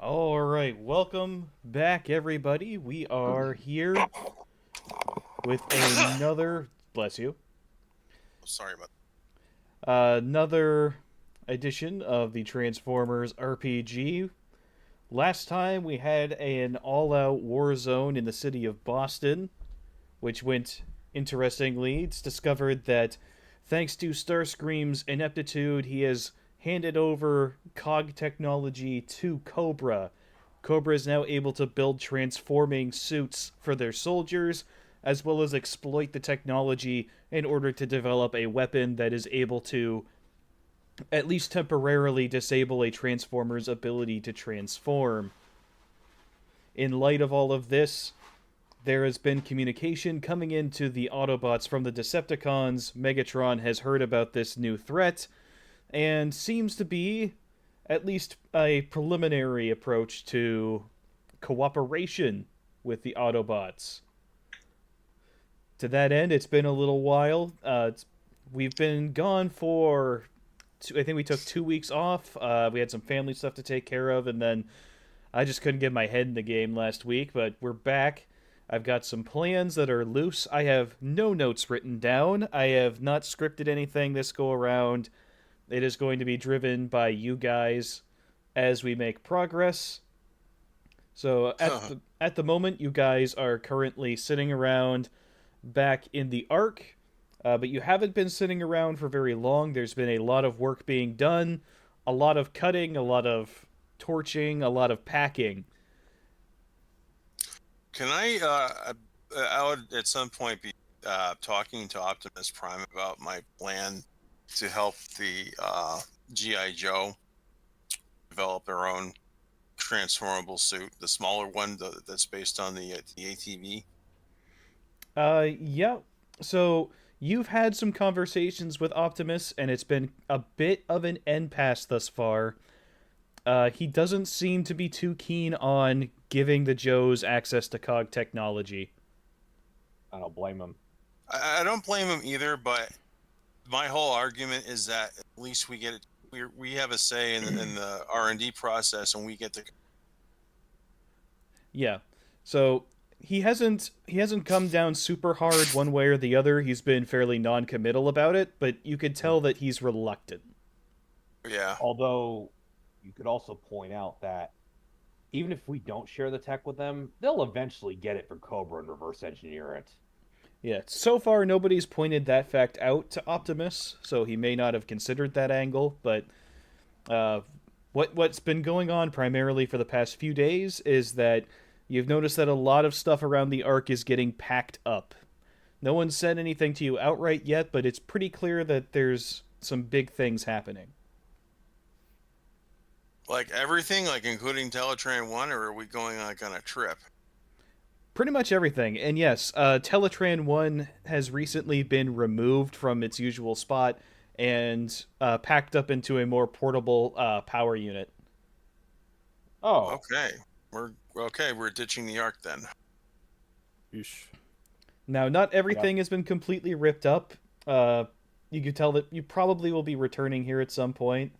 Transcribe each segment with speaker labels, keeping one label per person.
Speaker 1: All right, welcome back, everybody. We are here with another, bless you,
Speaker 2: Sorry about
Speaker 1: another edition of the Transformers RPG. Last time we had an all-out war zone in the city of Boston, which went interestingly. It's discovered that thanks to Starscream's ineptitude, he has handed over cog technology to Cobra. Cobra is now able to build transforming suits for their soldiers, as well as exploit the technology in order to develop a weapon that is able to at least temporarily disable a Transformer's ability to transform. In light of all of this, there has been communication coming into the Autobots from the Decepticons. Megatron has heard about this new threat and seems to be at least a preliminary approach to cooperation with the Autobots. To that end, it's been a little while. We've been gone for, I think we took 2 weeks off. We had some family stuff to take care of, and then I just couldn't get my head in the game last week, but we're back. I've got some plans that are loose. I have no notes written down. I have not scripted anything this go around. It is going to be driven by you guys as we make progress. So
Speaker 2: that.
Speaker 1: at the moment, you guys are currently sitting around back in the Ark, but you haven't been sitting around for very long. There's been a lot of work being done, a lot of cutting, a lot of torching, a lot of packing.
Speaker 2: Can I would at some point be talking to Optimus Prime about my plan to help the GI Joe develop their own transformable suit, the smaller one that's based on the ATV.
Speaker 1: Yeah. So you've had some conversations with Optimus, and it's been a bit of an impasse thus far. He doesn't seem to be too keen on giving the Joes access to cog technology.
Speaker 3: I don't blame him.
Speaker 2: I don't blame him either, but my whole argument is that at least we get it. We have a say in the R&D process, and we get to.
Speaker 1: Yeah. So he hasn't come down super hard one way or the other. He's been fairly non-committal about it, but you could tell that he's reluctant.
Speaker 2: Yeah.
Speaker 3: Although you could also point out that even if we don't share the tech with them, they'll eventually get it from Cobra and reverse engineer it.
Speaker 1: Yeah, so far nobody's pointed that fact out to Optimus, so he may not have considered that angle, but uh, what's been going on primarily for the past few days is that you've noticed that a lot of stuff around the Ark is getting packed up. No one said anything to you outright yet, but it's pretty clear that there's some big things happening.
Speaker 2: Like everything, like including Teletran 1, or are we going like on a trip?
Speaker 1: Pretty much everything. And yes, Teletran 1 has recently been removed from its usual spot and packed up into a more portable power unit.
Speaker 3: Oh,
Speaker 2: Okay. We're ditching the Ark then.
Speaker 4: Yeesh.
Speaker 1: Now, not
Speaker 3: yeah.
Speaker 1: everything has been completely ripped up. Uh, you could tell that you probably will be returning here at some point,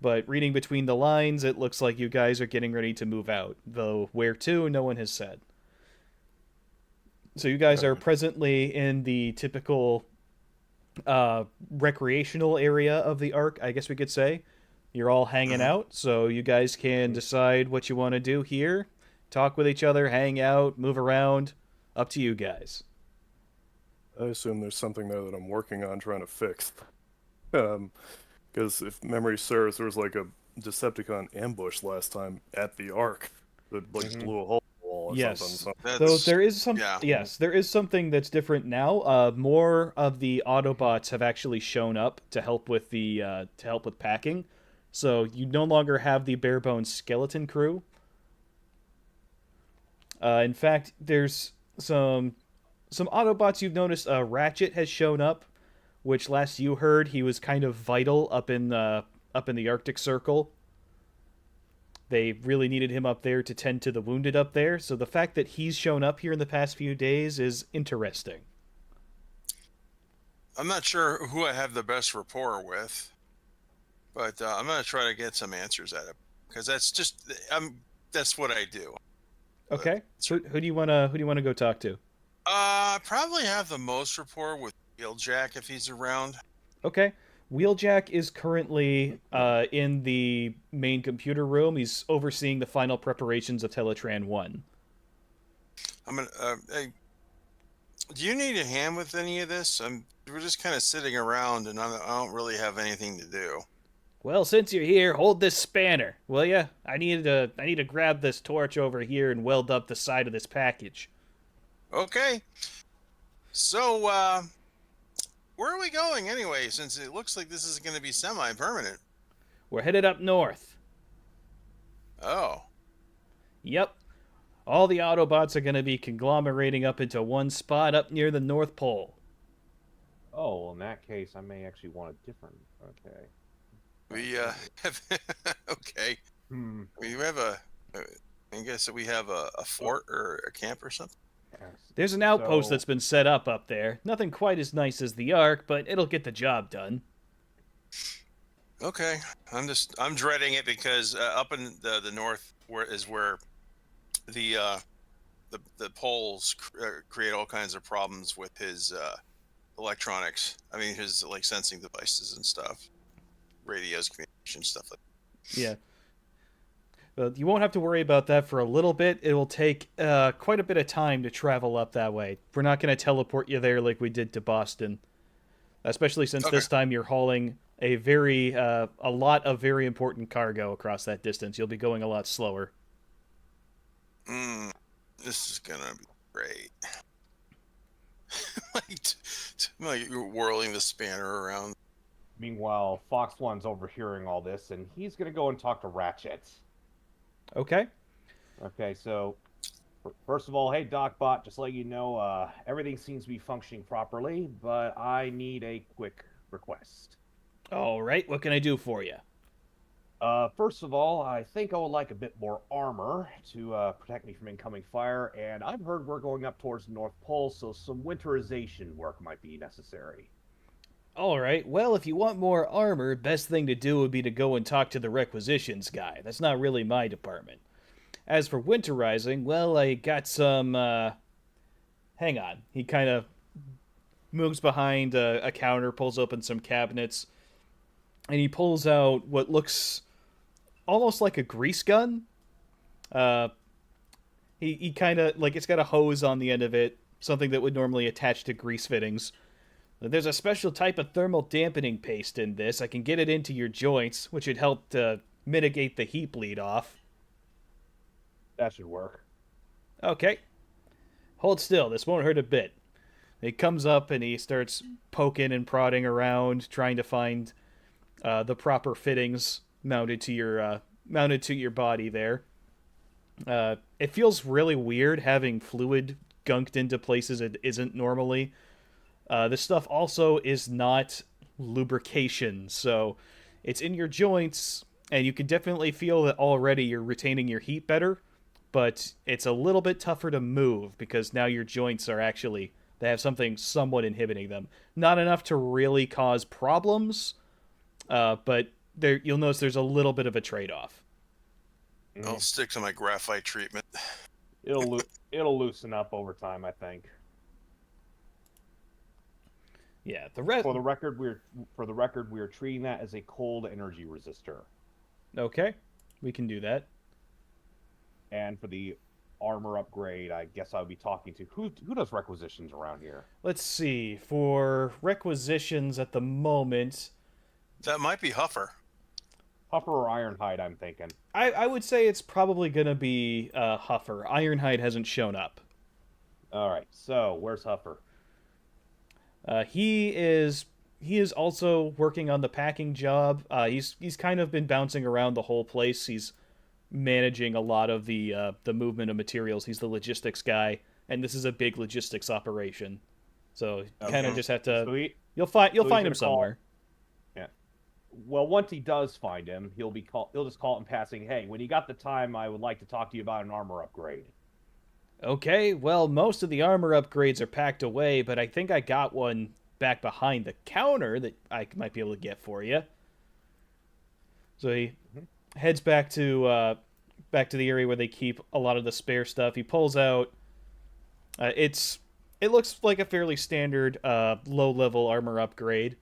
Speaker 1: but reading between the lines, it looks like you guys are getting ready to move out, though where to, no one has said. So you guys are presently in the typical recreational area of the Ark, I guess we could say. You're all hanging
Speaker 2: Mhm.
Speaker 1: out, so you guys can decide what you want to do here. Talk with each other, hang out, move around. Up to you guys.
Speaker 4: I assume there's something there that I'm working on trying to fix. Um, because if memory serves, there was like a Decepticon ambush last time at the Ark that like
Speaker 3: Hmm.
Speaker 4: blew a hole in the wall or something.
Speaker 1: Yes.
Speaker 4: So
Speaker 1: Though
Speaker 2: That's
Speaker 1: there is some
Speaker 2: yeah.
Speaker 1: yes, there is something that's different now. More of the Autobots have actually shown up to help with packing. So you no longer have the bare bones skeleton crew. In fact, there's some Autobots you've noticed. Ratchet has shown up, which last you heard he was kind of vital up in the Arctic Circle. They really needed him up there to tend to the wounded up there. So the fact that he's shown up here in the past few days is interesting.
Speaker 2: I'm not sure who I have the best rapport with, but I'm gonna try to get some answers out of because that's what I do.
Speaker 1: Okay. Who do you wanna go talk to?
Speaker 2: Probably have the most rapport with Wheeljack if he's around.
Speaker 1: Okay. Wheeljack is currently in the main computer room. He's overseeing the final preparations of Teletran 1.
Speaker 2: I'm gonna. Hey, do you need a hand with any of this? We're just kind of sitting around, and I don't really have anything to do.
Speaker 1: Well, since you're here, hold this spanner, will ya? I need to grab this torch over here and weld up the side of this package.
Speaker 2: Okay. So, where are we going anyway? Since it looks like this is going to be semi-permanent.
Speaker 1: We're headed up north.
Speaker 2: Oh.
Speaker 1: Yep. All the Autobots are going to be conglomerating up into one spot up near the North Pole.
Speaker 3: Oh, well, in that case, I may actually want a different. Okay.
Speaker 2: We have. Okay. We have I guess we have a fort or a camp or something.
Speaker 3: Yes.
Speaker 1: There's an outpost
Speaker 3: So-
Speaker 1: that's been set up there. Nothing quite as nice as the Ark, but it'll get the job done.
Speaker 2: Okay. I'm dreading it because up in the north where the poles create all kinds of problems with his electronics. I mean, his like sensing devices and stuff, radios, communication stuff like.
Speaker 1: Yeah. You won't have to worry about that for a little bit. It will take quite a bit of time to travel up that way. We're not going to teleport you there like we did to Boston, especially since this time you're hauling a lot of very important cargo across that distance. You'll be going a lot slower.
Speaker 2: This is gonna be great. like you're whirling the spanner around.
Speaker 3: Meanwhile, Fox One's overhearing all this, and he's gonna go and talk to Ratchet.
Speaker 1: Okay.
Speaker 3: Okay, so first of all, hey Docbot, just let you know, everything seems to be functioning properly, but I need a quick request.
Speaker 1: All right. What can I do for you?
Speaker 3: First of all, I think I would like a bit more armor to protect me from incoming fire, and I've heard we're going up towards the North Pole, so some winterization work might be necessary.
Speaker 1: All right. Well, if you want more armor, best thing to do would be to go and talk to the requisitions guy. That's not really my department. As for winterizing, well, I got some. Hang on. He kind of moves behind a counter, pulls open some cabinets, and he pulls out what looks almost like a grease gun. He kind of like it's got a hose on the end of it, something that would normally attach to grease fittings. There's a special type of thermal dampening paste in this. I can get it into your joints, which would help to mitigate the heat bleed off.
Speaker 3: That should work.
Speaker 1: Okay. Hold still. This won't hurt a bit. He comes up and he starts poking and prodding around, trying to find the proper fittings mounted to your body there. It feels really weird having fluid gunked into places it isn't normally. This stuff also is not lubrication, so it's in your joints, and you can definitely feel that already you're retaining your heat better, but it's a little bit tougher to move because now your joints are actually, they have something somewhat inhibiting them. Not enough to really cause problems, but you'll notice there's a little bit of a trade-off.
Speaker 2: I'll stick to my graphite treatment.
Speaker 3: It'll loosen up over time, I think.
Speaker 1: Yeah,
Speaker 3: For the record, we're treating that as a cold energy resistor.
Speaker 1: Okay, we can do that.
Speaker 3: And for the armor upgrade, I guess I'll be talking to who does requisitions around here.
Speaker 1: Let's see. For requisitions at the moment,
Speaker 2: That might be Huffer.
Speaker 3: Huffer or Ironhide, I'm thinking.
Speaker 1: I would say it's probably going to be Huffer. Ironhide hasn't shown up.
Speaker 3: All right, so where's Huffer?
Speaker 1: He is also working on the packing job. He's kind of been bouncing around the whole place. He's managing a lot of the movement of materials. He's the logistics guy, and this is a big logistics operation. So you kind of just have to.
Speaker 3: So
Speaker 1: You'll find
Speaker 3: he's
Speaker 1: him
Speaker 3: gonna
Speaker 1: somewhere.
Speaker 3: Yeah. Well, once he does find him, he'll just call it in passing. Hey, when you got the time, I would like to talk to you about an armor upgrade.
Speaker 1: Okay, well, most of the armor upgrades are packed away, but I think I got one back behind the counter that I might be able to get for you. So heads back to the area where they keep a lot of the spare stuff. He pulls out. It looks like a fairly standard low level armor upgrade.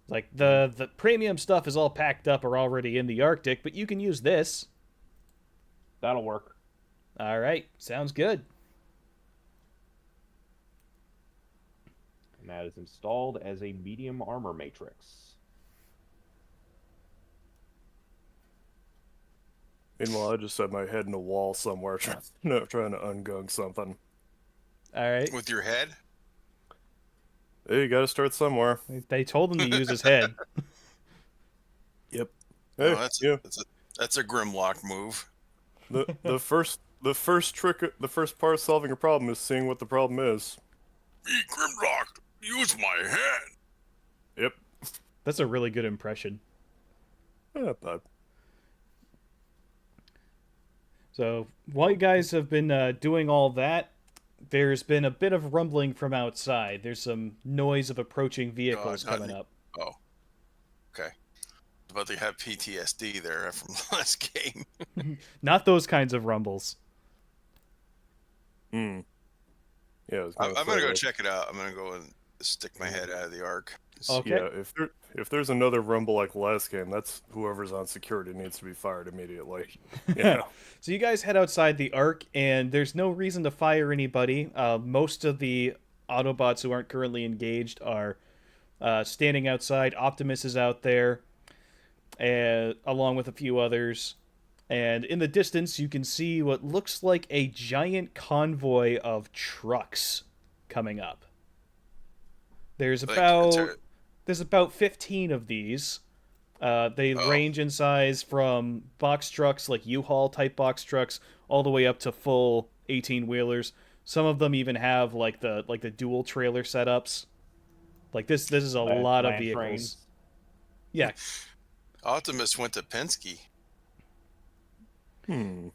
Speaker 1: Like the premium stuff is all packed up or already in the Arctic, but you can use this.
Speaker 3: That'll work.
Speaker 1: All right, sounds good.
Speaker 3: And that is installed as a medium armor matrix.
Speaker 4: Meanwhile, I just had my head in a wall somewhere trying to ungung something.
Speaker 1: All right,
Speaker 2: With your head?
Speaker 4: Hey, you gotta start somewhere.
Speaker 1: they told him to use his head.
Speaker 4: Yep.
Speaker 2: Oh,
Speaker 4: Hey, yeah.
Speaker 2: that's a Grimlock move.
Speaker 4: The first trick, the first part of solving a problem is seeing what the problem is.
Speaker 2: Me, Grimlock, use my head.
Speaker 4: Yep.
Speaker 1: That's a really good impression.
Speaker 4: Not bad.
Speaker 1: So while you guys have been doing all that, there's been a bit of rumbling from outside. There's some noise of approaching vehicles coming up.
Speaker 2: Oh, okay. But they have PTSD there from the last game.
Speaker 1: Not those kinds of rumbles.
Speaker 4: Hmm. Yeah,
Speaker 2: I'm gonna go check it out. I'm gonna go and stick my head out of the arc.
Speaker 1: Okay.
Speaker 4: Yeah, if there's another rumble like last game, that's whoever's on security needs to be fired immediately. Yeah.
Speaker 1: So you guys head outside the Ark, and there's no reason to fire anybody. Most of the Autobots who aren't currently engaged are standing outside. Optimus is out there, and along with a few others. And in the distance, you can see what looks like a giant convoy of trucks coming up. There's about 15 of these. They range in size from box trucks, like U-Haul type box trucks, all the way up to full 18-wheelers. Some of them even have like the dual trailer setups. Like this is a lot of vehicles.
Speaker 3: Trains.
Speaker 1: Yeah.
Speaker 2: Optimus went to Penske.
Speaker 3: How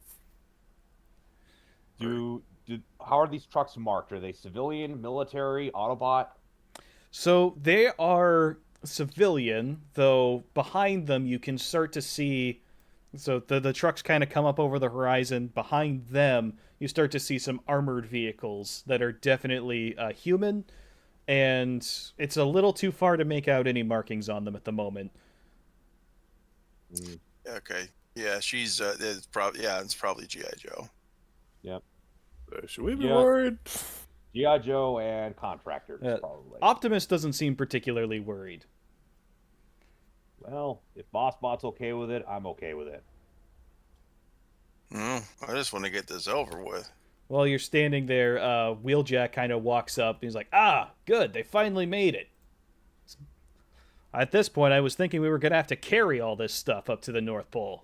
Speaker 3: are these trucks marked? Are they civilian, military, Autobot?
Speaker 1: So they are civilian, though behind them you can start to see. So the trucks kind of come up over the horizon. Behind them, you start to see some armored vehicles that are definitely human, and it's a little too far to make out any markings on them at the moment.
Speaker 2: Okay. Yeah, it's probably G.I. Joe.
Speaker 3: Yep.
Speaker 4: Should we be worried?
Speaker 3: G.I. Joe and contractors, probably.
Speaker 1: Optimus doesn't seem particularly worried.
Speaker 3: Well, if BossBot's okay with it, I'm okay with it.
Speaker 2: I just want to get this over with.
Speaker 1: While you're standing there, Wheeljack kind of walks up. And he's like, "Ah, good, they finally made it." At this point, I was thinking we were going to have to carry all this stuff up to the North Pole.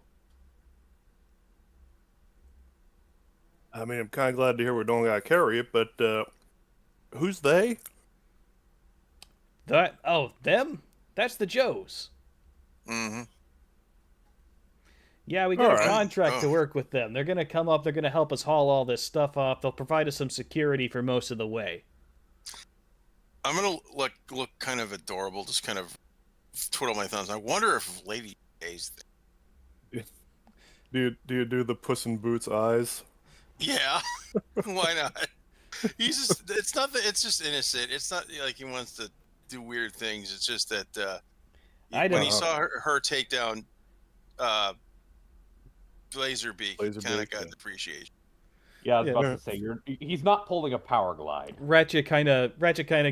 Speaker 4: I mean, I'm kind of glad to hear we don't got to carry it, but who's they?
Speaker 1: Them? That's the Joes.
Speaker 2: Mm-hmm.
Speaker 1: Yeah, we got
Speaker 4: All
Speaker 1: a
Speaker 4: right.
Speaker 1: contract to work with them. They're going to come up. They're going to help us haul all this stuff off. They'll provide us some security for most of the way.
Speaker 2: I'm gonna look kind of adorable, just kind of twiddle my thumbs. I wonder if Lady A's there.
Speaker 4: Do you do the Puss in Boots eyes?
Speaker 2: Yeah, why not? He's just innocent. It's not like he wants to do weird things. It's just that when he saw her take down Laserbeak, he kind of got an appreciation.
Speaker 3: Yeah, I was about to say he's not pulling a power glide.
Speaker 1: Ratchet kind of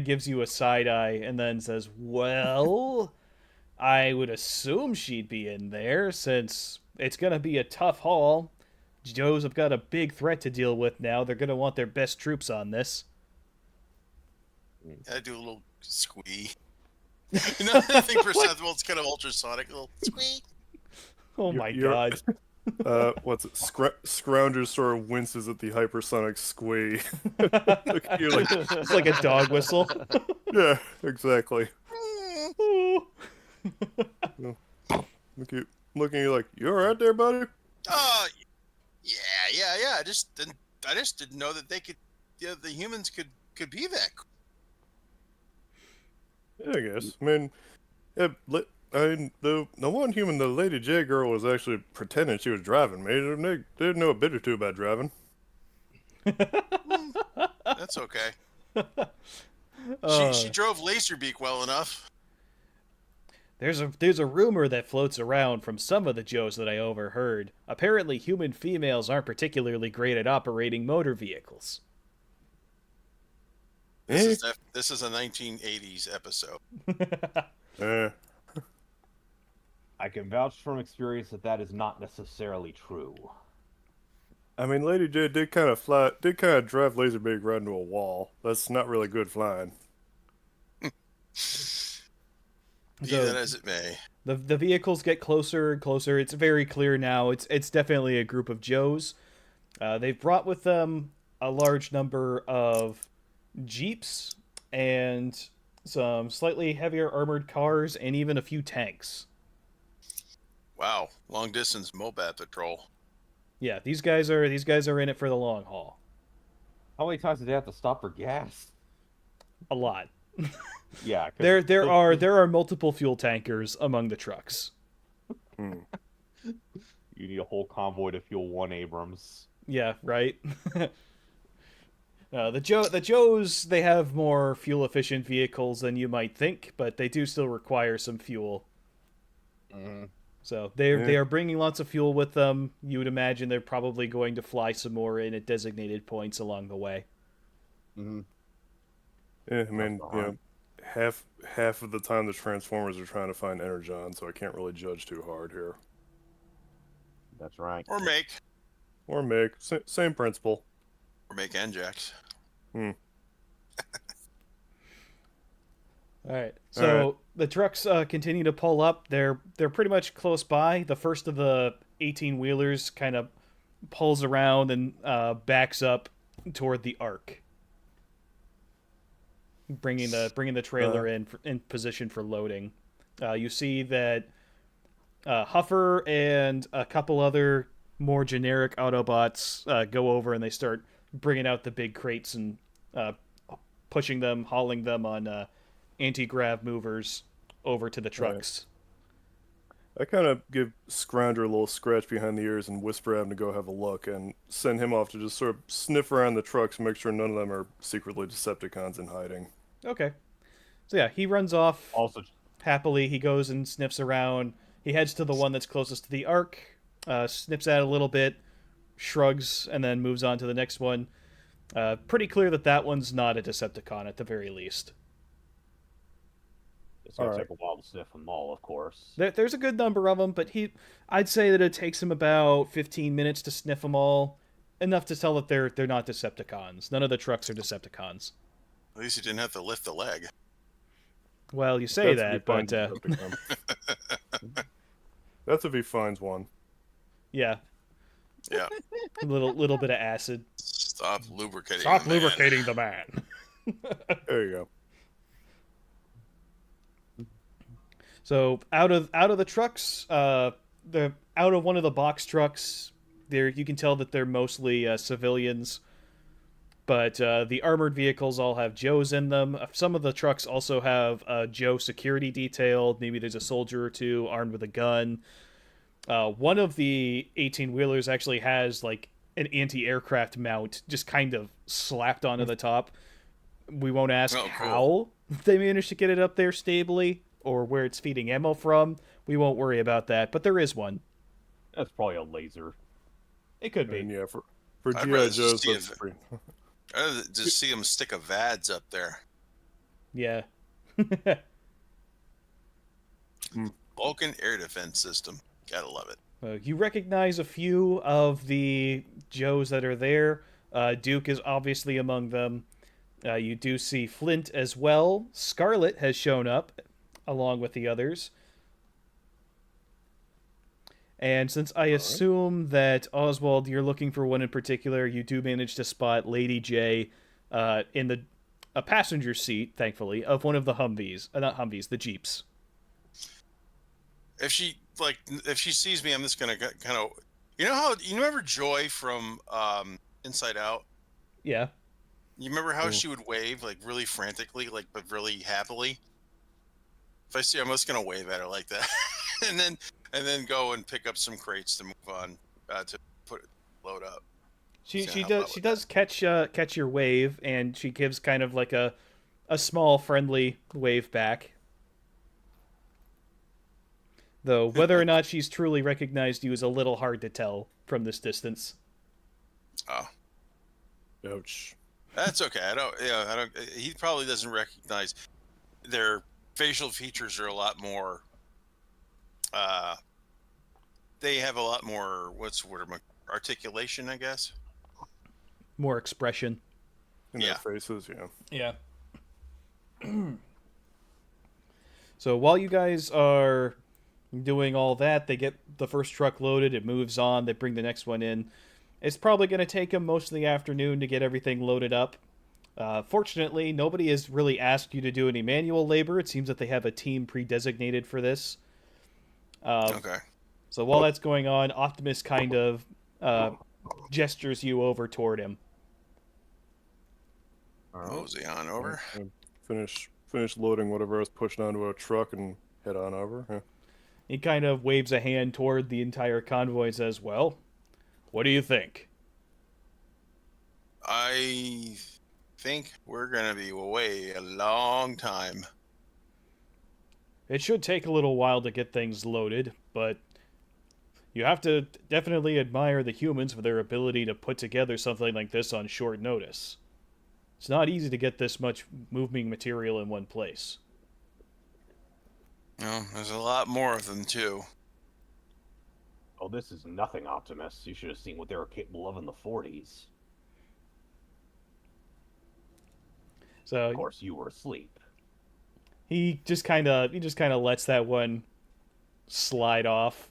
Speaker 1: gives you a side eye and then says, "Well, I would assume she'd be in there since it's going to be a tough haul. Joes have got a big threat to deal with now. They're going to want their best troops on this."
Speaker 2: I do a little squee. Nothing perceptible. It's kind of ultrasonic. A little squee.
Speaker 1: Oh my god.
Speaker 4: What's it? Scrounger sort of winces at the hypersonic squee. You're like,
Speaker 1: It's like a dog whistle.
Speaker 4: yeah, exactly. Looking at you like, you all right there, buddy?
Speaker 2: Yeah. I just didn't know that they could. The humans could be that.
Speaker 4: Yeah, I guess. I mean, the one human, the Lady J girl, was actually pretending she was driving me. They didn't know a bit or two about driving.
Speaker 2: That's okay.
Speaker 1: Uh,
Speaker 2: She drove Laserbeak well enough.
Speaker 1: there's a rumor that floats around from some of the Joes that I overheard. Apparently, human females aren't particularly great at operating motor vehicles.
Speaker 2: This is a 1980s episode.
Speaker 4: Eh.
Speaker 3: I can vouch from experience that that is not necessarily true.
Speaker 4: I mean, Lady J did kind of drive Laserbeak right into a wall. That's not really good flying.
Speaker 2: Be
Speaker 1: So-
Speaker 2: that as it may.
Speaker 1: The vehicles get closer and closer. It's very clear now. It's definitely a group of Joes. They've brought with them a large number of jeeps and some slightly heavier armored cars and even a few tanks.
Speaker 2: Wow, long distance Mobat patrol.
Speaker 1: Yeah, these guys are in it for the long haul.
Speaker 3: How many times did they have to stop for gas?
Speaker 1: A lot.
Speaker 3: Yeah, 'cause
Speaker 1: There are multiple fuel tankers among the trucks.
Speaker 4: Hmm.
Speaker 3: you need a whole convoy to fuel one Abrams.
Speaker 1: Yeah, right. The Joes, they have more fuel efficient vehicles than you might think, but they do still require some fuel.
Speaker 3: Mm-hmm.
Speaker 1: So they are bringing lots of fuel with them. You would imagine they're probably going to fly some more in at designated points along the way.
Speaker 3: Mm-hmm.
Speaker 4: Yeah, I mean, half of the time the Transformers are trying to find Energon, so I can't really judge too hard here.
Speaker 3: That's right.
Speaker 2: Or make
Speaker 4: Same principle.
Speaker 2: NJAX.
Speaker 1: All right. So the trucks continue to pull up. They're pretty much close by. The first of the 18-wheelers kind of pulls around and backs up toward the Ark, bringing the trailer in position for loading. You see that Huffer and a couple other more generic Autobots go over and they start bringing out the big crates and pushing them, hauling them on anti-grav movers over to the trucks.
Speaker 4: I kind of give Scrounger a little scratch behind the ears and whisper at him to go have a look and send him off to just sort of sniff around the trucks and make sure none of them are secretly Decepticons in hiding.
Speaker 1: Okay. So yeah, he runs off
Speaker 3: Also,
Speaker 1: happily. He goes and sniffs around. He heads to the one that's closest to the Ark, sniffs at it a little bit, shrugs, and then moves on to the next one. Pretty clear that one's not a Decepticon at the very least.
Speaker 3: it's gonna
Speaker 4: Alright.
Speaker 3: take a while to sniff them all, of course.
Speaker 1: There's a good number of them, but I'd say that it takes him about 15 minutes to sniff them all, enough to tell that they're not Decepticons. None of the trucks are Decepticons.
Speaker 2: At least you didn't have to lift the leg.
Speaker 1: Well, you say
Speaker 4: That's if
Speaker 1: that,
Speaker 4: he
Speaker 1: but
Speaker 4: finds a Decepticon. That's if he finds one.
Speaker 1: yeah,
Speaker 2: Yeah.
Speaker 1: a little bit of acid.
Speaker 2: Stop lubricating.
Speaker 1: Stop
Speaker 2: the man.
Speaker 1: lubricating the man.
Speaker 4: There you go.
Speaker 1: So out of the trucks, out of one of the box trucks, you can tell that they're mostly civilians, but the armored vehicles all have Joes in them. Some of the trucks also have a Joe security detail. Maybe there's a soldier or two armed with a gun. One of the 18-wheelers actually has like an anti-aircraft mount just kind of slapped onto the top. We won't ask
Speaker 2: Oh, cool.
Speaker 1: how they managed to get it up there stably or where it's feeding ammo from. We won't worry about that, but there is one.
Speaker 3: That's probably a laser.
Speaker 1: It could
Speaker 4: And
Speaker 1: be.
Speaker 4: yeah, for
Speaker 2: I'd
Speaker 4: G.I.
Speaker 2: rather just
Speaker 4: Joe's,
Speaker 2: see
Speaker 4: that's
Speaker 2: if-
Speaker 4: pretty...
Speaker 2: I'd rather just see him stick a VADS up there.
Speaker 1: Yeah.
Speaker 2: Vulcan air defense system. Gotta love it.
Speaker 1: You recognize a few of the Joes that are there. Duke is obviously among them. You do see Flint as well. Scarlet has shown up along with the others. And since I assume that, Oswald, you're looking for one in particular, you do manage to spot Lady J in a passenger seat, thankfully, of one of the Humvees. Not Humvees, the Jeeps.
Speaker 2: If she sees me, I'm just gonna kind of, you remember Joy from Inside Out?
Speaker 1: Yeah.
Speaker 2: You remember how she would wave like really frantically, like but really happily? If I see, I'm just gonna wave at her like that, and then go and pick up some crates to move on to put load up.
Speaker 1: She
Speaker 2: She's gonna
Speaker 1: she
Speaker 2: help
Speaker 1: does
Speaker 2: out
Speaker 1: she
Speaker 2: with
Speaker 1: does catch your wave, and she gives kind of like a small friendly wave back. Though whether or not she's truly recognized you is a little hard to tell from this distance.
Speaker 2: Oh,
Speaker 4: Ouch.
Speaker 2: that's okay. I don't. Yeah, I don't. He probably doesn't recognize their facial features are a lot more. Uh, they have a lot more. What's the word? Articulation, I guess.
Speaker 1: More expression.
Speaker 4: In
Speaker 2: Yeah.
Speaker 4: their faces, yeah.
Speaker 1: Yeah. So while you guys are doing all that, they get the first truck loaded, it moves on, they bring the next one in. It's probably going to take them most of the afternoon to get everything loaded up. Fortunately, nobody has really asked you to do any manual labor. It seems that they have a team pre-designated for this.
Speaker 2: Okay.
Speaker 1: So while that's going on, Optimus kind of gestures you over toward him.
Speaker 2: Mosey on over.
Speaker 4: Finish loading whatever I was pushing onto a truck and head on over. Yeah.
Speaker 1: He kind of waves a hand toward the entire convoy and says, "Well, what do you think?"
Speaker 2: I think we're gonna be away a long time.
Speaker 1: It should take a little while to get things loaded, but you have to definitely admire the humans for their ability to put together something like this on short notice. It's not easy to get this much moving material in one place.
Speaker 2: No, there's a lot more of them too.
Speaker 3: Oh, this is nothing, Optimus. You should have seen what they were capable of in the 40s.
Speaker 1: So
Speaker 3: Of course, you were asleep.
Speaker 1: he just kind of lets that one slide off.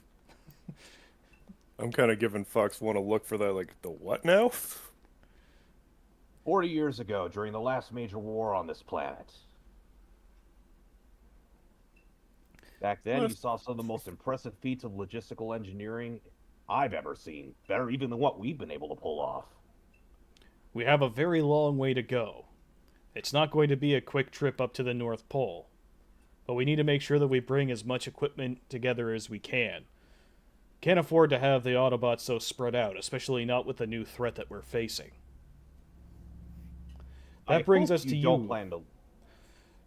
Speaker 4: I'm kind of giving Fox One a look for that, like, the what now?
Speaker 3: 40 years ago, during the last major war on this planet. Back then, you saw some of the most impressive feats of logistical engineering I've ever seen. Better even than what we've been able to pull off.
Speaker 1: We have a very long way to go. It's not going to be a quick trip up to the North Pole, but we need to make sure that we bring as much equipment together as we can. Can't afford to have the Autobots so spread out, especially not with the new threat that we're facing. That brings us to you.
Speaker 3: Don't plan to...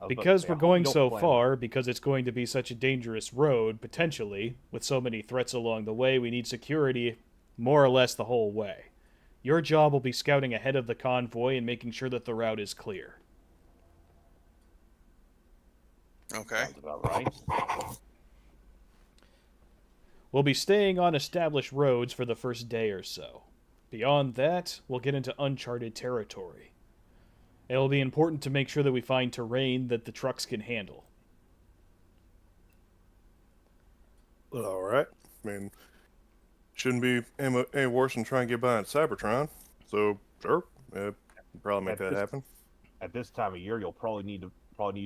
Speaker 1: Because we're going so far, because it's going to be such a dangerous road, potentially, with so many threats along the way, we need security more or less the whole way. Your job will be scouting ahead of the convoy and making sure that the route is clear.
Speaker 2: Okay.
Speaker 3: Sounds about right.
Speaker 1: We'll be staying on established roads for the first day or so. Beyond that, we'll get into uncharted territory. It'll be important to make sure that we find terrain that the trucks can handle.
Speaker 4: All right. I mean, shouldn't be any worse than trying to get by on Cybertron. So, sure, probably make that happen.
Speaker 3: At this time of year, you'll probably need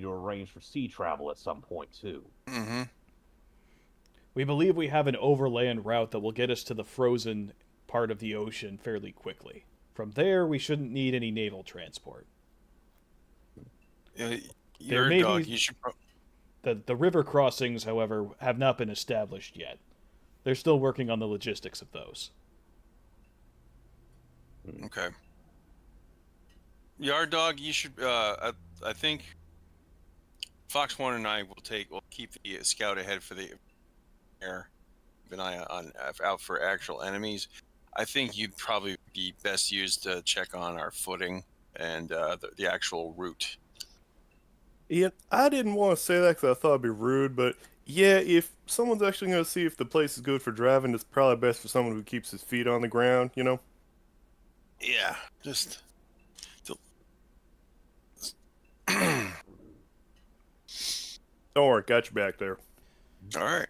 Speaker 3: to arrange for sea travel at some point too.
Speaker 2: Mm-hmm.
Speaker 1: We believe we have an overland route that will get us to the frozen part of the ocean fairly quickly. From there, we shouldn't need any naval transport.
Speaker 2: Your
Speaker 1: may
Speaker 2: dog.
Speaker 1: be-
Speaker 2: You should.
Speaker 1: The river crossings, however, have not been established yet. They're still working on the logistics of those.
Speaker 2: Okay. Yard dog. You should. I think Fox One and I will keep the scout ahead for the air. Keep an eye on out for actual enemies. I think you'd probably be best used to check on our footing and the actual route.
Speaker 4: Yeah, I didn't want to say that because I thought it'd be rude, but yeah, if someone's actually going to see if the place is good for driving, it's probably best for someone who keeps his feet on the ground, you know?
Speaker 2: Yeah, just.
Speaker 4: Don't worry, got you back there.
Speaker 2: All right.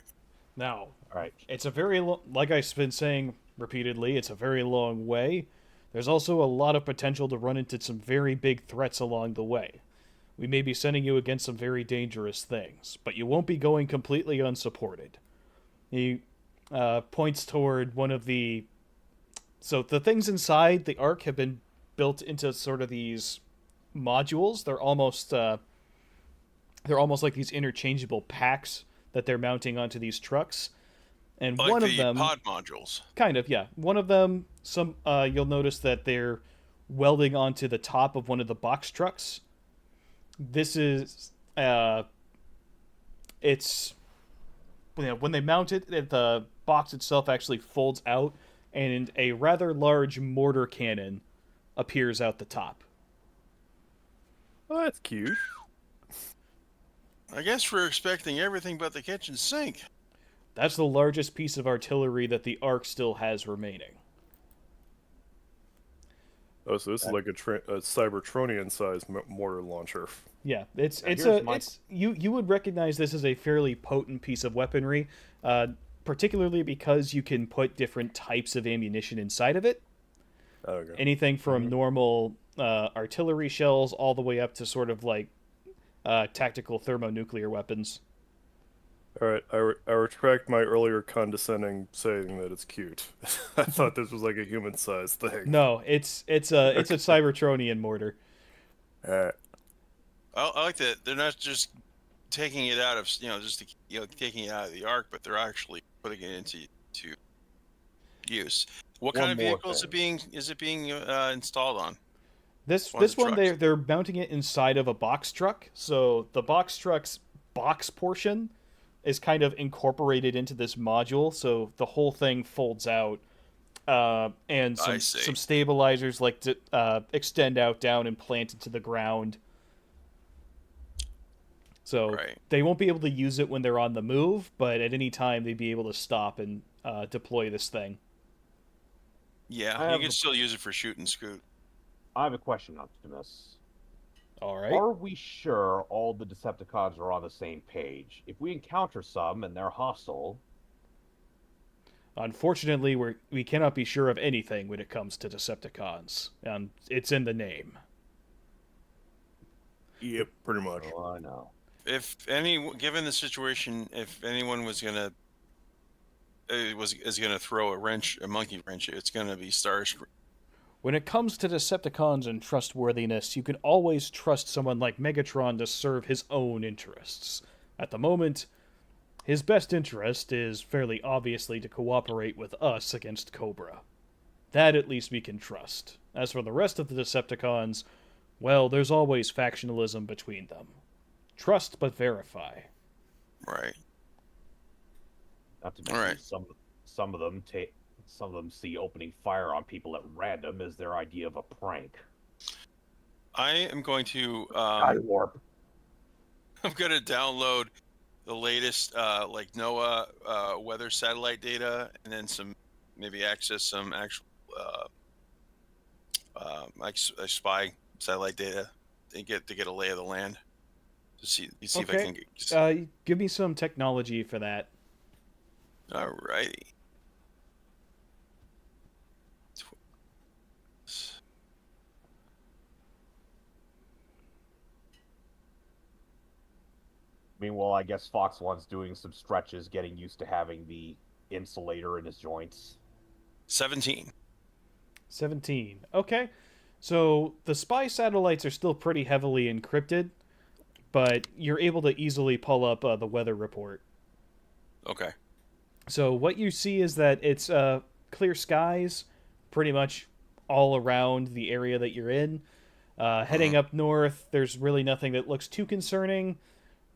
Speaker 1: Now,
Speaker 3: All right.
Speaker 1: it's a very like I've been saying repeatedly, it's a very long way. There's also a lot of potential to run into some very big threats along the way. We may be sending you against some very dangerous things, but you won't be going completely unsupported. He points toward one of the... So the things inside the Ark have been built into sort of these modules. They're almost They're almost like these interchangeable packs that they're mounting onto these trucks. And
Speaker 2: Like
Speaker 1: one of
Speaker 2: the
Speaker 1: them,
Speaker 2: pod modules.
Speaker 1: kind of, yeah, one of them, you'll notice that they're welding onto the top of one of the box trucks. This is, it's, when they mount it, the box itself actually folds out, and a rather large mortar cannon appears out the top.
Speaker 4: Oh, that's cute.
Speaker 2: I guess we're expecting everything but the kitchen sink.
Speaker 1: That's the largest piece of artillery that the Ark still has remaining.
Speaker 4: Oh, so this is like a Cybertronian-sized mortar launcher.
Speaker 1: Yeah, it's
Speaker 3: Now,
Speaker 1: it's
Speaker 3: here's
Speaker 1: a
Speaker 3: my-
Speaker 1: it's you would recognize this as a fairly potent piece of weaponry, particularly because you can put different types of ammunition inside of it.
Speaker 4: Okay.
Speaker 1: Anything from normal artillery shells all the way up to sort of like tactical thermonuclear weapons.
Speaker 4: All right, I retract my earlier condescending saying that it's cute. I thought this was like a human-sized thing.
Speaker 1: No, it's a Cybertronian mortar.
Speaker 4: Alright.
Speaker 2: I like that they're not just taking it out of taking it out of the Ark, but they're actually putting it into use. What
Speaker 3: One
Speaker 2: kind of
Speaker 3: more
Speaker 2: vehicle is
Speaker 3: thing.
Speaker 2: it being installed on?
Speaker 1: This
Speaker 2: One of
Speaker 1: this
Speaker 2: the
Speaker 1: one
Speaker 2: trucks.
Speaker 1: they're mounting it inside of a box truck, so the box truck's box portion is kind of incorporated into this module, so the whole thing folds out, and
Speaker 2: I see.
Speaker 1: some stabilizers like to extend out down and plant into the ground. So
Speaker 2: Right.
Speaker 1: they won't be able to use it when they're on the move, but at any time they'd be able to stop and deploy this thing.
Speaker 2: Yeah,
Speaker 3: I
Speaker 2: you
Speaker 3: have
Speaker 2: can
Speaker 3: a-
Speaker 2: still use it for shoot and scoot.
Speaker 3: I have a question, Optimus.
Speaker 1: All right.
Speaker 3: Are we sure all the Decepticons are on the same page? If we encounter some and they're hostile,
Speaker 1: Unfortunately, we cannot be sure of anything when it comes to Decepticons, and it's in the name.
Speaker 4: Yep, pretty much.
Speaker 3: oh, I know.
Speaker 2: Given the situation, if anyone was gonna is gonna throw a monkey wrench, it's gonna be Starscream.
Speaker 1: When it comes to Decepticons and trustworthiness, you can always trust someone like Megatron to serve his own interests. At the moment, his best interest is fairly obviously to cooperate with us against Cobra. That at least we can trust. As for the rest of the Decepticons, well, there's always factionalism between them. Trust but verify.
Speaker 2: Right.
Speaker 3: Not to mention
Speaker 2: Alright.
Speaker 3: some of them see opening fire on people at random as their idea of a prank.
Speaker 2: I am going to
Speaker 3: Warp.
Speaker 2: I'm gonna download the latest like NOAA weather satellite data, and then maybe access some actual like spy satellite data and get a lay of the land to see if I
Speaker 1: Okay.
Speaker 2: can get.
Speaker 1: Give me some technology for that.
Speaker 2: Alrighty.
Speaker 3: Meanwhile, I guess Fox One's doing some stretches, getting used to having the insulator in his joints.
Speaker 2: 17.
Speaker 1: 17. Okay. So the spy satellites are still pretty heavily encrypted, but you're able to easily pull up the weather report.
Speaker 2: Okay.
Speaker 1: So what you see is that it's clear skies pretty much all around the area that you're in. Heading up north, there's really nothing that looks too concerning.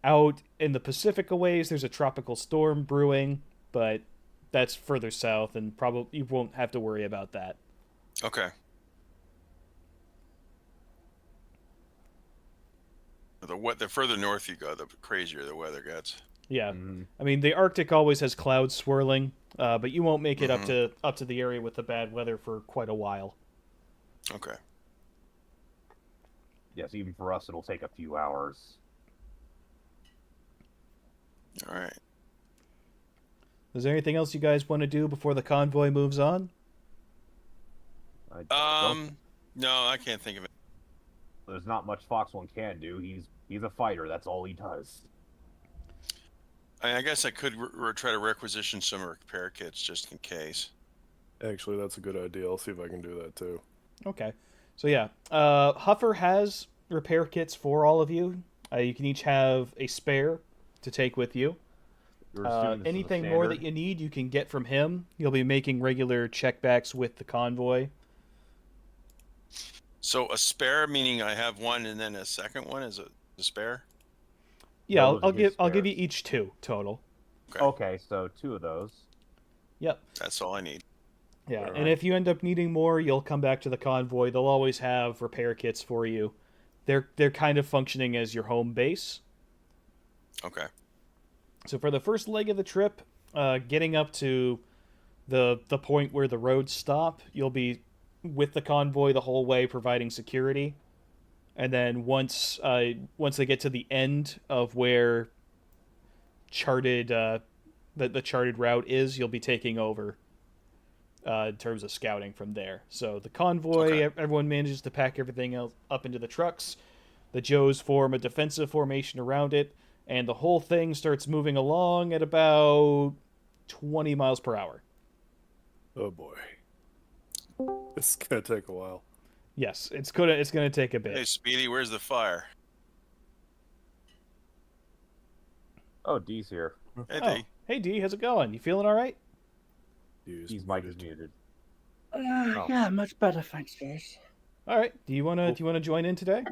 Speaker 1: Out in the Pacific a ways, there's a tropical storm brewing, but that's further south, and probably you won't have to worry about that.
Speaker 2: Okay. The further north you go, the crazier the weather gets.
Speaker 1: Yeah,
Speaker 3: Mhm.
Speaker 1: I mean the Arctic always has clouds swirling, but you won't make it up to the area with the bad weather for quite a while.
Speaker 2: Okay.
Speaker 3: Yes, even for us, it'll take a few hours.
Speaker 2: All right.
Speaker 1: Is there anything else you guys want to do before the convoy moves on?
Speaker 2: No, I can't think of it.
Speaker 3: There's not much Fox One can do. He's a fighter. That's all he does.
Speaker 2: I guess I could try to requisition some repair kits just in case.
Speaker 4: Actually, that's a good idea. I'll see if I can do that too.
Speaker 1: Okay. So yeah, Huffer has repair kits for all of you. You can each have a spare to take with you.
Speaker 3: You're assuming this is a
Speaker 1: Anything more that
Speaker 3: standard?
Speaker 1: you need, you can get from him. You'll be making regular checkbacks with the convoy.
Speaker 2: So a spare, meaning I have one and then a second one, is a spare?
Speaker 1: Yeah,
Speaker 3: No, those are his
Speaker 1: I'll give you
Speaker 3: spares.
Speaker 1: each 2 total.
Speaker 2: Okay,
Speaker 3: Okay, so 2 of those.
Speaker 1: Yep.
Speaker 2: that's all I need.
Speaker 1: Yeah, and
Speaker 4: Alright.
Speaker 1: if you end up needing more, you'll come back to the convoy. They'll always have repair kits for you. They're kind of functioning as your home base.
Speaker 2: Okay.
Speaker 1: So for the first leg of the trip, getting up to the point where the roads stop, you'll be with the convoy the whole way, providing security. And then once they get to the end of where charted the charted route is, you'll be taking over in terms of scouting from there. So the convoy,
Speaker 2: Okay.
Speaker 1: everyone manages to pack everything else up into the trucks. The Joes form a defensive formation around it, and the whole thing starts moving along at about 20 miles per hour.
Speaker 4: Oh boy. This is gonna take a while.
Speaker 1: Yes, it's gonna take a
Speaker 2: Hey,
Speaker 1: bit.
Speaker 2: Speedy, where's the fire?
Speaker 3: Oh, D's here.
Speaker 2: Hey,
Speaker 1: Oh,
Speaker 2: D.
Speaker 1: hey D, how's it going? You feeling all right?
Speaker 4: Use
Speaker 3: D's mic is
Speaker 4: muted.
Speaker 3: muted.
Speaker 5: Uh, yeah, much better, thanks, guys.
Speaker 1: All right. Do you wanna join in today?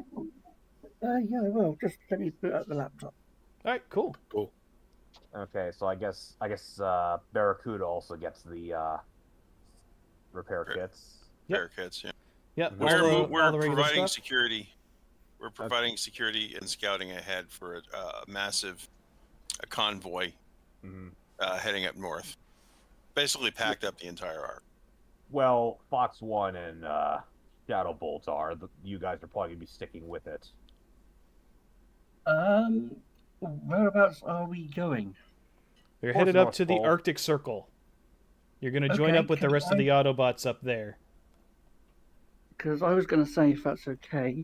Speaker 5: Yeah, I will. Just let me boot up the laptop.
Speaker 1: All right, cool.
Speaker 4: Cool.
Speaker 3: Okay, so I guess Barracuda also gets the repair kits.
Speaker 1: Yep.
Speaker 2: Bear kits, yeah.
Speaker 1: Yeah,
Speaker 3: We're-
Speaker 1: all the, all
Speaker 2: We're
Speaker 1: the regular
Speaker 2: providing
Speaker 1: stuff.
Speaker 2: security. We're providing security and scouting ahead for a massive convoy
Speaker 3: Mhm.
Speaker 2: heading up north. Basically packed up the entire arc.
Speaker 3: Well, Fox 1 and Shadow Bolt are. You guys are probably going to be sticking with it.
Speaker 5: Whereabouts are we going?
Speaker 1: They're
Speaker 3: Towards
Speaker 1: headed up
Speaker 3: North
Speaker 1: to the
Speaker 3: Pole.
Speaker 1: Arctic Circle. You're gonna join
Speaker 5: Okay,
Speaker 1: up with the
Speaker 5: can
Speaker 1: rest of the Autobots up there.
Speaker 5: Because I was going to say, if that's okay,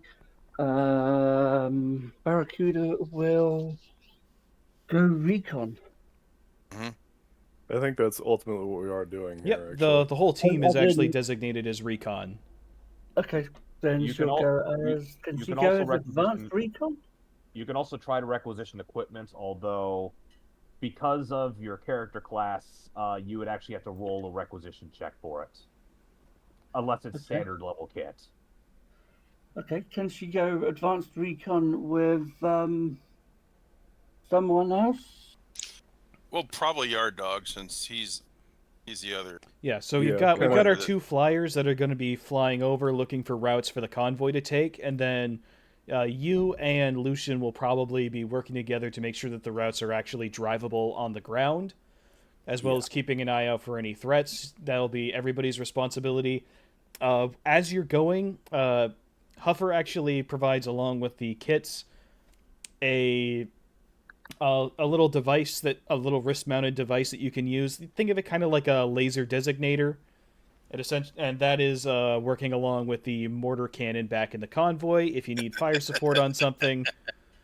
Speaker 5: Barracuda will go recon.
Speaker 4: I think that's ultimately what we are doing here.
Speaker 1: Yep,
Speaker 4: Actually.
Speaker 1: the whole team is
Speaker 5: I
Speaker 1: actually
Speaker 5: didn't-
Speaker 1: designated as recon.
Speaker 5: Okay, then
Speaker 3: You
Speaker 5: she'll
Speaker 3: can
Speaker 5: go
Speaker 3: al- you-
Speaker 5: as. Can
Speaker 3: you
Speaker 5: she
Speaker 3: can
Speaker 5: go
Speaker 3: also
Speaker 5: as advanced
Speaker 3: requisition-
Speaker 5: recon?
Speaker 3: You can also try to requisition equipment, although because of your character class, you would actually have to roll a requisition check for it. Unless it's
Speaker 5: Okay.
Speaker 3: standard level kit.
Speaker 5: Okay, can she go advanced recon with someone else?
Speaker 2: Well, probably Yard Dog, since he's the other.
Speaker 1: Yeah, so
Speaker 4: Yeah,
Speaker 1: we've got
Speaker 4: kinda-
Speaker 1: our 2 flyers that are going to be flying over looking for routes for the convoy to take, and then you and Lucian will probably be working together to make sure that the routes are actually drivable on the ground, as well as keeping an eye out for any threats. That'll be everybody's responsibility. As you're going, Huffer actually provides, along with the kits, a little device a little wrist-mounted device that you can use. Think of it kind of like a laser designator. And that is working along with the mortar cannon back in the convoy. If you need fire support on something,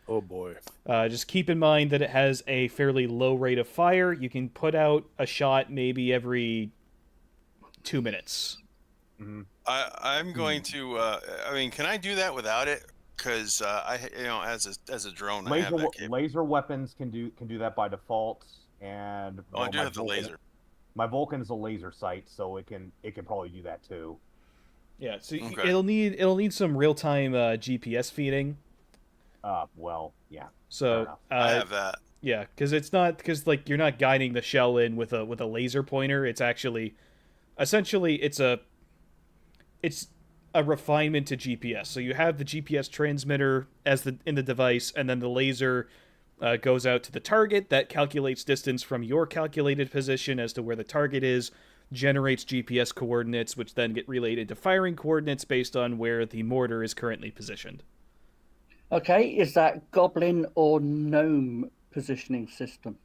Speaker 4: Oh boy.
Speaker 1: just keep in mind that it has a fairly low rate of fire. You can put out a shot maybe every 2 minutes.
Speaker 2: I'm going to. I mean, can I do that without it? Because as a drone, I have that capability.
Speaker 3: Laser weapons can do that by default, and
Speaker 2: Oh, I do
Speaker 3: my
Speaker 2: have the laser.
Speaker 3: My Vulcan is a laser sight, so it can probably do that too.
Speaker 1: Yeah, so
Speaker 2: Okay.
Speaker 1: it'll need some real-time GPS feeding.
Speaker 3: Well, yeah. Fair
Speaker 1: So
Speaker 3: enough.
Speaker 2: I have that.
Speaker 1: yeah, because like you're not guiding the shell in with a laser pointer. It's actually essentially it's a refinement to GPS. So you have the GPS transmitter in the device, and then the laser goes out to the target. That calculates distance from your calculated position as to where the target is, generates GPS coordinates, which then get related to firing coordinates based on where the mortar is currently positioned.
Speaker 5: Okay, is that goblin or gnome positioning system?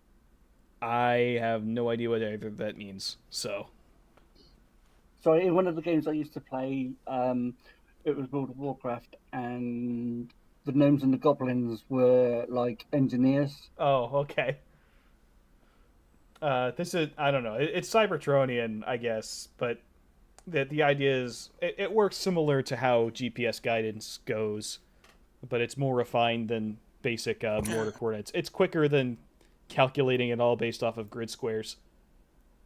Speaker 1: I have no idea what either of that means. So
Speaker 5: So in one of the games I used to play, it was World of Warcraft, and the gnomes and the goblins were like engineers.
Speaker 1: oh, okay. This is I don't know. It's Cybertronian, I guess, but the idea is it works similar to how GPS guidance goes, but it's more refined than basic mortar coordinates. It's quicker than calculating it all based off of grid squares.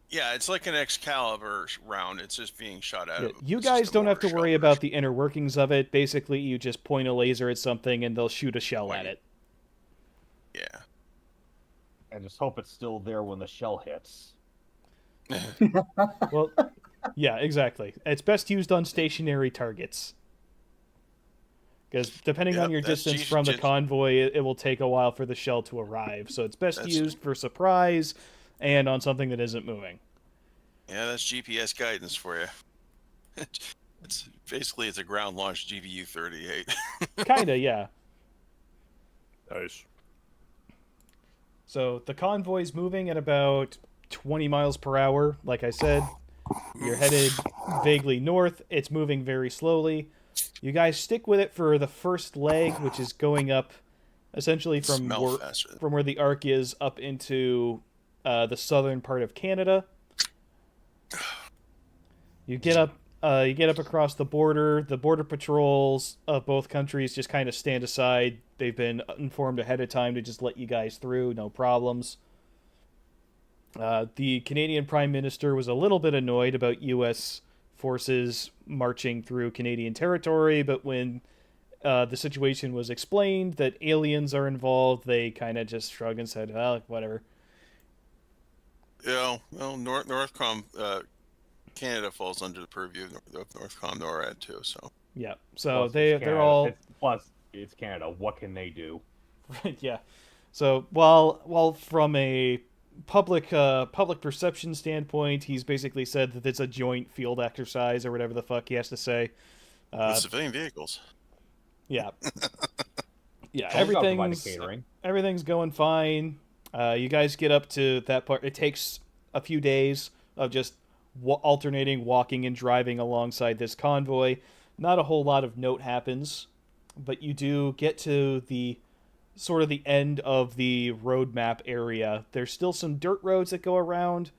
Speaker 2: Yeah, it's like an Excalibur round. It's just being shot out.
Speaker 1: Yeah,
Speaker 2: Of
Speaker 1: you
Speaker 2: it's just
Speaker 1: guys
Speaker 2: a
Speaker 1: don't have to
Speaker 2: mortar
Speaker 1: worry
Speaker 2: shell
Speaker 1: about the inner workings of it. Basically, you just point a laser at something and they'll shoot a shell at
Speaker 2: Point.
Speaker 1: it.
Speaker 2: Yeah.
Speaker 3: And just hope it's still there when the shell hits.
Speaker 1: Well, yeah, exactly. It's best used on stationary targets. Because depending on
Speaker 2: Yep,
Speaker 1: your
Speaker 2: that's
Speaker 1: distance
Speaker 2: G-
Speaker 1: from the
Speaker 2: G-
Speaker 1: convoy, it will take a while for the shell to arrive. So it's best
Speaker 2: That's-
Speaker 1: used for surprise and on something that isn't moving.
Speaker 2: Yeah, that's GPS guidance for you. It's basically it's a ground launched GVU 38.
Speaker 1: Kinda, yeah.
Speaker 4: Nice.
Speaker 1: So the convoy's moving at about 20 miles per hour. Like I said, you're headed vaguely north. It's moving very slowly. You guys stick with it for the first leg, which is going up essentially from
Speaker 2: Smell faster.
Speaker 1: from where the arc is up into the southern part of Canada. You get up across the border. The border patrols of both countries just kind of stand aside. They've been informed ahead of time to just let you guys through, no problems. The Canadian Prime Minister was a little bit annoyed about U.S. forces marching through Canadian territory, but when the situation was explained that aliens are involved, they kind of just shrugged and said, "Well, whatever."
Speaker 2: Yeah, well, Northcom, Canada falls under the purview of Northcom NORAD too. So
Speaker 1: Yeah, so
Speaker 3: Plus, it's
Speaker 1: they're
Speaker 3: Canada.
Speaker 1: all
Speaker 3: Plus, it's Canada. What can they do?
Speaker 1: yeah. So while from a public perception standpoint, he's basically said that it's a joint field exercise or whatever the fuck he has to say.
Speaker 2: with civilian vehicles.
Speaker 1: Yeah, yeah.
Speaker 3: Don't talk about the catering.
Speaker 1: Everything's going fine. You guys get up to that part. It takes a few days of just alternating walking and driving alongside this convoy. Not a whole lot of note happens, but you do get to the sort of the end of the road map area. There's still some dirt roads that go around.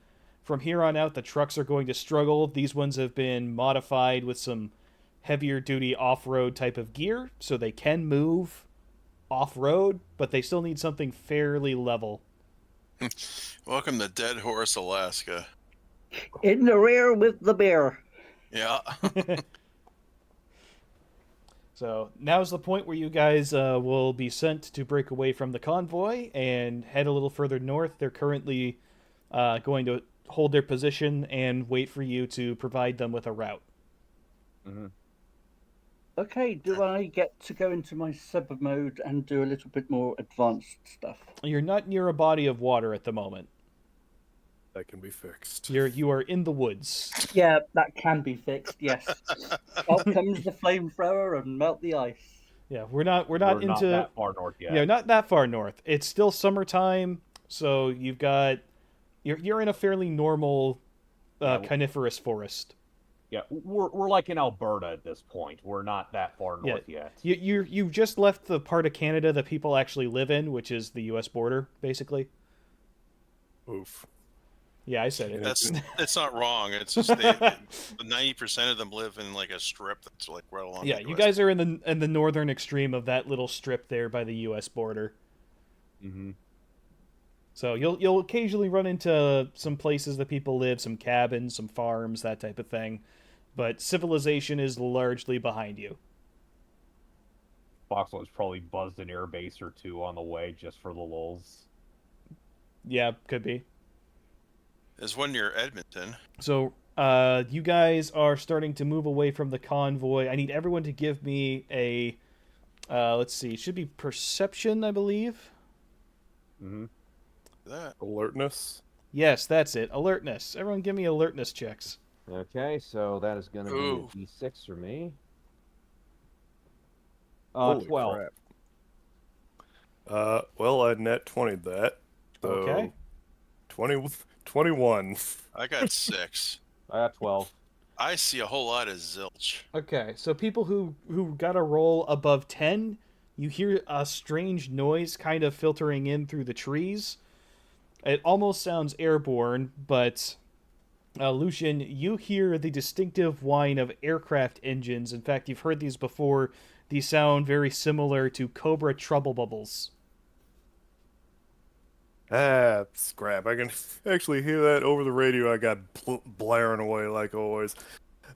Speaker 1: From here on out, the trucks are going to struggle. These ones have been modified with some heavier duty off-road type of gear, so they can move off-road, but they still need something fairly level.
Speaker 2: Welcome to Dead Horse, Alaska.
Speaker 5: In the rear with the bear.
Speaker 2: Yeah.
Speaker 1: So now's the point where you guys will be sent to break away from the convoy and head a little further north. They're currently going to hold their position and wait for you to provide them with a route.
Speaker 3: Mm-hmm.
Speaker 5: Okay, do I get to go into my sub mode and do a little bit more advanced stuff?
Speaker 1: You're not near a body of water at the moment.
Speaker 4: That can be fixed.
Speaker 1: You are in the woods.
Speaker 5: Yeah, that can be fixed, yes. Out comes the flamethrower and melt the ice.
Speaker 1: Yeah, we're not
Speaker 3: We're
Speaker 1: into
Speaker 3: not that far north yet.
Speaker 1: yeah, not that far north. It's still summertime, so you're in a fairly normal coniferous forest.
Speaker 3: Yeah, we're like in Alberta at this point. We're not that far north yet.
Speaker 1: You just left the part of Canada that people actually live in, which is the U.S. border, basically.
Speaker 4: Oof.
Speaker 1: Yeah, I said it.
Speaker 2: It's not wrong. It's just the 90% of them live in like a strip that's like right along.
Speaker 1: Yeah,
Speaker 2: the
Speaker 1: you
Speaker 2: US.
Speaker 1: guys are in the northern extreme of that little strip there by the U.S. border.
Speaker 3: Mm-hmm.
Speaker 1: So you'll occasionally run into some places that people live, some cabins, some farms, that type of thing. But civilization is largely behind you.
Speaker 3: Foxhound's probably buzzed an air base or two on the way just for the lulz.
Speaker 1: Yeah, could be.
Speaker 2: There's one near Edmonton.
Speaker 1: So you guys are starting to move away from the convoy. I need everyone to give me a let's see, it should be perception, I believe.
Speaker 3: Mm-hmm.
Speaker 2: That
Speaker 4: Alertness.
Speaker 1: Yes, that's it. Alertness. Everyone give me alertness checks.
Speaker 6: Okay, so that is going to
Speaker 2: Ooh.
Speaker 6: be a D6 for me.
Speaker 4: Holy
Speaker 3: 12.
Speaker 4: crap. Well, I net 20'd that. So
Speaker 1: Okay.
Speaker 4: 21.
Speaker 2: I got 6.
Speaker 3: I got 12.
Speaker 2: I see a whole lot of zilch.
Speaker 1: Okay, so people who got a roll above 10, you hear a strange noise kind of filtering in through the trees. It almost sounds airborne, but Lucian, you hear the distinctive whine of aircraft engines. In fact, you've heard these before. These sound very similar to Cobra trouble bubbles.
Speaker 4: Ah, scrap. I can actually hear that over the radio. I got blaring away like always.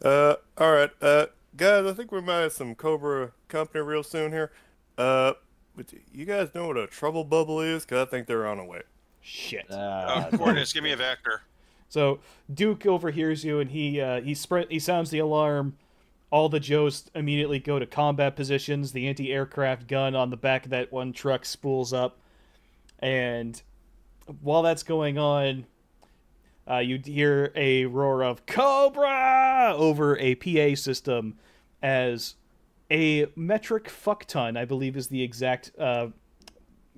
Speaker 4: All right. Guys, I think we might have some Cobra company real soon here. But you guys know what a trouble bubble is? Because I think they're on the way.
Speaker 1: Shit.
Speaker 2: Coordinates, give me a vector.
Speaker 1: So Duke overhears you, and he sounds the alarm. All the Joes immediately go to combat positions. The anti-aircraft gun on the back of that one truck spools up, and while that's going on, you hear a roar of "Cobra" over a PA system as a metric fuck ton, I believe is the exact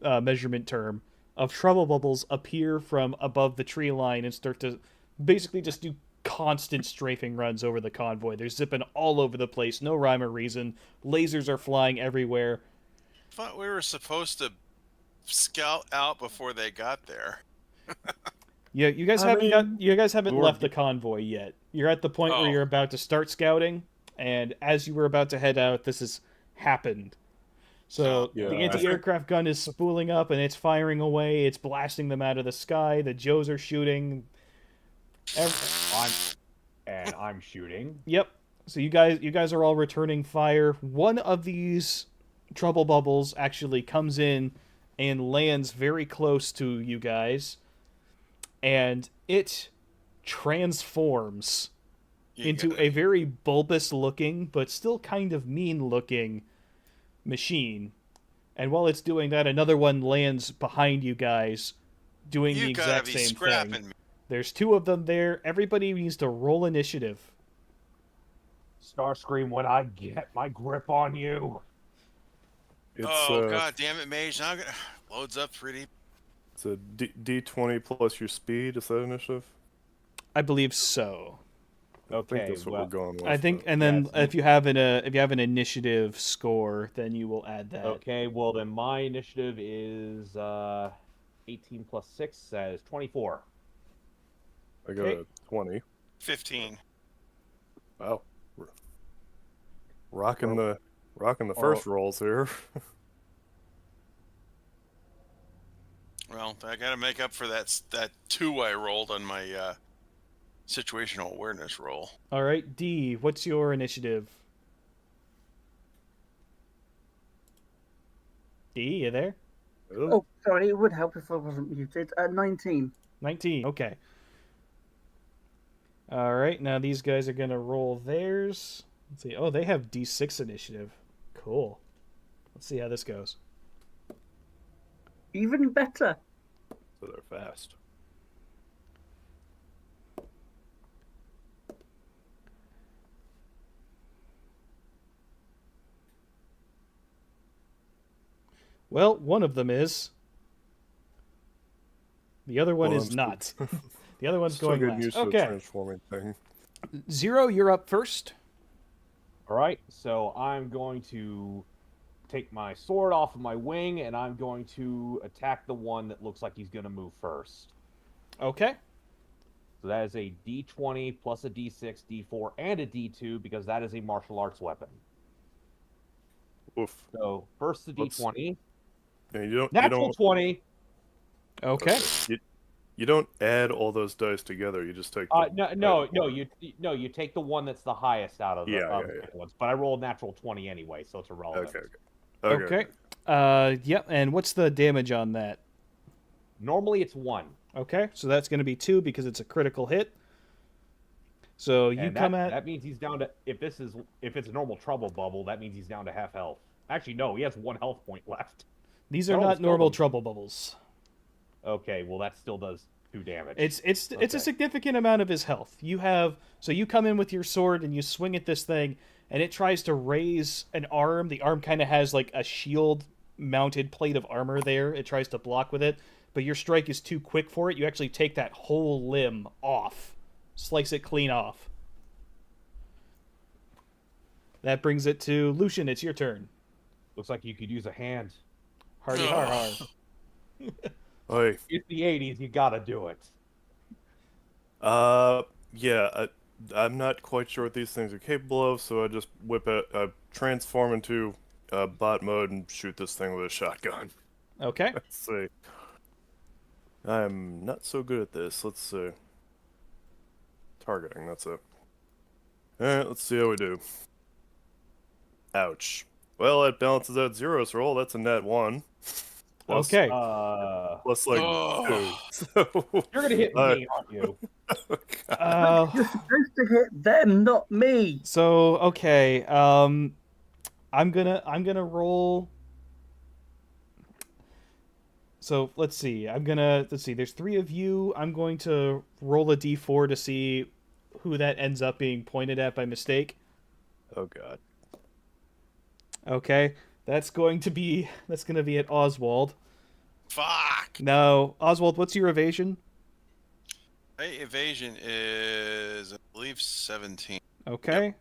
Speaker 1: measurement term, of trouble bubbles appear from above the tree line and start to basically just do constant strafing runs over the convoy. They're zipping all over the place, no rhyme or reason. Lasers are flying everywhere.
Speaker 2: Thought we were supposed to scout out before they got there.
Speaker 1: Yeah, you guys haven't left the convoy yet. You're at the point where
Speaker 2: Oh.
Speaker 1: you're about to start scouting, and as you were about to head out, this has happened. So
Speaker 4: Yeah,
Speaker 1: the
Speaker 4: I
Speaker 1: anti-aircraft gun is spooling up and it's firing away. It's blasting them out of the sky. The Joes are shooting.
Speaker 3: I'm shooting.
Speaker 1: Yep. So you guys are all returning fire. One of these trouble bubbles actually comes in and lands very close to you guys, and it transforms into a very bulbous looking but still kind of mean looking machine. And while it's doing that, another one lands behind you guys doing the
Speaker 2: You gotta
Speaker 1: exact
Speaker 2: be
Speaker 1: same
Speaker 2: scrapping
Speaker 1: thing.
Speaker 2: me.
Speaker 1: There's two of them there. Everybody needs to roll initiative.
Speaker 3: Starscream, when I get my grip on you.
Speaker 4: It's
Speaker 2: God damn it, Mage! Now loads up 3D.
Speaker 4: it's a D20 plus your speed. Is that initiative?
Speaker 1: I believe so.
Speaker 4: I think
Speaker 3: Okay,
Speaker 4: that's what
Speaker 3: well,
Speaker 4: we're going with.
Speaker 1: I think,
Speaker 4: but-
Speaker 1: and then
Speaker 3: Yes.
Speaker 1: if you have an initiative score, then you will add that.
Speaker 3: Okay, well then my initiative is 18 plus 6 says 24.
Speaker 4: I got
Speaker 1: Okay.
Speaker 4: a 20.
Speaker 2: 15.
Speaker 4: Wow. Rocking the first rolls here.
Speaker 2: Well, I gotta make up for that 2 I rolled on my situational awareness roll.
Speaker 1: All right, D, what's your initiative? D, you there?
Speaker 5: Oh, sorry, it would help if I wasn't muted. 19.
Speaker 1: 19. Okay. All right, now these guys are gonna roll theirs. Let's see. Oh, they have D6 initiative. Cool. Let's see how this goes.
Speaker 5: Even better.
Speaker 4: So they're fast.
Speaker 1: Well, one of them is. The other one
Speaker 4: Well,
Speaker 1: is
Speaker 4: I'm
Speaker 1: not. The other one's
Speaker 4: Still
Speaker 1: going
Speaker 4: getting
Speaker 1: last.
Speaker 4: used to the
Speaker 1: Okay.
Speaker 4: transforming thing.
Speaker 1: Zero, you're up first.
Speaker 3: All right, so I'm going to take my sword off of my wing and I'm going to attack the one that looks like he's going to move first.
Speaker 1: Okay.
Speaker 3: So that is a D20 plus a D6, D4, and a D2 because that is a martial arts weapon.
Speaker 4: Oof.
Speaker 3: So first the
Speaker 4: Let's-
Speaker 3: D20,
Speaker 4: Yeah, you
Speaker 3: natural
Speaker 4: don't
Speaker 3: 20.
Speaker 1: Okay.
Speaker 4: you don't add all those dice together. You just take. the
Speaker 3: No,
Speaker 4: red one.
Speaker 3: you take the one that's the highest out of the,
Speaker 4: Yeah,
Speaker 3: of
Speaker 4: yeah,
Speaker 3: the
Speaker 4: yeah.
Speaker 3: big ones. But I rolled natural 20 anyway, so it's irrelevant.
Speaker 4: Okay.
Speaker 1: Yep, and what's the damage on that?
Speaker 3: Normally it's 1.
Speaker 1: Okay, so that's going to be 2 because it's a critical hit. So you
Speaker 3: And
Speaker 1: come
Speaker 3: that,
Speaker 1: at
Speaker 3: that means he's down to if it's a normal trouble bubble, that means he's down to half health. Actually, no, he has 1 health point left.
Speaker 1: these are
Speaker 3: that
Speaker 1: not
Speaker 3: almost
Speaker 1: normal
Speaker 3: killed him.
Speaker 1: trouble bubbles.
Speaker 3: Okay, well that still does 2 damage.
Speaker 1: It's a
Speaker 3: Okay.
Speaker 1: significant amount of his health. You come in with your sword and you swing at this thing, and it tries to raise an arm. The arm kind of has like a shield mounted plate of armor there. It tries to block with it, but your strike is too quick for it. You actually take that whole limb off, slice it clean off. That brings it to Lucian. It's your turn.
Speaker 3: Looks like you could use a hand.
Speaker 1: Hardy har har.
Speaker 4: Hey,
Speaker 3: It's the 80s, you gotta do it.
Speaker 4: I'm not quite sure what these things are capable of, so I just transform into bot mode and shoot this thing with a shotgun.
Speaker 1: Okay.
Speaker 4: Let's see. I'm not so good at this. Let's see. Targeting, that's it. Alright, let's see how we do. Ouch. Well, that balances out Zero's roll. That's a net 1. Plus,
Speaker 1: Okay.
Speaker 4: plus like 2.
Speaker 2: Oh.
Speaker 4: So,
Speaker 3: You're gonna hit me, aren't you?
Speaker 5: You're supposed to hit them, not me.
Speaker 1: So okay. I'm gonna roll. So let's see. Let's see. There's 3 of you. I'm going to roll a d4 to see who that ends up being pointed at by mistake.
Speaker 4: oh god.
Speaker 1: Okay. That's going to be at Oswald.
Speaker 2: Fuck.
Speaker 1: No, Oswald, what's your evasion?
Speaker 2: My evasion is, I believe, 17.
Speaker 1: Okay.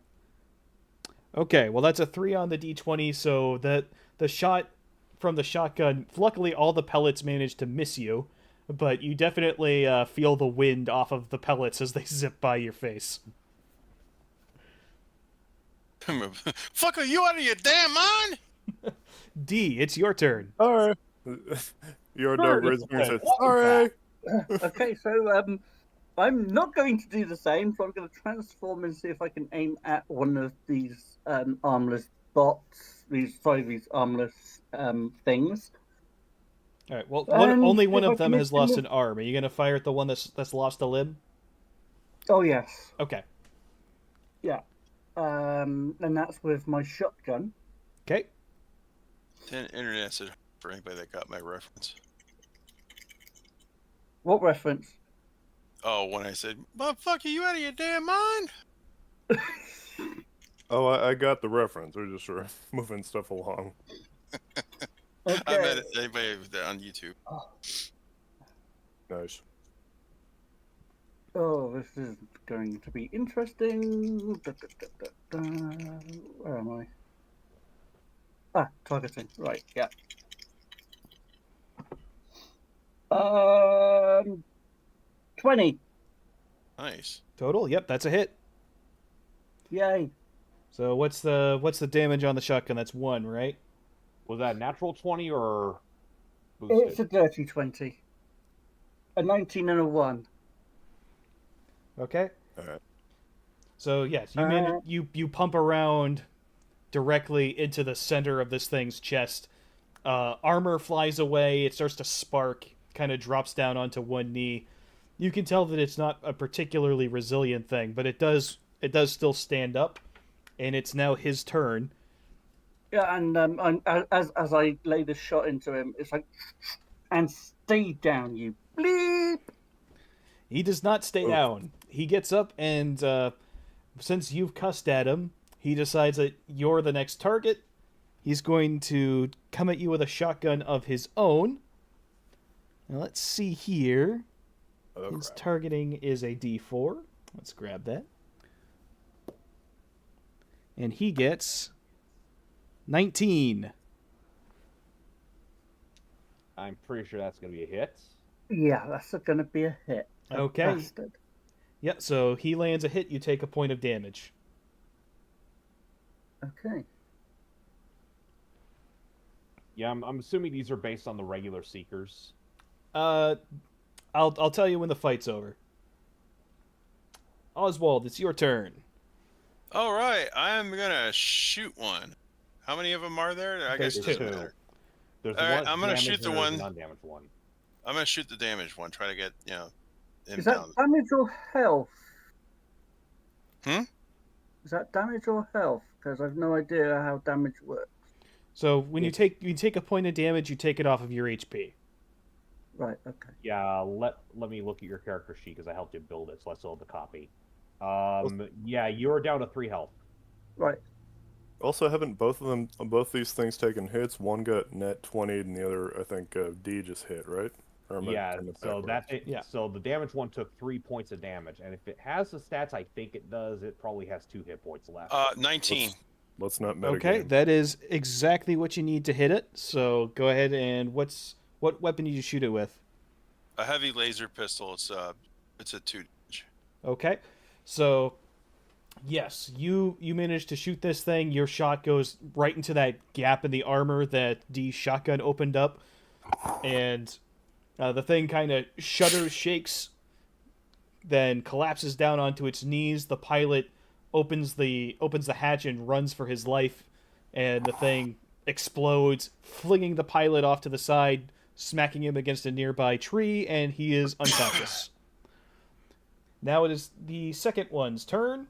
Speaker 1: Okay, well that's a 3 on the d20, so that the shot from the shotgun, luckily all the pellets managed to miss you, but you definitely feel the wind off of the pellets as they zip by your face.
Speaker 2: Fuck, are you out of your damn mind?
Speaker 1: D, it's your turn.
Speaker 4: Alright. Your dog raised me and said,
Speaker 3: What
Speaker 4: sorry!
Speaker 5: Okay, so I'm not going to do the same, so I'm going to transform and see if I can aim at one of these armless bots. These armless things.
Speaker 1: All right. Well,
Speaker 5: And
Speaker 1: only
Speaker 5: if
Speaker 1: one
Speaker 5: I
Speaker 1: of them
Speaker 5: can
Speaker 1: has
Speaker 5: hit them
Speaker 1: lost
Speaker 5: with-
Speaker 1: an arm. Are you gonna fire at the one that's lost a limb?
Speaker 5: Oh yes,
Speaker 1: Okay.
Speaker 5: yeah. And that's with my shotgun.
Speaker 1: Okay.
Speaker 2: Then internet said for anybody that got my reference.
Speaker 5: What reference?
Speaker 2: Oh, when I said, "Motherfucker, you out of your damn mind?"
Speaker 4: Oh, I got the reference. We're just sort of moving stuff along.
Speaker 5: Okay.
Speaker 2: I met anybody on YouTube.
Speaker 4: Nice.
Speaker 5: Oh, this is going to be interesting. Where am I? Ah, targeting. Right, yeah. 20.
Speaker 2: Nice.
Speaker 1: Total. Yep, that's a hit.
Speaker 5: Yay.
Speaker 1: So what's the damage on the shotgun? That's 1, right?
Speaker 3: Was that a natural 20 or
Speaker 5: It's
Speaker 3: boosted?
Speaker 5: a dirty 20. A 19 and a 1.
Speaker 1: Okay.
Speaker 4: Alright.
Speaker 1: So yes, you pump around directly into the center of this thing's chest. Armor flies away. It starts to spark. Kind of drops down onto one knee. You can tell that it's not a particularly resilient thing, but it does still stand up, and it's now his turn.
Speaker 5: Yeah, and as I lay the shot into him, it's like, and stay down, you bleep.
Speaker 1: He does not stay down. He gets up, and since you've cussed at him, he decides that you're the next target. He's going to come at you with a shotgun of his own. Now let's see here.
Speaker 4: Oh,
Speaker 1: His
Speaker 4: crap.
Speaker 1: targeting is a D4. Let's grab that. And he gets 19.
Speaker 3: I'm pretty sure that's going to be a hit.
Speaker 5: Yeah, that's going to be a hit. That
Speaker 1: Okay.
Speaker 5: bastard.
Speaker 1: Yeah, so he lands a hit, you take a point of damage.
Speaker 5: Okay.
Speaker 3: Yeah, I'm assuming these are based on the regular Seekers.
Speaker 1: I'll tell you when the fight's over. Oswald, it's your turn.
Speaker 2: All right, I'm gonna shoot one. How many of them are there? I guess it
Speaker 1: There's
Speaker 2: doesn't
Speaker 1: 2.
Speaker 2: matter.
Speaker 3: There's
Speaker 2: All right,
Speaker 3: one
Speaker 2: I'm gonna
Speaker 3: damaged
Speaker 2: shoot the
Speaker 3: and there's
Speaker 2: one.
Speaker 3: an undamaged one.
Speaker 2: I'm gonna shoot the damaged one. Try to get him
Speaker 5: Is that
Speaker 2: down.
Speaker 5: damage or health?
Speaker 2: Hmm?
Speaker 5: Is that damage or health? Because I've no idea how damage works.
Speaker 1: So when you take a point of damage, you take it off of your HP.
Speaker 5: Right, okay.
Speaker 3: Yeah, let me look at your character sheet because I helped you build it, so I still have the copy. Yeah, you're down to 3 health.
Speaker 5: Right.
Speaker 4: Also, haven't both these things taken hits? One got net 20 and the other, I think, D just hit, right? Or am I
Speaker 3: Yeah,
Speaker 4: getting it
Speaker 3: so
Speaker 4: backwards?
Speaker 1: Yeah.
Speaker 3: so the damage one took 3 points of damage, and if it has the stats I think it does, it probably has 2 hit points left.
Speaker 2: 19.
Speaker 4: Let's not metagame.
Speaker 1: Okay, that is exactly what you need to hit it. So go ahead and what weapon did you shoot it with?
Speaker 2: A heavy laser pistol. It's a 2 damage.
Speaker 1: Okay. So, yes, you manage to shoot this thing. Your shot goes right into that gap in the armor that D's shotgun opened up, and the thing kind of shudders, shakes, then collapses down onto its knees. The pilot opens the hatch and runs for his life, and the thing explodes, flinging the pilot off to the side, smacking him against a nearby tree, and he is unconscious. Now it is the second one's turn.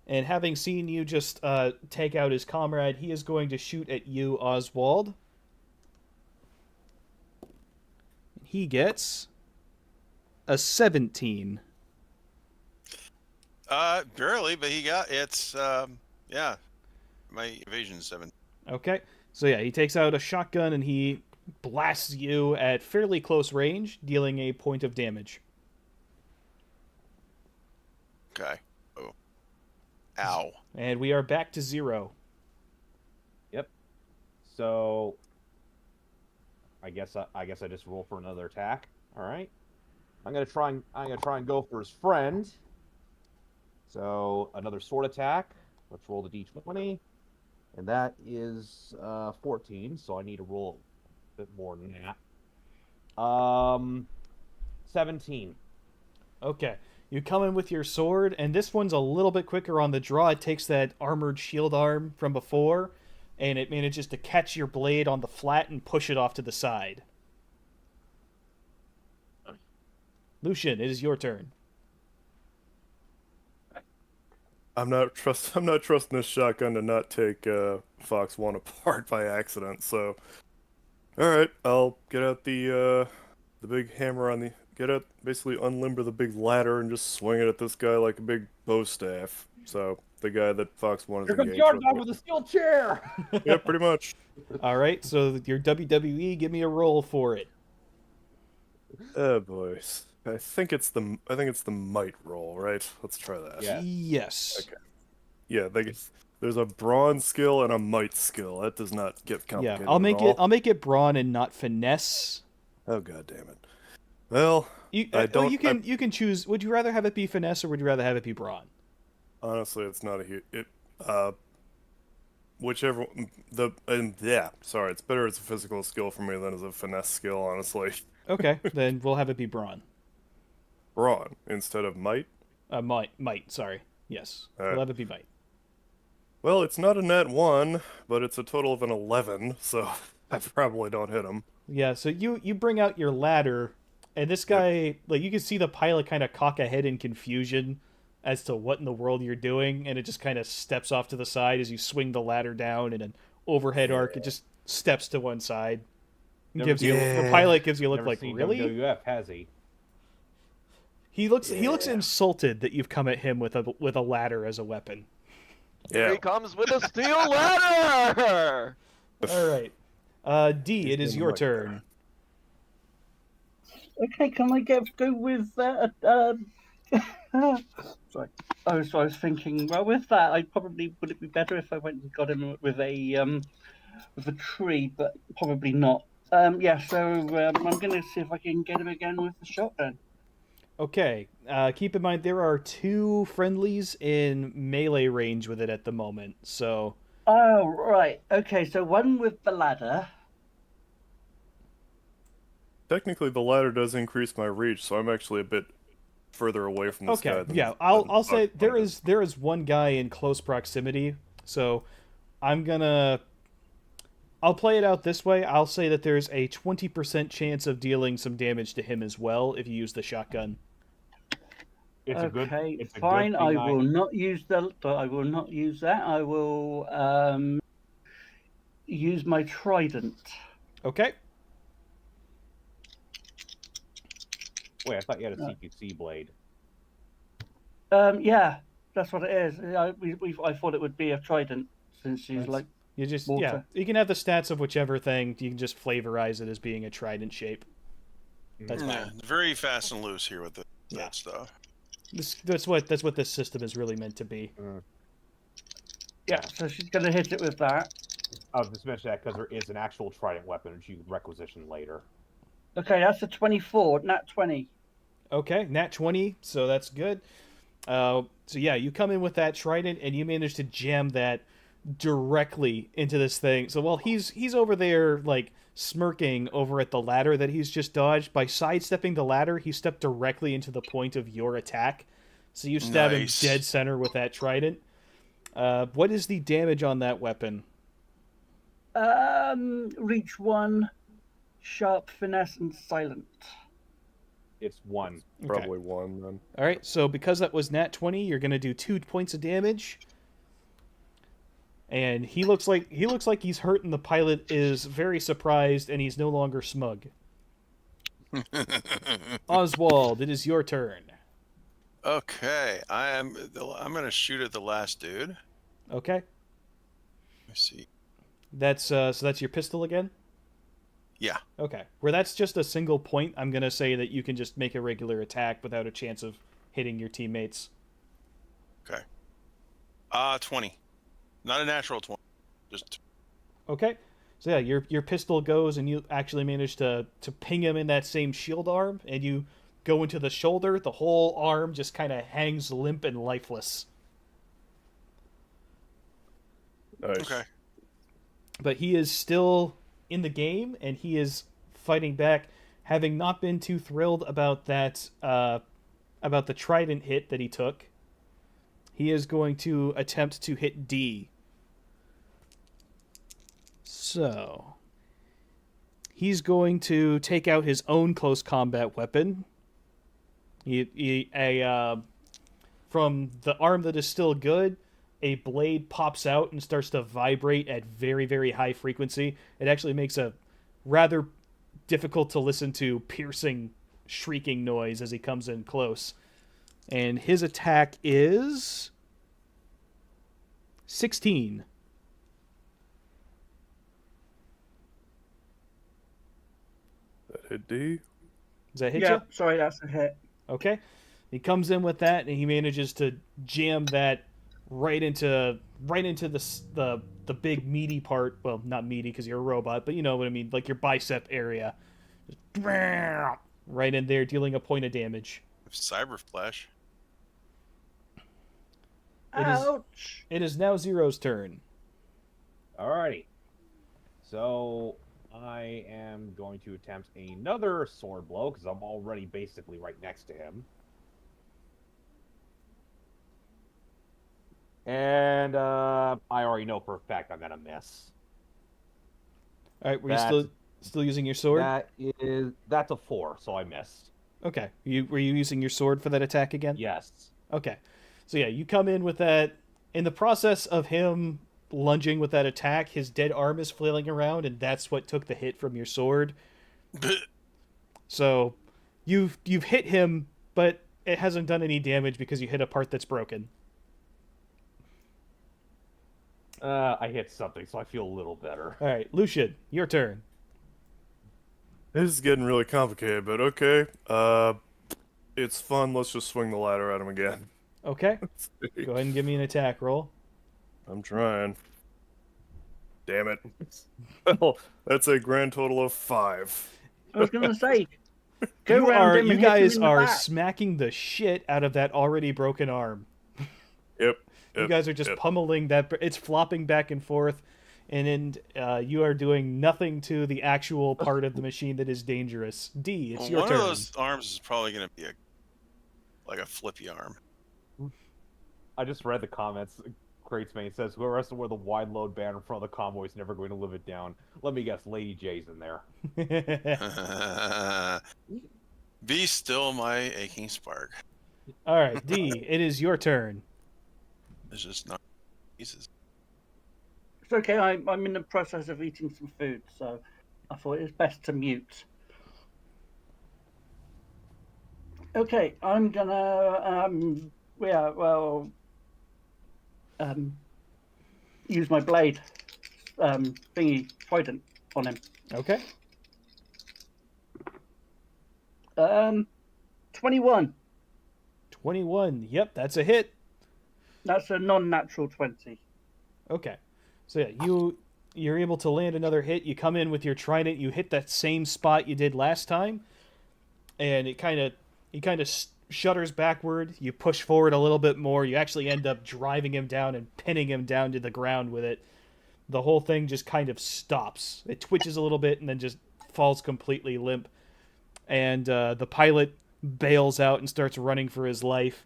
Speaker 1: And having seen you just take out his comrade, he is going to shoot at you, Oswald. He gets a 17.
Speaker 2: Barely, but it's yeah. My evasion's 7.
Speaker 1: Okay. So yeah, he takes out a shotgun and he blasts you at fairly close range, dealing a point of damage.
Speaker 2: Okay. Oh. Ow.
Speaker 1: And we are back to 0.
Speaker 3: Yep. So I guess I just roll for another attack. All right. I'm gonna try and go for his friend. So another sword attack. Let's roll the d20, and that is 14. So I need to roll a bit more than that. 17.
Speaker 1: Okay. You come in with your sword, and this one's a little bit quicker on the draw. It takes that armored shield arm from before, and it manages to catch your blade on the flat and push it off to the side. Lucian, it is your turn.
Speaker 4: I'm not trusting this shotgun to not take Fox 1 apart by accident. So, all right, I'll get out the big hammer on the basically unlimber the big ladder and just swing it at this guy like a big bow staff. So the guy that Fox 1 is
Speaker 3: Here comes
Speaker 4: engaged
Speaker 3: Yard Dog with a steel chair.
Speaker 4: Yeah, pretty much.
Speaker 1: All right, so your WWE, give me a roll for it.
Speaker 4: Oh boy, I think it's the might roll, right? Let's try that.
Speaker 3: Yeah.
Speaker 1: Yes.
Speaker 4: Okay. Yeah, there's a brawn skill and a might skill. That does not get complicated.
Speaker 1: Yeah, I'll make
Speaker 4: at all.
Speaker 1: it. I'll make it brawn and not finesse.
Speaker 4: Oh god damn it. Well,
Speaker 1: You you can choose. Would you rather have it be finesse or would you rather have it be brawn?
Speaker 4: honestly, it's not a huge. Whichever sorry, it's better as a physical skill for me than as a finesse skill. Honestly,
Speaker 1: Okay, then we'll have it be brawn.
Speaker 4: brawn instead of might.
Speaker 1: Might. Sorry. Yes,
Speaker 4: All right.
Speaker 1: we'll have it be might.
Speaker 4: Well, it's not a net 1, but it's a total of an 11, so I probably don't hit him.
Speaker 1: Yeah. So you bring out your ladder, and this guy, like, you can see the pilot kind of cock a head in confusion as to what in the world you're doing, and it just kind of steps off to the side as you swing the ladder down in an overhead arc. It just steps to one side. The pilot gives you a look
Speaker 3: Never
Speaker 1: like,
Speaker 3: seen
Speaker 1: really?
Speaker 3: WWF, has he?
Speaker 1: He looks insulted that you've come at him with a ladder as a weapon.
Speaker 4: Yeah.
Speaker 7: He comes with a steel ladder!
Speaker 1: All right. D, it is your turn.
Speaker 5: Okay, can I go with that? Sorry, I was thinking. Well, with that, would it be better if I went and got him with a tree, but probably not. Yeah, so I'm going to see if I can get him again with the shotgun.
Speaker 1: Okay. Keep in mind there are 2 friendlies in melee range with it at the moment. So
Speaker 5: Oh, right. Okay, so one with the ladder.
Speaker 4: Technically, the ladder does increase my reach, so I'm actually a bit further away from this guy.
Speaker 1: okay,
Speaker 4: than-
Speaker 1: yeah.
Speaker 4: than
Speaker 1: I'll say
Speaker 4: Fox
Speaker 1: there is one guy in close proximity. So I'll play it out this way. I'll say that there's a 20% chance of dealing some damage to him as well if you use the shotgun.
Speaker 3: It's a good.
Speaker 5: Okay,
Speaker 3: It's a
Speaker 5: fine.
Speaker 3: Good thing
Speaker 5: I will not use that. I will not use that. I will use my trident.
Speaker 1: Okay.
Speaker 3: Wait, I thought you had a CQC blade.
Speaker 5: Yeah, that's what it is. I thought it would be a trident since she's
Speaker 1: That's-
Speaker 5: like.
Speaker 1: You just
Speaker 5: Water.
Speaker 1: you can have the stats of whichever thing. You can just flavorize it as being a trident shape. That's
Speaker 2: Yeah,
Speaker 1: fine.
Speaker 2: very fast and loose here with
Speaker 1: Yeah.
Speaker 2: that stuff.
Speaker 1: That's what this system is really meant to be.
Speaker 5: Yeah, so she's gonna hit it with that.
Speaker 3: I was just mentioning that because there is an actual trident weapon which you can requisition later.
Speaker 5: Okay, that's a 24, not 20.
Speaker 1: Okay, nat 20, so that's good. So yeah, you come in with that trident and you manage to jam that directly into this thing. So while he's over there like smirking over at the ladder that he's just dodged, by sidestepping the ladder, he stepped directly into the point of your attack. So you stab him
Speaker 2: Nice.
Speaker 1: dead center with that trident. What is the damage on that weapon?
Speaker 5: Reach 1, sharp, finesse, and silent.
Speaker 3: It's 1.
Speaker 1: Okay.
Speaker 4: Probably 1 then.
Speaker 1: All right, so because that was nat 20, you're going to do 2 points of damage. And he looks like he's hurt, and the pilot is very surprised, and he's no longer smug. Oswald, it is your turn.
Speaker 2: Okay, I'm gonna shoot at the last dude.
Speaker 1: Okay,
Speaker 2: Let me see.
Speaker 1: that's so that's your pistol again.
Speaker 2: Yeah.
Speaker 1: Okay, where that's just a single point, I'm gonna say that you can just make a regular attack without a chance of hitting your teammates.
Speaker 2: Okay. 20. Not a natural 20. Just
Speaker 1: Okay, so yeah, your pistol goes, and you actually manage to ping him in that same shield arm, and you go into the shoulder. The whole arm just kind of hangs limp and lifeless.
Speaker 4: Nice.
Speaker 2: okay.
Speaker 1: But he is still in the game, and he is fighting back, having not been too thrilled about that about the trident hit that he took. He is going to attempt to hit D. So he's going to take out his own close combat weapon. From the arm that is still good, a blade pops out and starts to vibrate at very, very high frequency. It actually makes a rather difficult to listen to, piercing, shrieking noise as he comes in close. And his attack is 16.
Speaker 4: That hit D.
Speaker 1: Does that hit
Speaker 5: Yeah,
Speaker 1: you?
Speaker 5: sorry, that's a hit.
Speaker 1: Okay. He comes in with that, and he manages to jam that right into the big meaty part. Well, not meaty because you're a robot, but you know what I mean, like your bicep area. Just right in there, dealing a point of damage.
Speaker 2: Cyber Flash.
Speaker 5: Ouch!
Speaker 1: It is now Zero's turn.
Speaker 3: Alrighty. So I am going to attempt another sword blow because I'm already basically right next to him. And I already know for a fact I'm gonna miss.
Speaker 1: All right, were you
Speaker 3: That's-
Speaker 1: still using your sword?
Speaker 3: That's a 4, so I missed.
Speaker 1: Okay. Were you using your sword for that attack again?
Speaker 3: Yes.
Speaker 1: Okay. So yeah, you come in with that. In the process of him lunging with that attack, his dead arm is flailing around, and that's what took the hit from your sword. So you've hit him, but it hasn't done any damage because you hit a part that's broken.
Speaker 3: I hit something, so I feel a little better.
Speaker 1: All right, Lucian, your turn.
Speaker 4: This is getting really complicated, but okay. It's fun. Let's just swing the ladder at him again.
Speaker 1: Okay, go ahead and give me an attack roll.
Speaker 4: I'm trying. Damn it. Well, that's a grand total of 5.
Speaker 5: I was gonna say, go around him
Speaker 1: You
Speaker 5: and hit him
Speaker 1: guys
Speaker 5: in the
Speaker 1: are
Speaker 5: back.
Speaker 1: smacking the shit out of that already broken arm.
Speaker 4: Yep.
Speaker 1: You guys are just pummeling that. It's flopping back and forth, and you are doing nothing to the actual part of the machine that is dangerous. D, it's your
Speaker 2: One
Speaker 1: turn.
Speaker 2: of those arms is probably going to be like a flippy arm.
Speaker 3: I just read the comments. Cratesman says, whoever has to wear the wide load banner in front of the convoy is never going to live it down. Let me guess, Lady J's in there.
Speaker 2: Be still my aching spark.
Speaker 1: All right, D, it is your turn.
Speaker 2: It's just not pieces.
Speaker 5: It's okay, I'm in the process of eating some food, so I thought it was best to mute. Okay, I'm gonna, use my blade, thingy, trident on him.
Speaker 1: Okay.
Speaker 5: 21.
Speaker 1: 21. Yep, that's a hit.
Speaker 5: That's a non-natural 20.
Speaker 1: Okay. So yeah, you're able to land another hit. You come in with your trident. You hit that same spot you did last time, and it kind of he kind of shudders backward. You push forward a little bit more. You actually end up driving him down and pinning him down to the ground with it. The whole thing just kind of stops. It twitches a little bit and then just falls completely limp. And the pilot bails out and starts running for his life.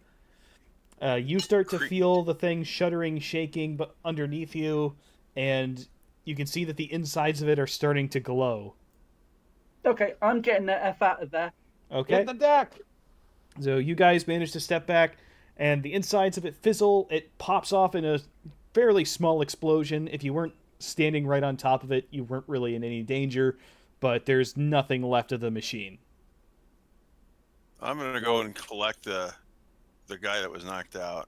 Speaker 1: You start to feel the thing shuddering, shaking but underneath you, and you can see that the insides of it are starting to glow.
Speaker 5: Okay, I'm getting the F out of there.
Speaker 1: Okay.
Speaker 6: Hit the deck!
Speaker 1: So you guys manage to step back, and the insides of it fizzle. It pops off in a fairly small explosion. If you weren't standing right on top of it, you weren't really in any danger, but there's nothing left of the machine.
Speaker 2: I'm gonna go and collect the guy that was knocked out.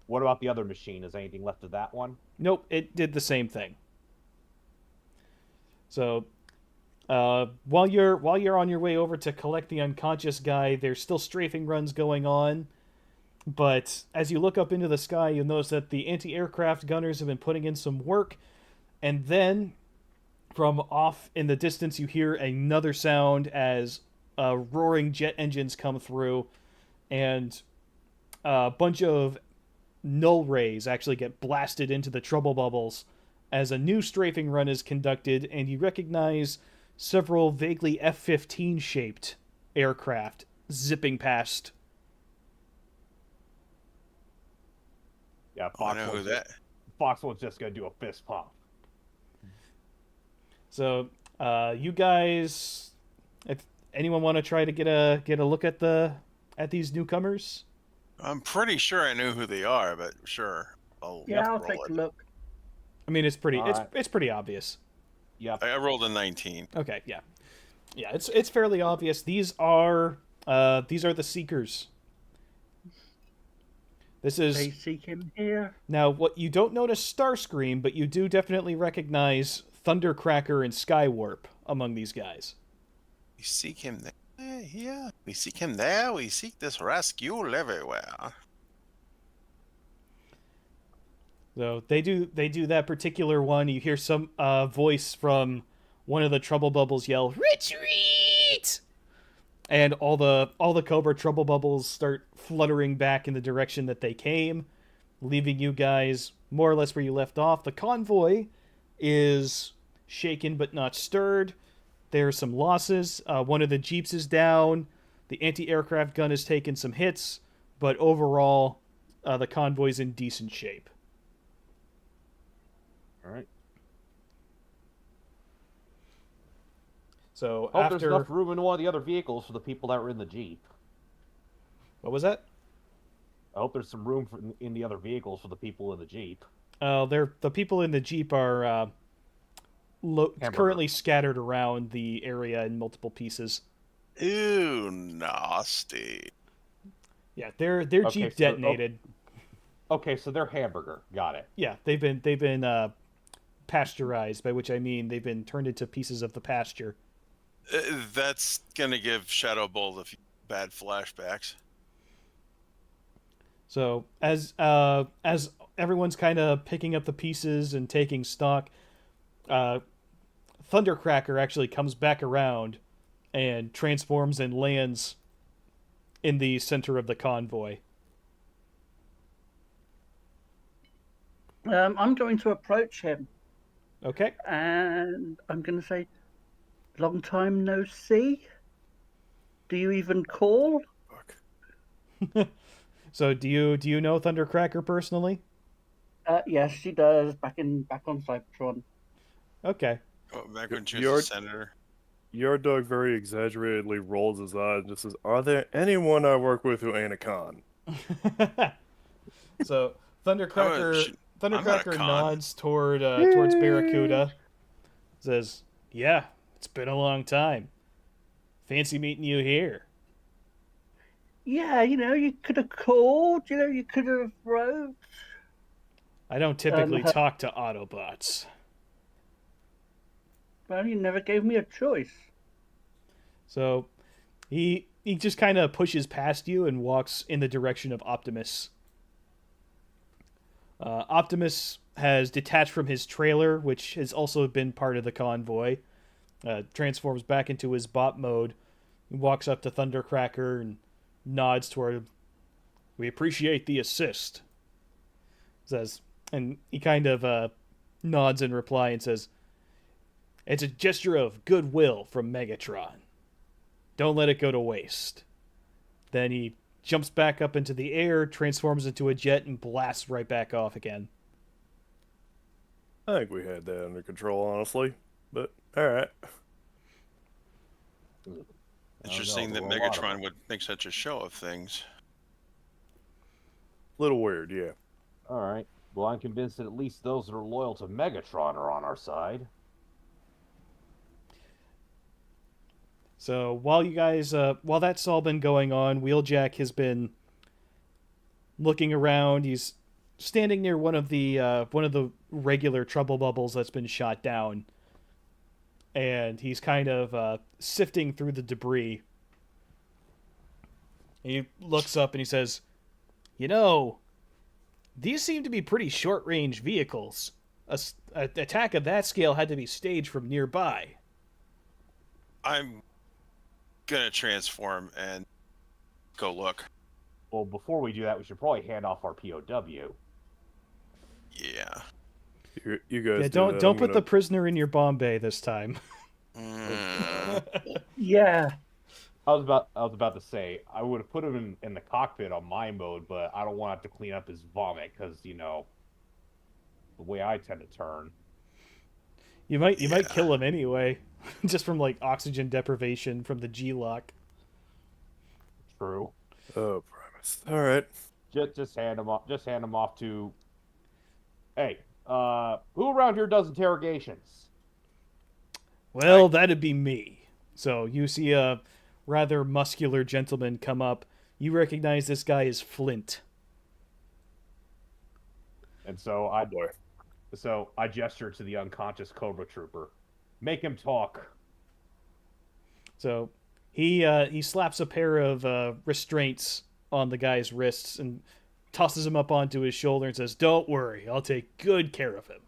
Speaker 3: What about the other machine? Is anything left of that one?
Speaker 1: Nope, it did the same thing. So, while you're on your way over to collect the unconscious guy, there's still strafing runs going on. But as you look up into the sky, you'll notice that the anti-aircraft gunners have been putting in some work. And then, from off in the distance, you hear another sound as roaring jet engines come through, and a bunch of null rays actually get blasted into the trouble bubbles as a new strafing run is conducted, and you recognize several vaguely F-15 shaped aircraft zipping past.
Speaker 3: Yeah,
Speaker 2: I know who that.
Speaker 3: Foxwell's just gonna do a fist pump.
Speaker 1: So, you guys, if anyone want to try to get a look at these newcomers?
Speaker 2: I'm pretty sure I know who they are, but sure. I'll
Speaker 5: I'll
Speaker 2: roll
Speaker 5: take
Speaker 2: it.
Speaker 5: a look.
Speaker 1: I mean, it's pretty
Speaker 3: Alright.
Speaker 1: it's pretty obvious.
Speaker 3: Yep.
Speaker 2: I rolled a 19.
Speaker 1: Okay, yeah, it's fairly obvious. These are the Seekers. This is
Speaker 5: They seek him here.
Speaker 1: now what you don't notice Starscream, but you do definitely recognize Thundercracker and Skywarp among these guys.
Speaker 2: We seek him there. Yeah, we seek him there. We seek this rescue everywhere.
Speaker 1: So they do that particular one. You hear some voice from one of the trouble bubbles yell, "Retreat!" And all the Cobra trouble bubbles start fluttering back in the direction that they came, leaving you guys more or less where you left off. The convoy is shaken but not stirred. There are some losses. One of the jeeps is down. The anti-aircraft gun has taken some hits, but overall, the convoy's in decent shape.
Speaker 3: All right.
Speaker 1: So
Speaker 3: Hope
Speaker 1: after
Speaker 3: there's enough room in one of the other vehicles for the people that were in the Jeep.
Speaker 1: what was that?
Speaker 3: I hope there's some room in the other vehicles for the people in the Jeep.
Speaker 1: The people in the jeep are
Speaker 3: Hamburger.
Speaker 1: currently scattered around the area in multiple pieces.
Speaker 2: Ooh, nasty.
Speaker 1: Yeah, their
Speaker 3: Okay,
Speaker 1: jeep
Speaker 3: so-
Speaker 1: detonated.
Speaker 3: Okay, so they're hamburger. Got it.
Speaker 1: Yeah, they've been pasteurized, by which I mean they've been turned into pieces of the pasture.
Speaker 2: That's gonna give Shadow Bolt a few bad flashbacks.
Speaker 1: So as everyone's kind of picking up the pieces and taking stock, Thundercracker actually comes back around and transforms and lands in the center of the convoy.
Speaker 5: I'm going to approach him,
Speaker 1: Okay.
Speaker 5: and I'm going to say, "Long time no see. Do you even call?"
Speaker 4: Fuck.
Speaker 1: So do you know Thundercracker personally?
Speaker 5: Yes, she does. Back on Cybertron.
Speaker 1: Okay.
Speaker 2: Oh, back when she was
Speaker 4: You're-
Speaker 2: a senator.
Speaker 4: Yard Dog very exaggeratedly rolls his eyes and just says, "Are there anyone I work with who ain't a con?"
Speaker 1: So Thundercracker
Speaker 2: I'm not a
Speaker 1: Thundercracker
Speaker 2: con.
Speaker 1: nods towards Barracuda. Says, "Yeah, it's been a long time. Fancy meeting you here."
Speaker 5: Yeah, you could have called. You could have wrote.
Speaker 1: I don't typically
Speaker 5: Um,
Speaker 1: talk to Autobots.
Speaker 5: Well, you never gave me a choice.
Speaker 1: So he just kind of pushes past you and walks in the direction of Optimus. Optimus has detached from his trailer, which has also been part of the convoy. Transforms back into his bot mode. He walks up to Thundercracker and nods toward him. We appreciate the assist. Says, and he kind of nods in reply and says, it's a gesture of goodwill from Megatron. Don't let it go to waste. Then he jumps back up into the air, transforms into a jet, and blasts right back off again.
Speaker 4: I think we had that under control, honestly. But, alright.
Speaker 2: Interesting that Megatron would make such a show of things.
Speaker 4: Little weird, yeah.
Speaker 6: Alright. Well, I'm convinced that at least those that are loyal to Megatron are on our side.
Speaker 1: So while you guys, while that's all been going on, Wheeljack has been looking around. He's standing near one of the regular trouble bubbles that's been shot down, and he's kind of sifting through the debris. And he looks up and he says, "You know, these seem to be pretty short-range vehicles. An attack of that scale had to be staged from nearby."
Speaker 2: I'm gonna transform and go look.
Speaker 3: Well, before we do that, we should probably hand off our POW.
Speaker 2: Yeah.
Speaker 4: You guys
Speaker 1: Yeah,
Speaker 4: do that.
Speaker 1: don't
Speaker 4: I'm
Speaker 1: put
Speaker 4: gonna...
Speaker 1: the prisoner in your Bombay this time.
Speaker 5: Yeah.
Speaker 3: I was about to say I would have put him in the cockpit on my mode, but I don't want to have to clean up his vomit because the way I tend to turn.
Speaker 1: You might kill him anyway, just from like oxygen deprivation from the G-lock.
Speaker 3: True.
Speaker 4: Oh, Primus. Alright.
Speaker 3: Just hand him off. Just hand him off to. Hey, who around here does interrogations?
Speaker 1: Well, that'd be me. So you see a rather muscular gentleman come up. You recognize this guy as Flint.
Speaker 3: And so I gesture to the unconscious Cobra Trooper. Make him talk.
Speaker 1: So he slaps a pair of restraints on the guy's wrists and tosses him up onto his shoulder and says, "Don't worry, I'll take good care of him."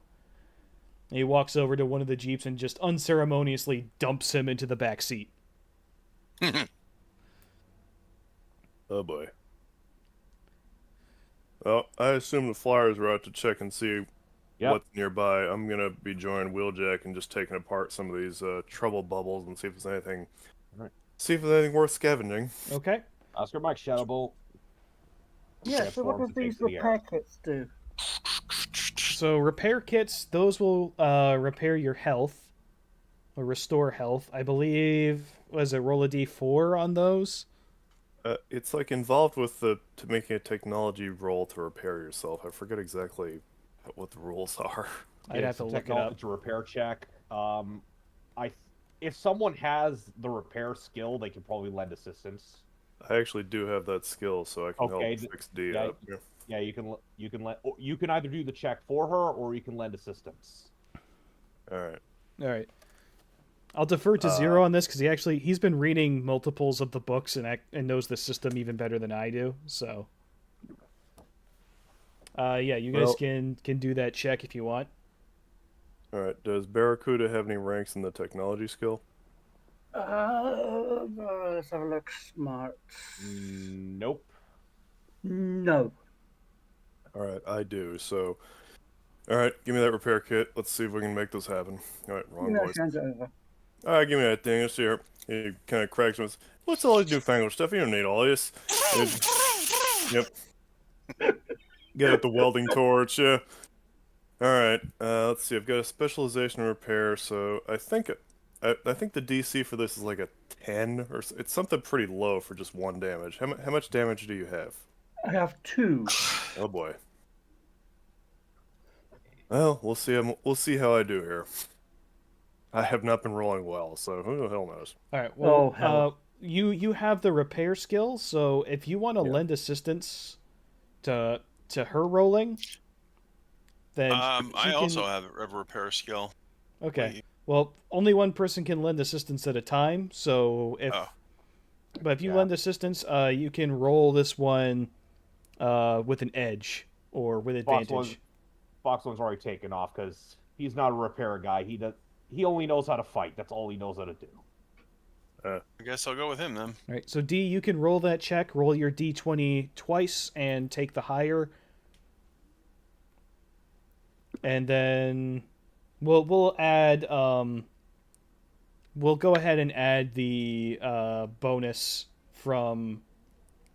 Speaker 1: And he walks over to one of the Jeeps and just unceremoniously dumps him into the back seat.
Speaker 4: Oh boy. Well, I assume the flyers are out to check and see what's nearby. I'm gonna be joining Wheeljack and just taking apart some of these trouble bubbles and see if there's anything.
Speaker 3: Right.
Speaker 4: See if there's anything worth scavenging.
Speaker 1: Okay.
Speaker 3: Oscar Mike Shadowbolt.
Speaker 5: Yeah, so what does these repair kits do?
Speaker 1: So repair kits, those will repair your health or restore health. I believe, was it roll a d4 on those?
Speaker 4: It's like involved with to making a technology roll to repair yourself. I forget exactly what the rules are.
Speaker 1: I'd have to look it up.
Speaker 3: It's a repair check. If someone has the repair skill, they can probably lend assistance.
Speaker 4: I actually do have that skill, so I can help fix D up.
Speaker 3: Yeah, you can either do the check for her or you can lend assistance.
Speaker 4: All
Speaker 1: right. I'll defer to Zero on this because he's been reading multiples of the books and knows the system even better than I do. So, you guys can do that check if you want.
Speaker 4: All right. Does Barracuda have any ranks in the technology skill?
Speaker 5: Let's have a look. Smart.
Speaker 3: Nope.
Speaker 5: No.
Speaker 4: All right, I do. So, all right, give me that repair kit. Let's see if we can make this happen. All right, wrong voice.
Speaker 5: Hands it over.
Speaker 4: All right, give me that thing. Let's see here. He kind of cracks with, "What's all this newfangled stuff? You don't need all this." Yep. Get out the welding torch. Yeah. All right. Let's see. I've got a specialization in repair, so I think the DC for this is like a 10 or it's something pretty low for just 1 damage. How much damage do you have?
Speaker 5: I have 2.
Speaker 4: Oh boy. Well, we'll see how I do here. I have not been rolling well, so who the hell knows?
Speaker 1: All right. Well, you have the repair skill, so if you want to lend assistance to her rolling, then
Speaker 2: I also have a repair skill.
Speaker 1: Okay. Well, only one person can lend assistance at a time, so if you lend assistance, you can roll this one with an edge or with advantage.
Speaker 3: Foxone's already taken off because he's not a repair guy. He only knows how to fight. That's all he knows how to do.
Speaker 2: I guess I'll go with him then.
Speaker 1: All right, so D, you can roll that check. Roll your D20 twice and take the higher. And then we'll add we'll go ahead and add the bonus from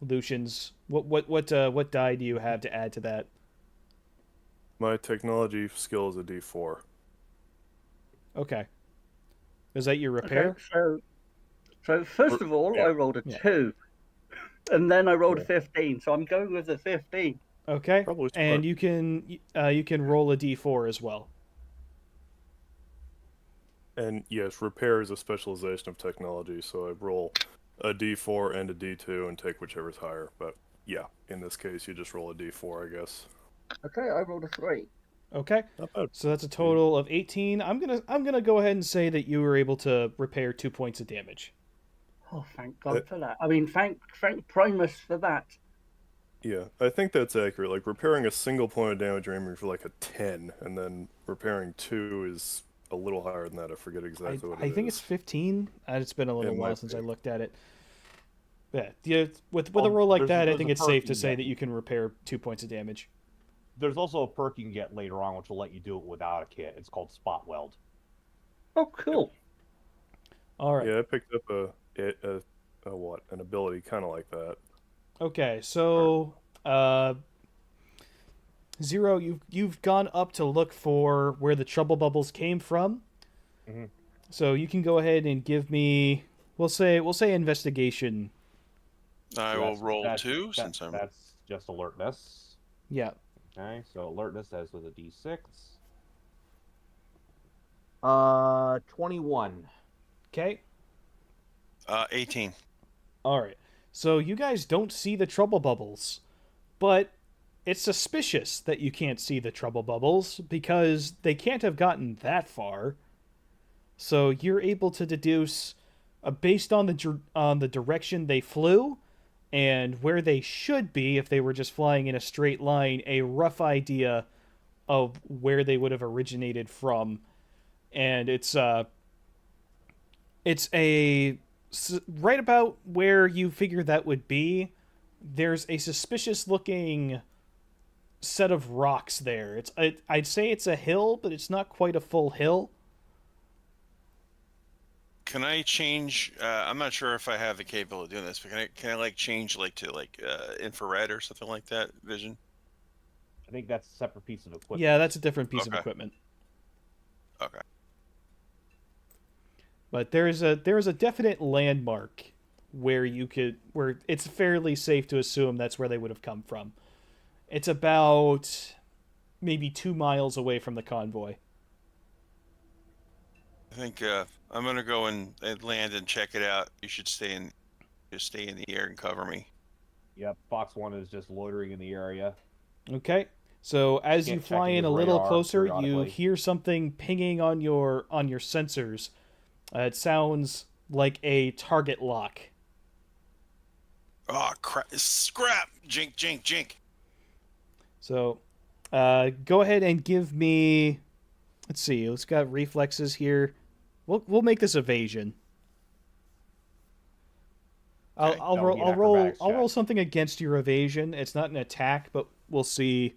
Speaker 1: Lucian's. What die do you have to add to that?
Speaker 4: My technology skill is a D4.
Speaker 1: Okay. Is that your repair?
Speaker 5: Okay, so first of all,
Speaker 4: Yeah.
Speaker 5: I rolled a
Speaker 1: Yeah.
Speaker 5: 2, and then I rolled a
Speaker 4: Yeah.
Speaker 5: 15. So I'm going with the 15.
Speaker 1: Okay.
Speaker 4: Probably smart.
Speaker 1: And you can roll a D4 as well.
Speaker 4: And yes, repair is a specialization of technology, so I roll a D4 and a D2 and take whichever's higher. But yeah, in this case, you just roll a D4, I guess.
Speaker 5: Okay, I rolled a 3.
Speaker 1: Okay.
Speaker 4: Not bad.
Speaker 1: So that's a total of 18. I'm gonna go ahead and say that you were able to repair 2 points of damage.
Speaker 5: Oh, thank God for that. I mean, thank Primus for that.
Speaker 4: Yeah, I think that's accurate. Like, repairing a single point of damage, you're aiming for like a 10, and then repairing 2 is a little higher than that. I forget exactly what it is.
Speaker 1: I think it's 15. It's been a little
Speaker 4: It
Speaker 1: while
Speaker 4: might
Speaker 1: since
Speaker 4: be.
Speaker 1: I looked at it. Yeah, with
Speaker 6: Well,
Speaker 1: a roll like
Speaker 6: there's-
Speaker 1: that, I
Speaker 6: there's
Speaker 1: think
Speaker 6: a
Speaker 1: it's
Speaker 6: perk
Speaker 1: safe
Speaker 6: you
Speaker 1: to say
Speaker 6: get.
Speaker 1: that you can repair 2 points of damage.
Speaker 6: There's also a perk you can get later on, which will let you do it without a kit. It's called Spot Weld.
Speaker 5: Oh, cool.
Speaker 1: All right.
Speaker 4: Yeah, I picked up an ability kind of like that.
Speaker 1: Okay, so Zero, you've gone up to look for where the trouble bubbles came from.
Speaker 6: Mhm.
Speaker 1: So you can go ahead and give me we'll say investigation.
Speaker 2: I
Speaker 6: So
Speaker 2: will roll
Speaker 6: that's-
Speaker 2: 2 since I'm.
Speaker 6: That's just alertness.
Speaker 1: Yeah.
Speaker 6: Okay, so alertness as with a D6. 21.
Speaker 1: Okay.
Speaker 2: 18.
Speaker 1: All right. So you guys don't see the trouble bubbles, but it's suspicious that you can't see the trouble bubbles because they can't have gotten that far. So you're able to deduce, based on the direction they flew, and where they should be if they were just flying in a straight line, a rough idea of where they would have originated from, and it's right about where you figure that would be. There's a suspicious looking set of rocks there. I'd say it's a hill, but it's not quite a full hill.
Speaker 2: Can I change? I'm not sure if I have the capability of doing this, but can I like change like to like infrared or something like that vision?
Speaker 6: I think that's a separate piece of equipment.
Speaker 1: Yeah, that's a different piece of
Speaker 2: Okay.
Speaker 1: equipment.
Speaker 2: Okay.
Speaker 1: But there is a definite landmark where it's fairly safe to assume that's where they would have come from. It's about maybe 2 miles away from the convoy.
Speaker 2: I think I'm gonna go and land and check it out. You should stay in the air and cover me.
Speaker 6: Yep, Fox 1 is just loitering in the area.
Speaker 1: Okay. So as you
Speaker 6: Can't
Speaker 1: fly
Speaker 6: check
Speaker 1: in
Speaker 6: his
Speaker 1: a little
Speaker 6: radar
Speaker 1: closer, you
Speaker 6: periodically.
Speaker 1: hear something pinging on your sensors. It sounds like a target lock.
Speaker 2: Oh crap! Scrap! Jink! Jink! Jink!
Speaker 1: So, go ahead and give me. Let's see. Let's got reflexes here. We'll make this evasion.
Speaker 2: Okay.
Speaker 1: I'll
Speaker 6: That would be an
Speaker 1: roll
Speaker 6: acrobatics
Speaker 1: I'll roll
Speaker 6: check.
Speaker 1: something against your evasion. It's not an attack, but we'll see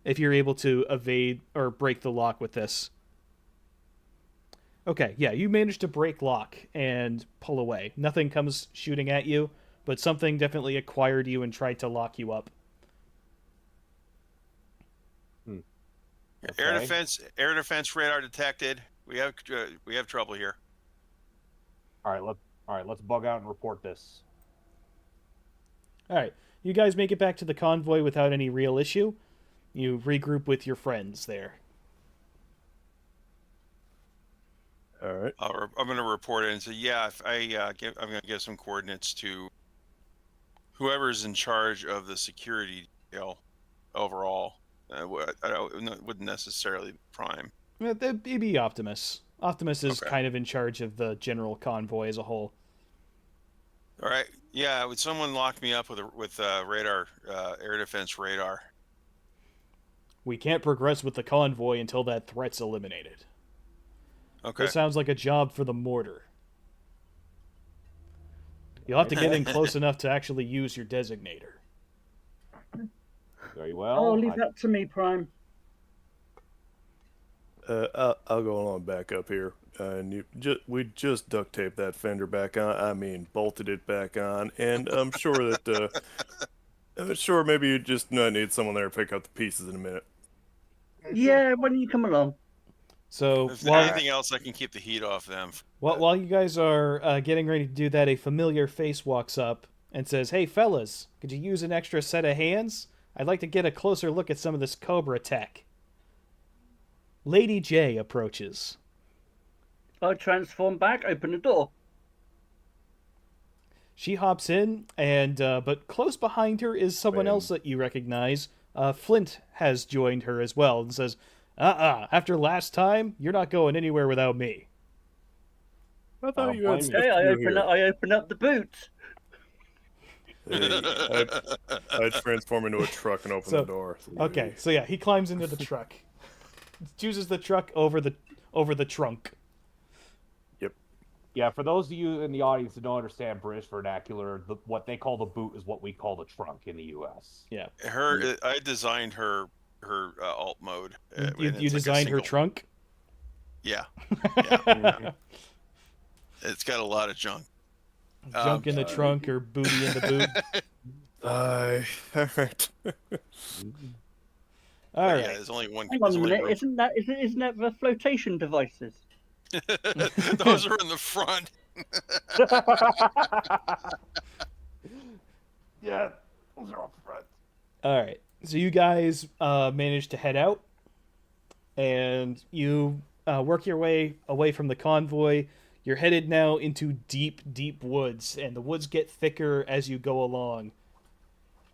Speaker 1: if you're able to evade or break the lock with this. Okay, yeah, you managed to break lock and pull away. Nothing comes shooting at you, but something definitely acquired you and tried to lock you up.
Speaker 2: Air
Speaker 6: Okay.
Speaker 2: defense radar detected. We have trouble here.
Speaker 6: All right, let's bug out and report this.
Speaker 1: All right, you guys make it back to the convoy without any real issue. You regroup with your friends there.
Speaker 4: All right.
Speaker 2: I'm going to report it and say, yeah, I'm going to give some coordinates to whoever's in charge of the security detail overall. Wouldn't necessarily be Prime.
Speaker 1: It'd be Optimus. Optimus is
Speaker 2: Okay.
Speaker 1: kind of in charge of the general convoy as a whole.
Speaker 2: All right. Yeah. Would someone lock me up with radar, air defense radar?
Speaker 1: We can't progress with the convoy until that threat's eliminated.
Speaker 2: Okay.
Speaker 1: This sounds like a job for the mortar. You'll have to get in close enough to actually use your designator.
Speaker 6: Very well.
Speaker 5: Oh, leave that to me, Prime.
Speaker 4: I'll go along back up here, and we just duct taped that fender back on. I mean, bolted it back on, and I'm sure that sure maybe you just need someone there to pick up the pieces in a minute.
Speaker 5: Yeah, when you come along.
Speaker 1: So
Speaker 2: If there's anything else, I can keep the heat off them.
Speaker 1: while you guys are getting ready to do that, a familiar face walks up and says, "Hey, fellas, could you use an extra set of hands? I'd like to get a closer look at some of this Cobra tech." Lady J approaches.
Speaker 5: I transform back, open the door.
Speaker 1: She hops in, and but close behind her is someone else that you recognize. Flint has joined her as well and says, after last time, you're not going anywhere without me."
Speaker 4: I thought you had stuff
Speaker 5: Hey,
Speaker 4: to do here.
Speaker 5: I open up the boot.
Speaker 4: Hey, I transform into a truck and open the door.
Speaker 1: Okay, so yeah, he climbs into the truck. Chooses the truck over the trunk.
Speaker 4: Yep.
Speaker 6: Yeah, for those of you in the audience who don't understand British vernacular, what they call the boot is what we call the trunk in the U.S.
Speaker 1: Yeah.
Speaker 2: I designed her alt mode.
Speaker 1: You designed her trunk?
Speaker 2: Yeah. Yeah. It's got a lot of junk.
Speaker 1: Junk in the trunk or booty in the boot?
Speaker 4: All right.
Speaker 1: All right.
Speaker 2: Yeah, there's only one.
Speaker 5: Hang on a minute, isn't that the flotation devices?
Speaker 2: Those are in the front.
Speaker 6: Yeah, those are up front.
Speaker 1: All right. So you guys managed to head out, and you work your way away from the convoy. You're headed now into deep, deep woods, and the woods get thicker as you go along.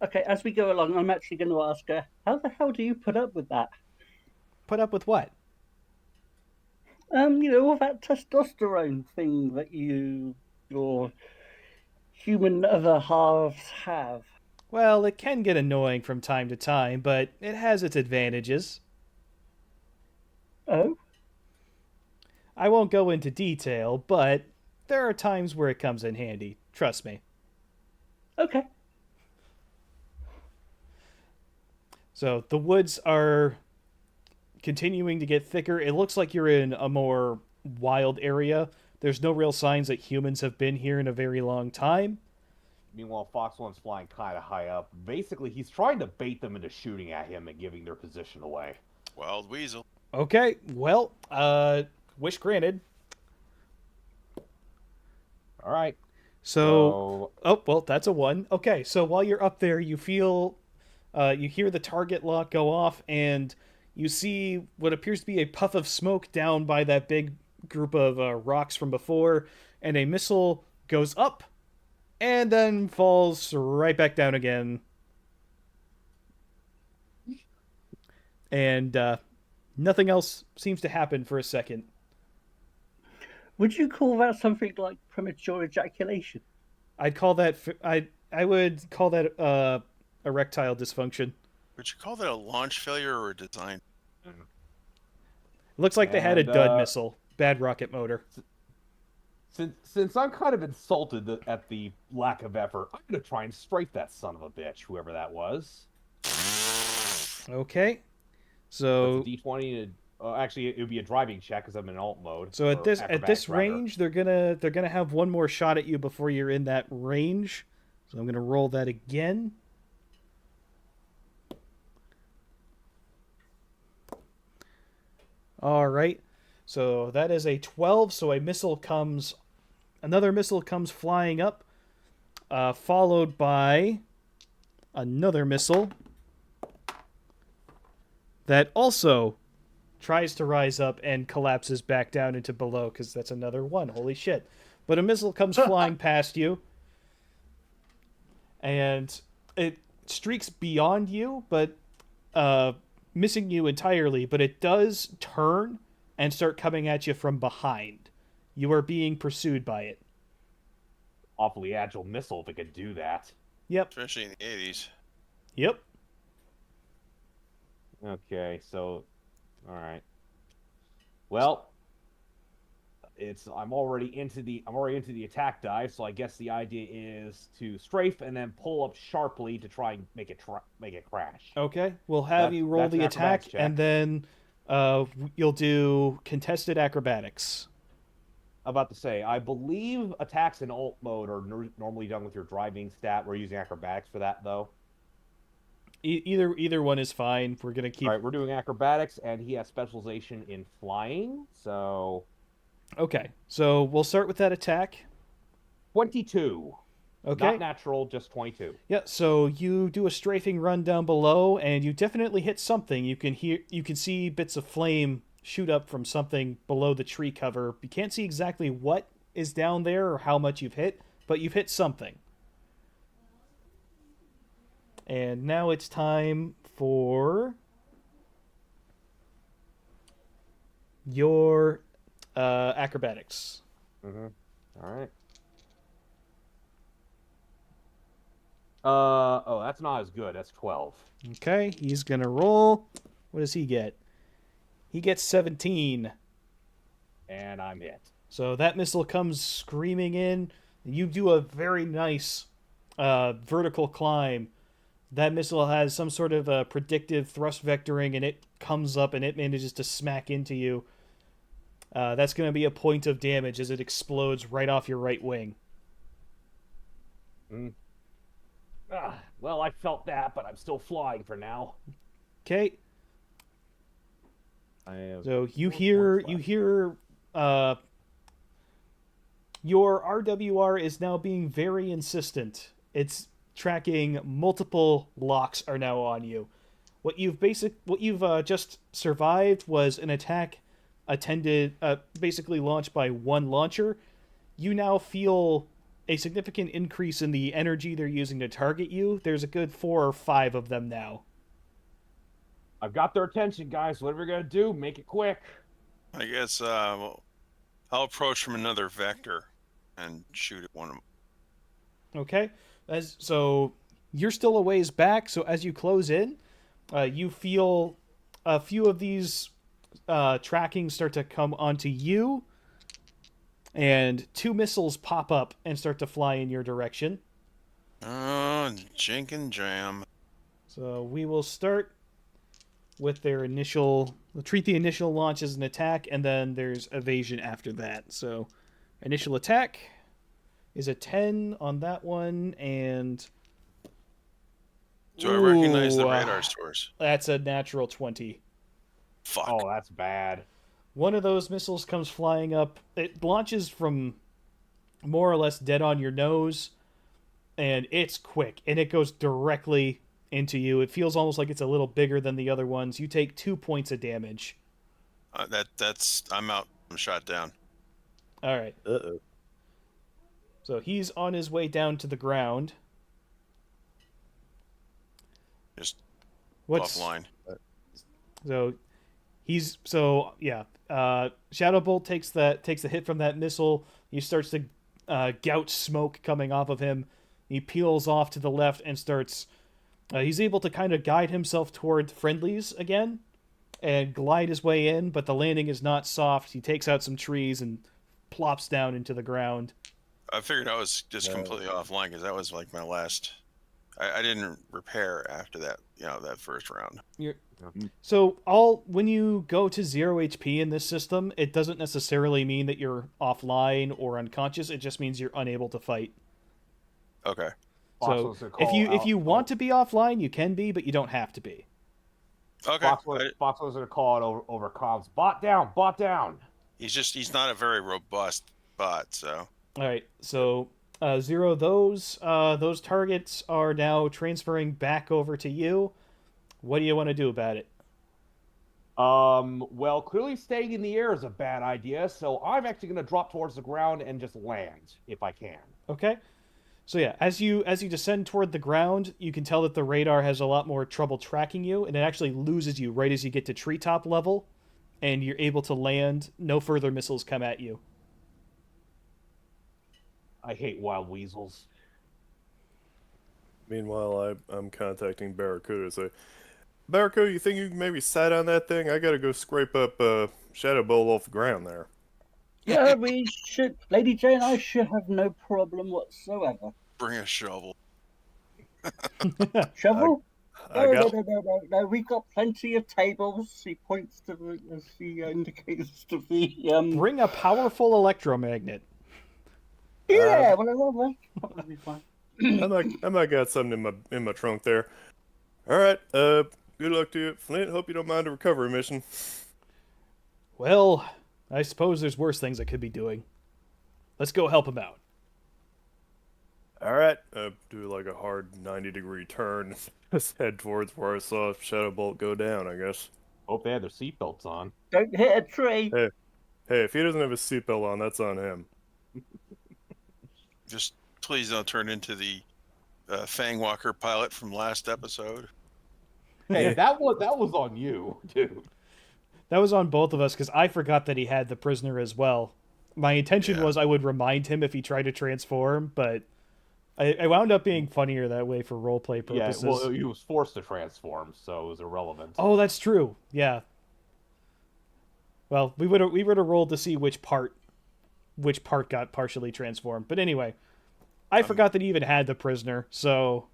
Speaker 5: Okay, as we go along, I'm actually going to ask her, how the hell do you put up with that?
Speaker 1: Put up with what?
Speaker 5: All that testosterone thing that your human other halves have.
Speaker 1: Well, it can get annoying from time to time, but it has its advantages.
Speaker 5: Oh?
Speaker 1: I won't go into detail, but there are times where it comes in handy. Trust me.
Speaker 5: Okay.
Speaker 1: So the woods are continuing to get thicker. It looks like you're in a more wild area. There's no real signs that humans have been here in a very long time.
Speaker 6: Meanwhile, Fox One's flying kind of high up. Basically, he's trying to bait them into shooting at him and giving their position away.
Speaker 2: Wild weasel.
Speaker 1: Okay, well, wish granted.
Speaker 6: All right.
Speaker 1: Oh, well, that's a 1. Okay, so while you're up there, you feel, you hear the target lock go off, and you see what appears to be a puff of smoke down by that big group of rocks from before, and a missile goes up, and then falls right back down again. And nothing else seems to happen for a second.
Speaker 5: Would you call that something like premature ejaculation?
Speaker 1: I'd call that I would call that erectile dysfunction.
Speaker 2: Would you call that a launch failure or a design?
Speaker 1: It looks like they had a dud missile, bad rocket motor.
Speaker 6: Since I'm kind of insulted at the lack of effort, I'm gonna try and strafe that son of a bitch, whoever that was.
Speaker 1: Okay, so
Speaker 6: D20. Actually, it would be a driving check because I'm in alt mode.
Speaker 1: So at this range, they're gonna have one more shot at you before you're in that range. So I'm gonna roll that again. All right, so that is a 12. So another missile comes flying up, followed by another missile that also tries to rise up and collapses back down into below, because that's another 1. Holy shit. But a missile comes flying past you, and it streaks beyond you, but missing you entirely, but it does turn and start coming at you from behind. You are being pursued by it.
Speaker 6: Awfully agile missile if it could do that.
Speaker 1: Yep.
Speaker 2: Especially in the 80s.
Speaker 1: Yep.
Speaker 6: Okay, so... Alright. Well,
Speaker 3: I'm already into the attack die, so I guess the idea is to strafe and then pull up sharply to try and make it crash.
Speaker 1: Okay, we'll have you roll
Speaker 3: That's an
Speaker 1: the
Speaker 3: acrobatics
Speaker 1: attack,
Speaker 3: check.
Speaker 1: and then you'll do contested acrobatics.
Speaker 3: About to say, I believe attacks in alt mode are normally done with your driving stat. We're using acrobatics for that, though.
Speaker 1: Either one is fine. We're gonna keep.
Speaker 3: All right, we're doing acrobatics, and he has specialization in flying, so
Speaker 1: Okay, so we'll start with that attack.
Speaker 3: 22.
Speaker 1: Okay.
Speaker 3: Not natural, just 22.
Speaker 1: Yeah, so you do a strafing run down below, and you definitely hit something. You can see bits of flame shoot up from something below the tree cover. You can't see exactly what is down there or how much you've hit, but you've hit something. And now it's time for your acrobatics.
Speaker 3: Mm-hmm. All right. Oh, that's not as good. That's 12.
Speaker 1: Okay, he's gonna roll. What does he get? He gets 17.
Speaker 3: And I'm hit.
Speaker 1: So that missile comes screaming in. You do a very nice vertical climb. That missile has some sort of predictive thrust vectoring, and it comes up and it manages to smack into you. That's going to be a point of damage as it explodes right off your right wing.
Speaker 3: Well, I felt that, but I'm still flying for now.
Speaker 1: Okay. So you
Speaker 3: 4
Speaker 1: hear
Speaker 3: points
Speaker 1: your RWR is now being very insistent. It's tracking multiple locks are now on you. What you've just survived was an attack basically launched by one launcher. You now feel a significant increase in the energy they're using to target you. There's a good 4 or 5 of them now.
Speaker 3: I've got their attention, guys. Whatever you're gonna do, make it quick.
Speaker 2: I guess well, I'll approach from another vector and shoot at one of them.
Speaker 1: Okay, so you're still a ways back. So as you close in, you feel a few of these tracking start to come onto you, and 2 missiles pop up and start to fly in your direction.
Speaker 2: Oh, jink and jam.
Speaker 1: So we will start with their initial. We'll treat the initial launch as an attack, and then there's evasion after that. So initial attack is a 10 on that one, and
Speaker 2: Do I recognize the
Speaker 1: Ooh,
Speaker 2: radar source?
Speaker 1: that's a natural 20.
Speaker 2: Fuck.
Speaker 3: Oh, that's bad.
Speaker 1: One of those missiles comes flying up. It launches from more or less dead on your nose, and it's quick, and it goes directly into you. It feels almost like it's a little bigger than the other ones. You take 2 points of damage.
Speaker 2: That's I'm out. I'm shot down.
Speaker 1: All right.
Speaker 4: Uh-oh.
Speaker 1: So he's on his way down to the ground.
Speaker 2: Just
Speaker 1: What's
Speaker 2: offline.
Speaker 1: Shadowbolt takes the hit from that missile. He starts to gout smoke coming off of him. He peels off to the left and starts. He's able to kind of guide himself toward friendlies again, and glide his way in. But the landing is not soft. He takes out some trees and plops down into the ground.
Speaker 2: I figured I was just completely offline because that was like my last. I didn't repair after that. That first round.
Speaker 1: So when you go to 0 HP in this system, it doesn't necessarily mean that you're offline or unconscious. It just means you're unable to fight.
Speaker 2: Okay.
Speaker 1: So if you want to be offline, you can be, but you don't have to be.
Speaker 2: Okay.
Speaker 3: Fox was gonna call it over comms. Bot down.
Speaker 2: He's not a very robust bot, so.
Speaker 1: All right. So Zero, those targets are now transferring back over to you. What do you want to do about it?
Speaker 3: Well, clearly staying in the air is a bad idea, so I'm actually going to drop towards the ground and just land, if I can.
Speaker 1: Okay. So yeah, as you descend toward the ground, you can tell that the radar has a lot more trouble tracking you, and it actually loses you right as you get to treetop level, and you're able to land. No further missiles come at you.
Speaker 3: I hate wild weasels.
Speaker 4: Meanwhile, I'm contacting Barracuda to say, Barracuda, you think you can maybe sat on that thing? I gotta go scrape up Shadowbolt off the ground there.
Speaker 5: Yeah, we should. Lady Jane, I should have no problem whatsoever.
Speaker 2: Bring a shovel.
Speaker 5: Shovel?
Speaker 4: I
Speaker 5: No, no,
Speaker 4: got
Speaker 5: no, no, no, no. We've got plenty of tables. She points to the, as she indicates to the
Speaker 1: Bring a powerful electromagnet.
Speaker 5: Yeah, well, that'll be fine.
Speaker 4: I might got something in my trunk there. All right. Good luck to you, Flint. Hope you don't mind a recovery mission.
Speaker 1: Well, I suppose there's worse things I could be doing. Let's go help him out.
Speaker 4: All right. Do like a hard 90-degree turn. Just head towards where I saw Shadowbolt go down, I guess.
Speaker 6: Hope they had their seatbelts on.
Speaker 5: Don't hit a tree.
Speaker 4: Hey, if he doesn't have his seatbelt on, that's on him.
Speaker 2: Just please don't turn into the Fangwalker pilot from last episode.
Speaker 6: Hey, that was on you, dude.
Speaker 1: That was on both of us because I forgot that he had the prisoner as well. My intention
Speaker 2: Yeah.
Speaker 1: was I would remind him if he tried to transform, but I wound up being funnier that way for roleplay
Speaker 6: Yeah,
Speaker 1: purposes.
Speaker 6: well, he was forced to transform, so it was irrelevant.
Speaker 1: Oh, that's true. Yeah. Well, we would have rolled to see which part got partially transformed. But anyway, I forgot that he even had the prisoner. So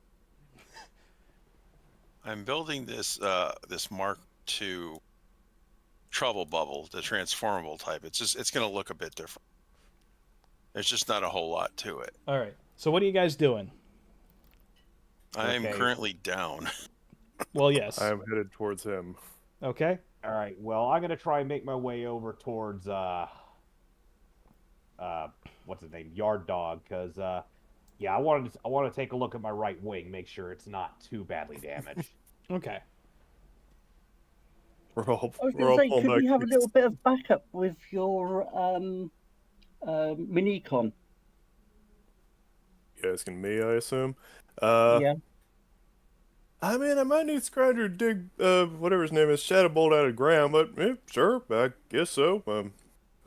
Speaker 2: I'm building this this Mark II trouble bubble, the transformable type. It's going to look a bit different. There's just not a whole lot to it.
Speaker 1: all right. So what are you guys doing?
Speaker 2: I'm
Speaker 6: Okay.
Speaker 2: currently down.
Speaker 1: Well, yes.
Speaker 4: I am headed towards him.
Speaker 1: Okay.
Speaker 6: All right. Well, I'm gonna try and make my way over towards what's his name, Yard Dog, because yeah, I want to take a look at my right wing, make sure it's not too badly damaged.
Speaker 1: Okay.
Speaker 4: We're all
Speaker 5: I was
Speaker 4: we're all
Speaker 5: going to say,
Speaker 4: pulling
Speaker 5: could we
Speaker 4: back.
Speaker 5: have a little bit of backup with your minicon?
Speaker 4: You asking me, I assume.
Speaker 5: Yeah.
Speaker 4: I mean, I might need Scrounger to dig whatever his name is, Shadowbolt out of the ground, but sure, I guess so.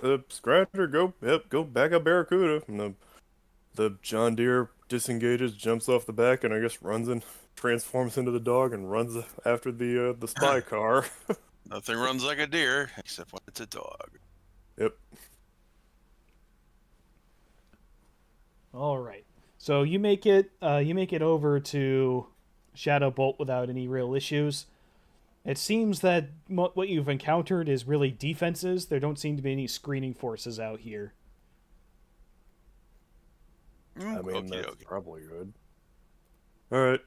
Speaker 4: Scrounger, go back up Barracuda. And the John Deere disengages, jumps off the back, and I guess runs and transforms into the dog and runs after the spy car.
Speaker 2: Nothing runs like a deer, except when it's a dog.
Speaker 4: Yep.
Speaker 1: All right. So you make it over to Shadowbolt without any real issues. It seems that what you've encountered is really defenses. There don't seem to be any screening forces out here.
Speaker 4: I mean, that's
Speaker 2: Okey-dokey.
Speaker 4: probably good. Alright,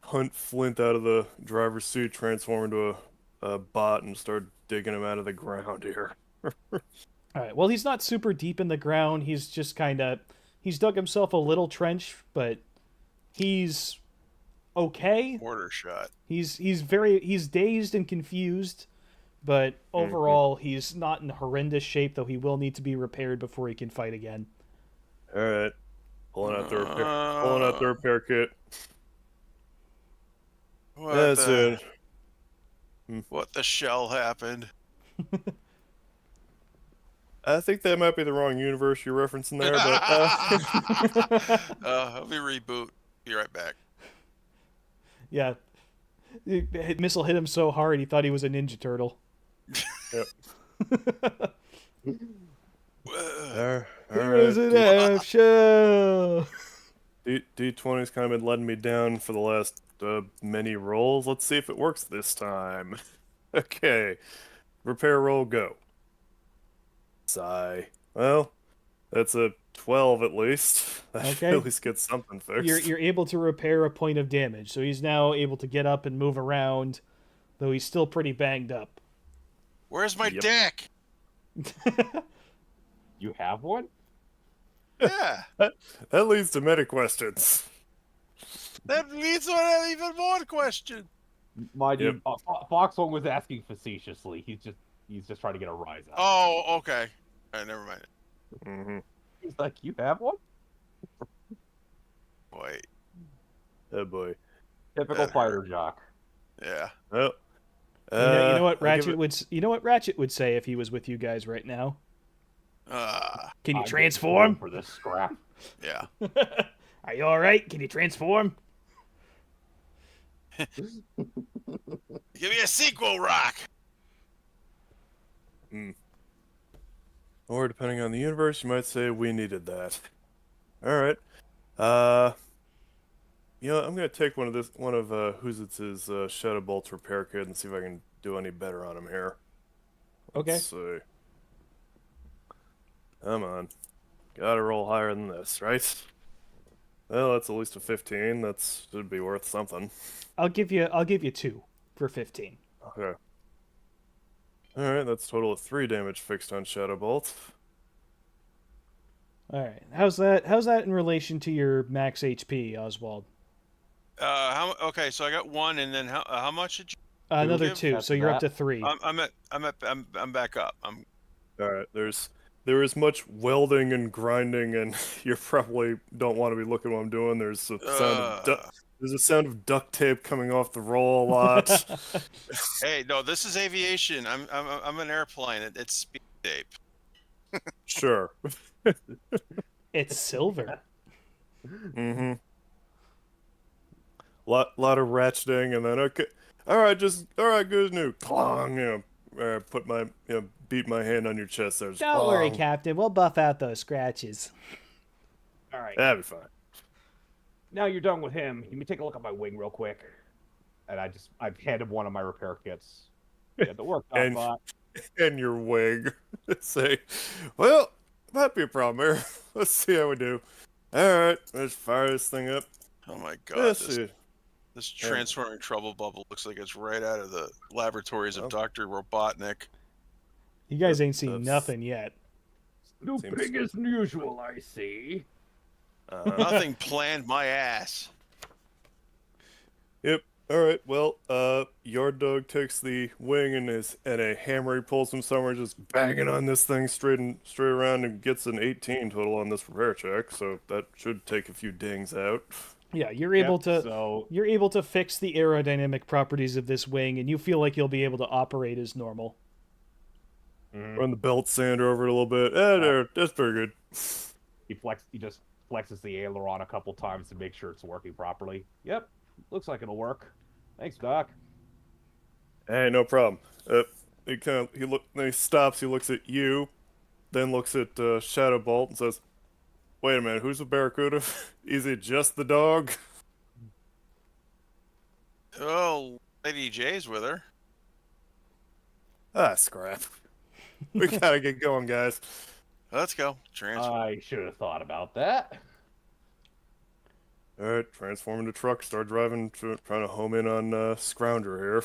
Speaker 4: hunt Flint out of the driver's seat, transform into a bot, and start digging him out of the ground here.
Speaker 1: All right. Well, he's not super deep in the ground. He's just he's dug himself a little trench, but he's okay.
Speaker 2: Mortar shot.
Speaker 1: He's dazed and confused, but overall he's not in horrendous shape, though he will need to be repaired before he can fight again.
Speaker 4: Alright. Pulling out the repair kit.
Speaker 2: What
Speaker 4: That's
Speaker 2: the,
Speaker 4: it.
Speaker 2: What the shell happened?
Speaker 4: I think that might be the wrong universe you're referencing there, but
Speaker 2: Let me reboot. Be right back.
Speaker 1: Yeah. The missile hit him so hard he thought he was a Ninja Turtle.
Speaker 4: yep.
Speaker 2: Whoa.
Speaker 1: Here's an F shell.
Speaker 4: D20's kind of been letting me down for the last many rolls. Let's see if it works this time. Okay. Repair roll, go. Sigh. Well, that's a 12 at least. I should
Speaker 1: Okay.
Speaker 4: at least get something fixed.
Speaker 1: You're able to repair a point of damage, so he's now able to get up and move around, though he's still pretty banged up.
Speaker 2: Where's my
Speaker 4: Yep.
Speaker 2: deck?
Speaker 6: You have one?
Speaker 2: Yeah.
Speaker 4: That leads to meta questions.
Speaker 2: That leads to an even more question.
Speaker 6: My dude, Foxhole was asking facetiously. He's just trying to get a rise out.
Speaker 2: Oh, okay. All right, never mind.
Speaker 4: Mm-hmm.
Speaker 6: He's like, you have one?
Speaker 2: Wait.
Speaker 4: Oh boy.
Speaker 6: Typical
Speaker 2: That
Speaker 6: fighter jock.
Speaker 2: Yeah.
Speaker 4: Well,
Speaker 1: You know what
Speaker 4: I'll give
Speaker 1: Ratchet would say if he was with you guys right now? Can you
Speaker 6: I'm
Speaker 1: transform?
Speaker 6: for this scrap.
Speaker 2: Yeah.
Speaker 1: Are you all right? Can you transform?
Speaker 2: Give me a sequel, Rock.
Speaker 4: Or depending on the universe, you might say we needed that. All right. I'm gonna take one of Huzitz's Shadow Bolts repair kit and see if I can do any better on him here. Let's
Speaker 1: Okay.
Speaker 4: see. Come on. Gotta roll higher than this, right? Well, that's at least a 15. That should be worth something.
Speaker 1: I'll give you 2 for 15.
Speaker 4: Okay. Alright, that's a total of 3 damage fixed on Shadow Bolt.
Speaker 1: All right. How's that in relation to your max HP, Oswald?
Speaker 2: Okay, so I got 1, and then how much did you?
Speaker 1: Another
Speaker 2: give
Speaker 1: 2,
Speaker 6: after
Speaker 1: so you're up
Speaker 6: that?
Speaker 1: to 3.
Speaker 2: I'm back up.
Speaker 4: Alright, there is much welding and grinding, and you probably don't want to be looking what I'm doing. There's a sound of duct tape coming off the roll a lot.
Speaker 2: Hey, no, this is aviation. I'm an airplane. It's speed tape.
Speaker 4: Sure.
Speaker 1: It's silver.
Speaker 4: Mm-hmm. Lot of ratcheting, and then all right, good as new. Clong, beat my hand on your chest there.
Speaker 1: Don't worry,
Speaker 4: Clong.
Speaker 1: Captain. We'll buff out those scratches.
Speaker 6: All right.
Speaker 4: That'd be fine.
Speaker 6: Now you're done with him. Let me take a look at my wing real quick. And I've handed one of my repair kits. Get the work done,
Speaker 4: And-
Speaker 6: bot.
Speaker 4: And your wig. Say, well, might be a problem here. Let's see how we do. All right, let's fire this thing up.
Speaker 2: Oh my god,
Speaker 4: Let's see.
Speaker 2: this transforming trouble bubble looks like it's right out of the laboratories of Dr. Robotnik.
Speaker 1: You guys ain't seen
Speaker 4: That's-
Speaker 1: nothing yet.
Speaker 6: Snooping as usual, I see.
Speaker 2: Nothing planned my ass.
Speaker 4: Yep. All right. Well, Yard Dog takes the wing and a hammer he pulls from somewhere, just banging on this thing straight around, and gets an 18 total on this repair check. So that should take a few dings out.
Speaker 1: Yeah, you're able to
Speaker 6: So
Speaker 1: you're able to fix the aerodynamic properties of this wing, and you feel like you'll be able to operate as normal.
Speaker 4: Run the belt sander over it a little bit. There, that's pretty good.
Speaker 6: he just flexes the aileron a couple times to make sure it's working properly. Yep, looks like it'll work. Thanks, Doc.
Speaker 4: Hey, no problem. Then he stops. He looks at you, then looks at Shadow Bolt and says, "Wait a minute, who's the Barracuda? Is it just the dog?"
Speaker 2: Oh, Lady J's with her.
Speaker 4: Ah, scrap. We gotta get going, guys.
Speaker 2: Let's go. Transfer.
Speaker 6: I should have thought about that.
Speaker 4: All right, transform into truck. Start driving, trying to home in on Scrounger here.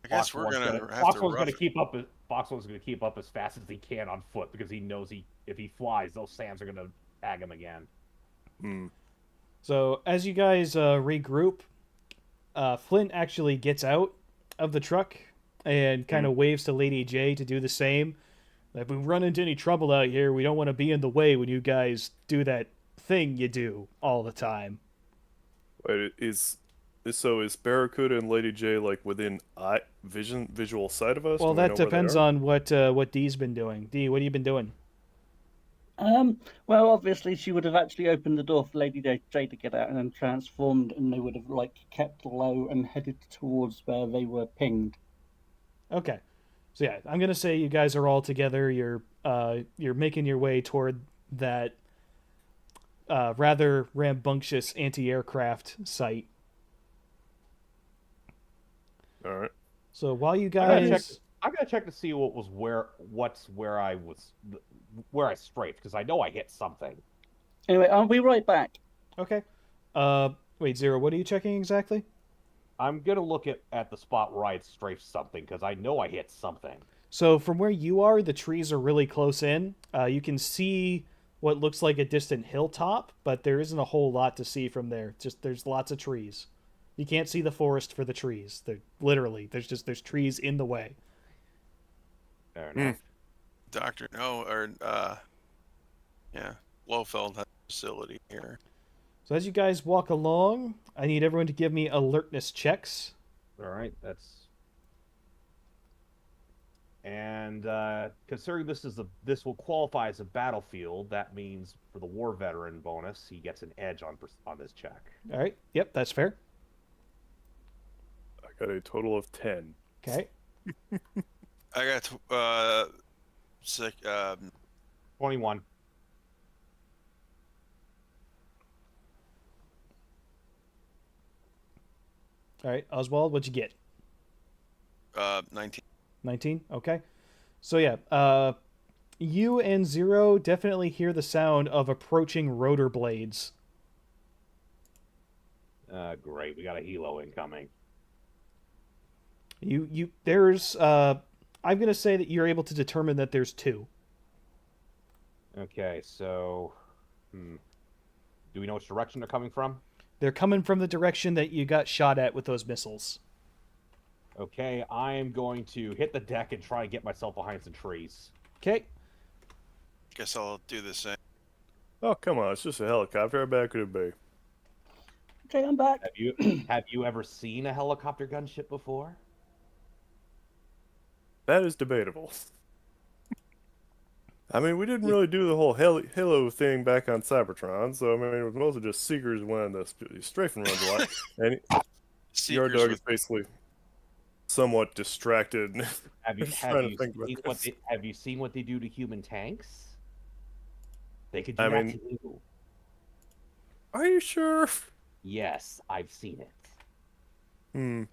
Speaker 2: I guess we're gonna have to rough it.
Speaker 6: Foxone's gonna keep up as fast as he can on foot because he knows if he flies, those Sams are gonna tag him again.
Speaker 1: So as you guys regroup, Flint actually gets out of the truck and kind of waves to Lady J to do the same. If we run into any trouble out here, we don't want to be in the way when you guys do that thing you do all the time.
Speaker 4: Wait, is Barracuda and Lady J like within visual sight of us?
Speaker 1: Well,
Speaker 4: Do we know
Speaker 1: that
Speaker 4: where they
Speaker 1: depends
Speaker 4: are?
Speaker 1: on what Dee's been doing. Dee, what have you been doing?
Speaker 5: Well, obviously she would have actually opened the door for Lady J to get out and then transformed, and they would have kept low and headed towards where they were pinged.
Speaker 1: Okay. So yeah, I'm gonna say you guys are all together. You're making your way toward that rather rambunctious anti-aircraft site.
Speaker 4: All right.
Speaker 1: So while you
Speaker 6: I'm gonna
Speaker 1: guys,
Speaker 6: check to see where I strafed because I know I hit something.
Speaker 5: Anyway, I'll be right back.
Speaker 1: okay. Wait, Zero. What are you checking exactly?
Speaker 6: I'm gonna look at the spot where I had strafed something because I know I hit something.
Speaker 1: So from where you are, the trees are really close in. You can see what looks like a distant hilltop, but there isn't a whole lot to see from there. There's lots of trees. You can't see the forest for the trees. There's trees in the way.
Speaker 6: Fair enough.
Speaker 2: Dr. No, or Blofeld has a facility here.
Speaker 1: So as you guys walk along, I need everyone to give me alertness checks.
Speaker 6: All right, and considering this will qualify as a battlefield, that means for the war veteran bonus, he gets an edge on this check.
Speaker 1: All right. Yep, that's fair.
Speaker 4: I got a total of 10.
Speaker 1: Okay.
Speaker 2: I got
Speaker 6: 21.
Speaker 1: All right, Oswald, what'd you get?
Speaker 2: 19.
Speaker 1: 19. Okay. So yeah, you and Zero definitely hear the sound of approaching rotor blades.
Speaker 6: Great. We got a helo incoming.
Speaker 1: There's I'm gonna say that you're able to determine that there's two.
Speaker 6: Okay, so... Do we know which direction they're coming from?
Speaker 1: They're coming from the direction that you got shot at with those missiles.
Speaker 6: Okay, I am going to hit the deck and try and get myself behind some trees.
Speaker 1: Okay.
Speaker 2: Guess I'll do the same.
Speaker 4: Oh, come on. It's just a helicopter. How bad could it be?
Speaker 5: Okay, I'm back.
Speaker 6: Have you ever seen a helicopter gunship before?
Speaker 4: That is debatable. I mean, we didn't really do the whole Halo thing back on Cybertron, so I mean, it was mostly just Seekers when the strafing runs a lot. And your
Speaker 2: Seekers
Speaker 4: dog
Speaker 2: with
Speaker 4: is basically somewhat distracted.
Speaker 6: Have you,
Speaker 4: Just
Speaker 6: have
Speaker 4: trying to
Speaker 6: you,
Speaker 4: think about
Speaker 6: seen what
Speaker 4: this.
Speaker 6: they, have you seen what they do to human tanks? They could do
Speaker 4: I
Speaker 6: that
Speaker 4: mean-
Speaker 6: to you.
Speaker 4: Are you sure?
Speaker 6: Yes, I've seen it.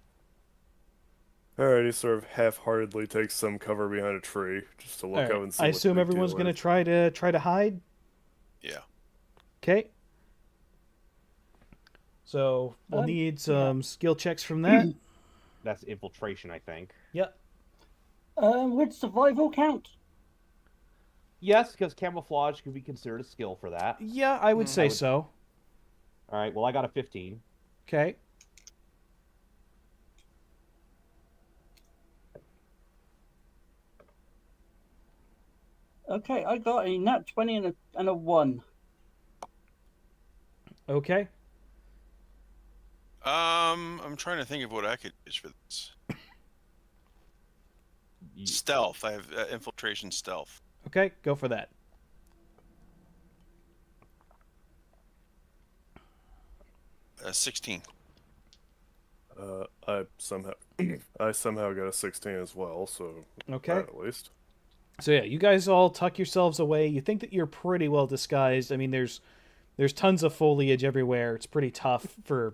Speaker 4: Alright, he sort of half-heartedly takes some cover behind a tree just to look
Speaker 1: All right.
Speaker 4: up and see
Speaker 1: I
Speaker 4: what the
Speaker 1: assume
Speaker 4: big
Speaker 1: everyone's
Speaker 4: deal
Speaker 1: gonna
Speaker 4: is.
Speaker 1: try to hide.
Speaker 2: yeah.
Speaker 1: Okay. So we'll need some skill checks from that.
Speaker 6: That's infiltration, I think.
Speaker 1: Yep.
Speaker 5: Would survival count?
Speaker 6: Yes, because camouflage could be considered a skill for that.
Speaker 1: Yeah, I would say so.
Speaker 6: All right, well, I got a 15.
Speaker 1: Okay.
Speaker 5: Okay, I got a nat 20 and a 1.
Speaker 1: Okay.
Speaker 2: I'm trying to think of what I could use for this. Stealth. I have infiltration stealth.
Speaker 1: Okay, go for that.
Speaker 2: Uh, 16.
Speaker 4: I somehow got a 16 as well, so
Speaker 1: Okay.
Speaker 4: that at least.
Speaker 1: So yeah, you guys all tuck yourselves away. You think that you're pretty well disguised. I mean, there's tons of foliage everywhere. It's pretty tough for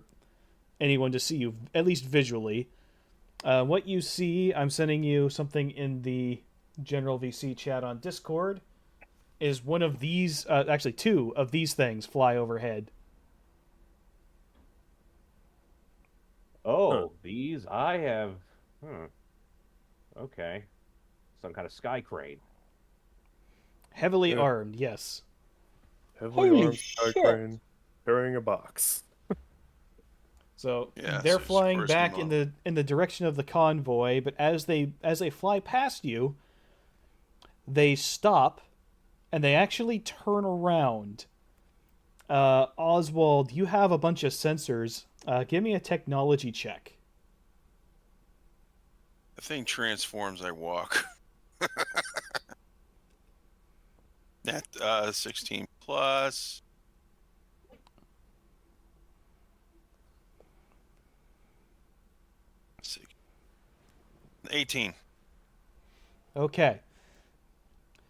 Speaker 1: anyone to see you, at least visually. What you see, I'm sending you something in the general VC chat on Discord, is one of these, actually two of these things fly overhead.
Speaker 6: Oh, these I have. Okay, some kind of sky crane.
Speaker 1: Heavily
Speaker 4: Yeah.
Speaker 1: armed, yes.
Speaker 4: Heavily
Speaker 5: Holy
Speaker 4: armed sky
Speaker 5: shit.
Speaker 4: crane carrying a box.
Speaker 1: So
Speaker 2: Yeah,
Speaker 1: they're
Speaker 2: so it's
Speaker 1: flying
Speaker 2: first
Speaker 1: back
Speaker 2: model.
Speaker 1: in the direction of the convoy, but as they fly past you, they stop and they actually turn around. Oswald, you have a bunch of sensors. Give me a technology check.
Speaker 2: The thing transforms, I walk. That 16 plus. Six- 18.
Speaker 1: Okay.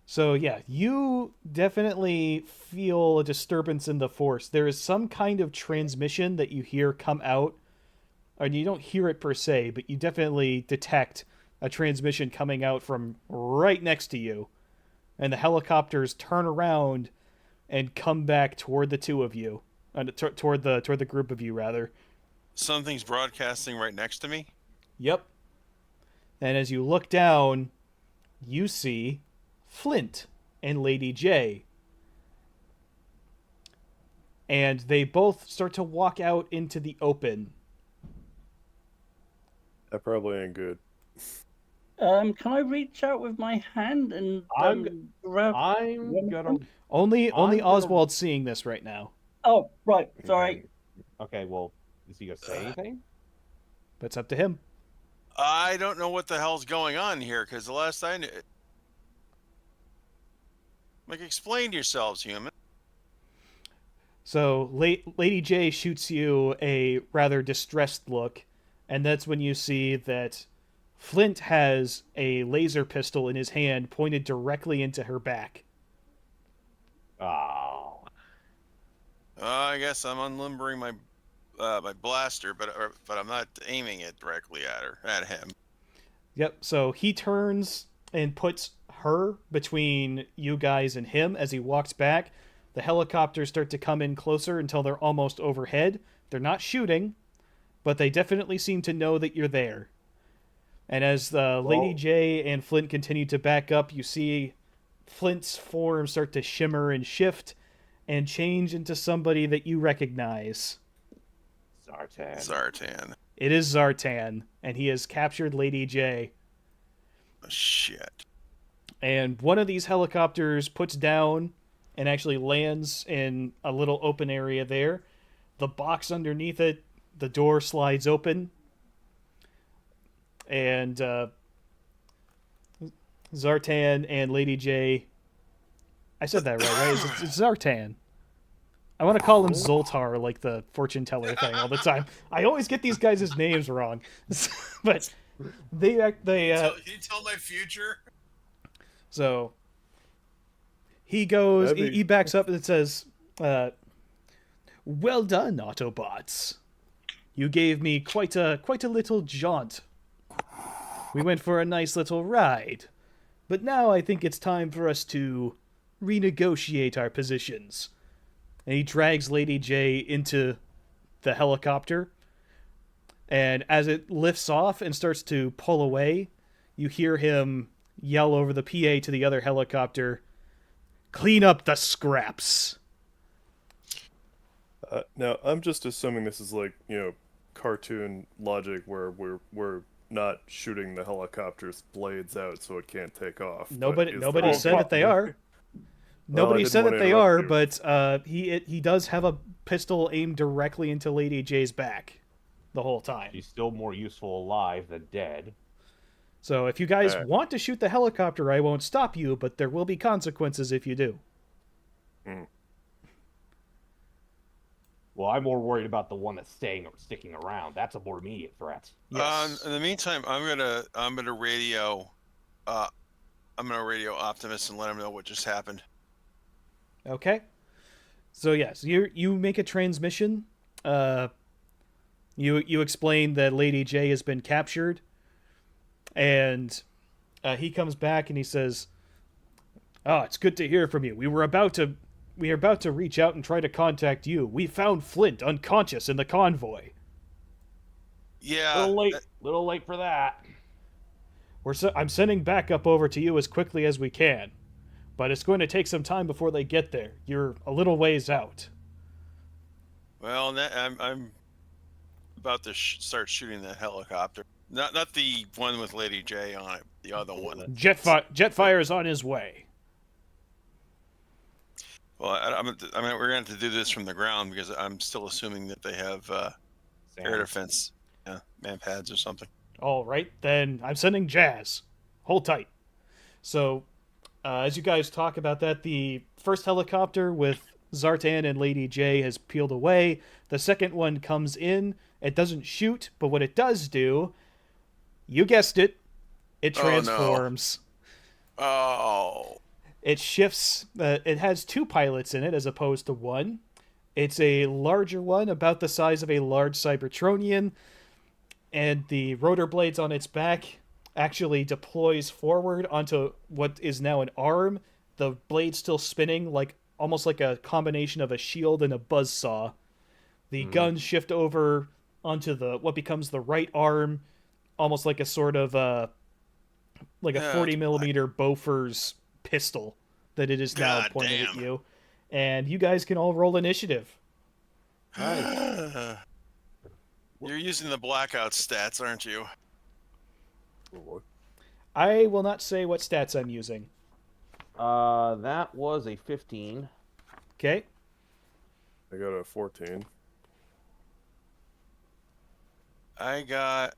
Speaker 1: So yeah, you definitely feel a disturbance in the force. There is some kind of transmission that you hear come out, and you don't hear it per se, but you definitely detect a transmission coming out from right next to you. And the helicopters turn around and come back toward the two of you, toward the group of you rather.
Speaker 2: Something's broadcasting right next to me.
Speaker 1: Yep. And as you look down, you see Flint and Lady J. And they both start to walk out into the open.
Speaker 4: That probably ain't good.
Speaker 5: Can I reach out with my hand and grab?
Speaker 6: I'm gonna.
Speaker 1: Only
Speaker 6: I'm gonna-
Speaker 1: Oswald's seeing this right now.
Speaker 5: Oh, right. Sorry.
Speaker 6: Okay, well, is he gonna say anything?
Speaker 1: But it's up to him.
Speaker 2: I don't know what the hell's going on here because the last I knew. Like, explain yourselves, human.
Speaker 1: So Lady J shoots you a rather distressed look, and that's when you see that Flint has a laser pistol in his hand pointed directly into her back.
Speaker 6: Oh.
Speaker 2: I guess I'm unlimbering my blaster, but I'm not aiming it directly at him.
Speaker 1: Yep. So he turns and puts her between you guys and him as he walks back. The helicopters start to come in closer until they're almost overhead. They're not shooting, but they definitely seem to know that you're there. And as Lady J and Flint continue to back up, you see Flint's form start to shimmer and shift and change into somebody that you recognize.
Speaker 2: Zartan.
Speaker 1: It is Zartan, and he has captured Lady J.
Speaker 2: Oh, shit.
Speaker 1: And one of these helicopters puts down and actually lands in a little open area there. The box underneath it, the door slides open. And Zartan and Lady J. I said that right? It's Zartan. I want to call him Zoltar, like the fortune teller thing, all the time. I always get these guys' names wrong. But they
Speaker 2: Can you tell my future?
Speaker 1: so he goes, he backs up and it says, "Well done, Autobots. You gave me quite a little jaunt. We went for a nice little ride, but now I think it's time for us to renegotiate our positions." And he drags Lady J into the helicopter, and as it lifts off and starts to pull away, you hear him yell over the PA to the other helicopter, "Clean up the scraps."
Speaker 4: Now, I'm just assuming this is like, cartoon logic where we're not shooting the helicopter's blades out so it can't take off.
Speaker 1: Nobody said that they are. Nobody said that they are, but he does have a pistol aimed directly into Lady J's back the whole time.
Speaker 6: She's still more useful alive than dead.
Speaker 1: So if you guys want to shoot the helicopter, I won't stop you, but there will be consequences if you do.
Speaker 6: Well, I'm more worried about the one that's sticking around. That's a more immediate threat.
Speaker 1: Yes.
Speaker 2: In the meantime, I'm gonna radio Optimus and let him know what just happened.
Speaker 1: Okay. So yes, you make a transmission. You explain that Lady J has been captured, and he comes back and he says, "Oh, it's good to hear from you. We are about to reach out and try to contact you. We found Flint unconscious in the convoy."
Speaker 2: Yeah.
Speaker 6: Little late for that.
Speaker 1: I'm sending backup over to you as quickly as we can, but it's going to take some time before they get there. You're a little ways out.
Speaker 2: Well, I'm about to start shooting that helicopter. Not the one with Lady J on it. The other one.
Speaker 1: Jetfire is on his way.
Speaker 2: Well, we're going to have to do this from the ground because I'm still assuming that they have air defense, man pads or something.
Speaker 1: All right, then I'm sending Jazz. Hold tight. So, as you guys talk about that, the first helicopter with Zartan and Lady J has peeled away. The second one comes in. It doesn't shoot, but what it does do, you guessed it, it transforms.
Speaker 2: Oh.
Speaker 1: It shifts. It has two pilots in it as opposed to one. It's a larger one, about the size of a large Cybertronian, and the rotor blades on its back actually deploys forward onto what is now an arm. The blade still spinning, almost like a combination of a shield and a buzzsaw. The guns shift over onto what becomes the right arm, almost like a sort of 40 millimeter Bofors pistol that it is now pointed at you. And you guys can all roll initiative.
Speaker 2: Nice. You're using the blackout stats, aren't you?
Speaker 1: I will not say what stats I'm using.
Speaker 6: That was a 15.
Speaker 1: Okay.
Speaker 4: I got a 14.
Speaker 2: I got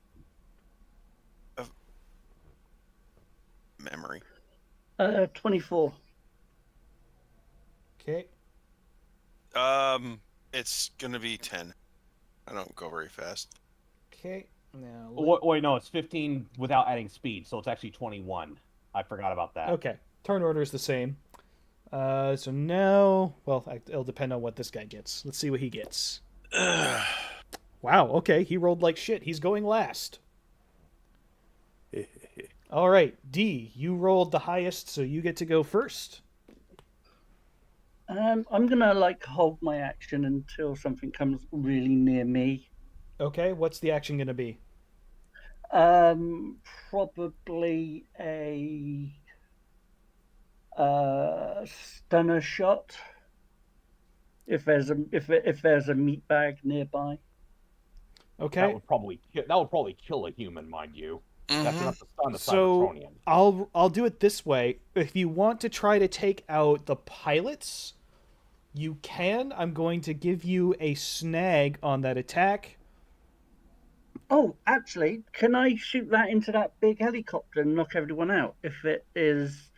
Speaker 2: a memory.
Speaker 5: 24.
Speaker 1: Okay.
Speaker 2: It's gonna be 10. I don't go very fast.
Speaker 1: Okay. Now.
Speaker 6: Wait, no, it's 15 without adding speed, so it's actually 21. I forgot about that.
Speaker 1: Okay. Turn order is the same. So now, well, it'll depend on what this guy gets. Let's see what he gets. Wow, okay, he rolled like shit. He's going last. All right, D, you rolled the highest, so you get to go first.
Speaker 5: I'm gonna like hold my action until something comes really near me.
Speaker 1: Okay, what's the action going to be?
Speaker 5: Probably a stunner shot. If there's a meat bag nearby.
Speaker 1: Okay.
Speaker 6: That would probably kill a human, mind you. That's
Speaker 2: Mhm.
Speaker 6: enough to stun a
Speaker 1: So
Speaker 6: Cybertronian.
Speaker 1: I'll do it this way. If you want to try to take out the pilots, you can. I'm going to give you a snag on that attack.
Speaker 5: Oh, actually, can I shoot that into that big helicopter and knock everyone out if it is,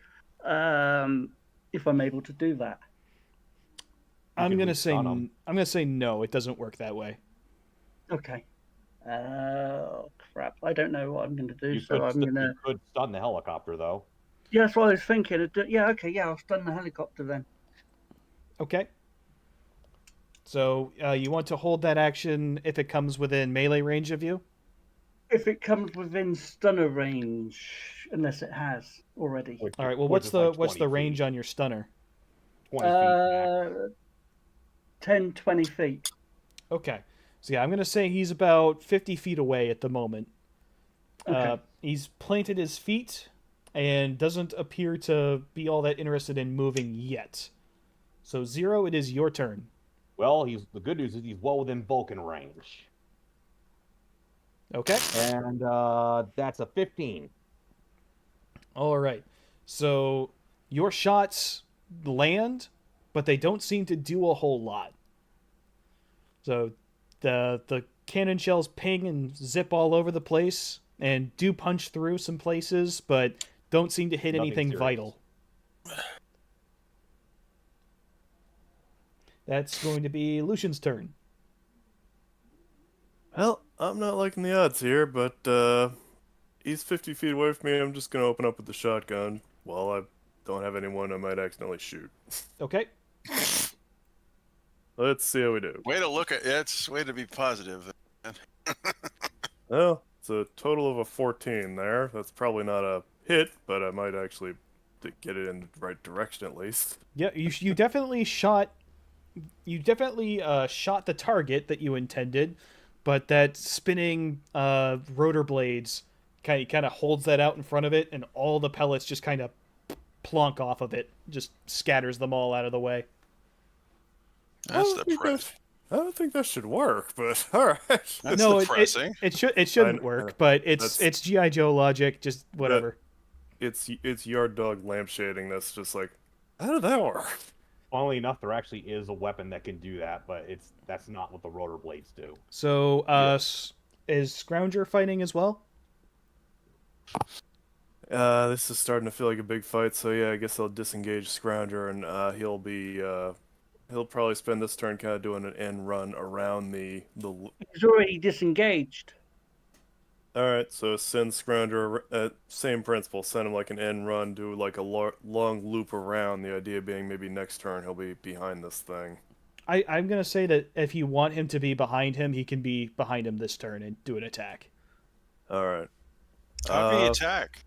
Speaker 5: if I'm able to do that?
Speaker 6: You
Speaker 1: I'm
Speaker 6: can
Speaker 1: gonna say
Speaker 6: re-stun 'em.
Speaker 1: I'm gonna say no. It doesn't work that way.
Speaker 5: Okay. Oh crap! I don't know what I'm going to do,
Speaker 6: You
Speaker 5: so
Speaker 6: could,
Speaker 5: I'm
Speaker 6: st-
Speaker 5: gonna.
Speaker 6: you could stun the helicopter, though.
Speaker 5: Yeah, that's what I was thinking. Yeah, okay, yeah, I'll stun the helicopter then.
Speaker 1: Okay. So you want to hold that action if it comes within melee range of you?
Speaker 5: If it comes within stunner range, unless it has already.
Speaker 1: All right. Well,
Speaker 6: Which
Speaker 1: what's
Speaker 6: is like
Speaker 1: the
Speaker 6: 20
Speaker 1: range
Speaker 6: feet.
Speaker 1: on your stunner?
Speaker 6: 20 feet max.
Speaker 5: 10, 20 feet.
Speaker 1: Okay. So yeah, I'm gonna say he's about 50 feet away at the moment.
Speaker 5: Okay.
Speaker 1: He's planted his feet and doesn't appear to be all that interested in moving yet. So Zero, it is your turn.
Speaker 6: Well, the good news is he's well within Vulcan range.
Speaker 1: Okay.
Speaker 6: And that's a 15.
Speaker 1: All right. So your shots land, but they don't seem to do a whole lot. So the cannon shells ping and zip all over the place and do punch through some places, but don't seem to hit
Speaker 6: Nothing
Speaker 1: anything
Speaker 6: serious.
Speaker 1: vital. That's going to be Lucian's turn.
Speaker 4: Well, I'm not liking the odds here, but he's 50 feet away from me. I'm just gonna open up with the shotgun while I don't have anyone I might accidentally shoot.
Speaker 1: Okay.
Speaker 4: Let's see how we do.
Speaker 2: Way to look at it's way to be positive.
Speaker 4: Well, it's a total of a 14 there. That's probably not a hit, but I might actually get it in the right direction at least.
Speaker 1: Yeah, you definitely shot. You definitely shot the target that you intended, but that spinning rotor blades kind of holds that out in front of it, and all the pellets just kind of plonk off of it, just scatters them all out of the way.
Speaker 2: That's
Speaker 4: I
Speaker 2: depressing.
Speaker 4: don't think that should work, but all right.
Speaker 2: That's
Speaker 1: No,
Speaker 2: depressing.
Speaker 1: it shouldn't
Speaker 4: I-
Speaker 1: work, but it's GI Joe logic, just whatever.
Speaker 4: It's yard dog lampshading. That's just like, how did that work?
Speaker 6: Funnily enough, there actually is a weapon that can do that, but that's not what the rotor blades do.
Speaker 1: So is Scrounger fighting as well?
Speaker 4: This is starting to feel like a big fight, so yeah, I guess I'll disengage Scrounger, and he'll probably spend this turn kind of doing an end run around the.
Speaker 5: He's already disengaged.
Speaker 4: All right, so send Scrounger, same principle, send him like an end run, do like a long loop around. The idea being maybe next turn he'll be behind this thing.
Speaker 1: I'm gonna say that if you want him to be behind him, he can be behind him this turn and do an attack.
Speaker 4: All right.
Speaker 2: How can he attack?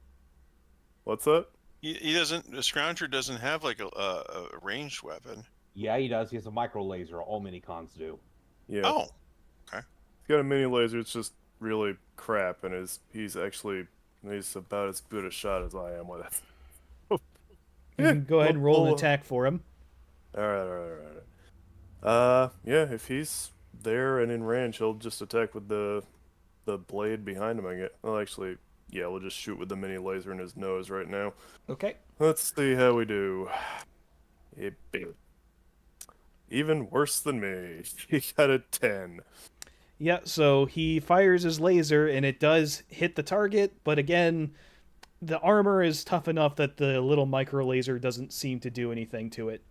Speaker 4: What's that?
Speaker 2: He doesn't. The Scrounger doesn't have like a ranged weapon.
Speaker 6: Yeah, he does. He has a micro laser. All minicons do.
Speaker 4: Yeah.
Speaker 2: Oh,
Speaker 4: He's got a mini laser. It's just really crap, and he's about as good a shot as I am with it.
Speaker 1: You can go ahead and roll an
Speaker 4: well,
Speaker 1: attack for him.
Speaker 4: All right. Yeah, if he's there and in range, he'll just attack with the blade behind him. I get. Well, actually, yeah, we'll just shoot with the mini laser in his nose right now.
Speaker 1: Okay.
Speaker 4: Let's see how we do. Even worse than me. He got a 10.
Speaker 1: Yeah, so he fires his laser and it does hit the target, but again, the armor is tough enough that the little micro laser doesn't seem to do anything to it.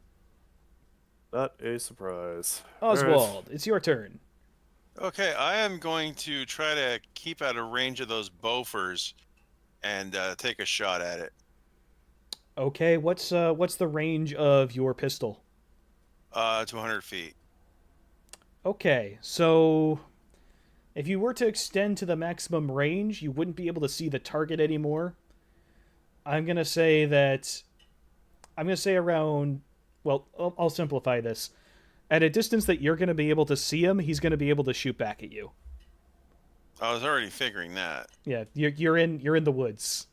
Speaker 4: Not a surprise. All right.
Speaker 1: Oswald, it's your turn.
Speaker 2: okay. I am going to try to keep out of range of those bofers and take a shot at it.
Speaker 1: Okay, what's the range of your pistol?
Speaker 2: 200 feet.
Speaker 1: Okay, so if you were to extend to the maximum range, you wouldn't be able to see the target anymore. I'm gonna say that I'm gonna say around. Well, I'll simplify this. At a distance that you're gonna be able to see him, he's gonna be able to shoot back at you.
Speaker 2: I was already figuring that.
Speaker 1: Yeah, you're in the woods.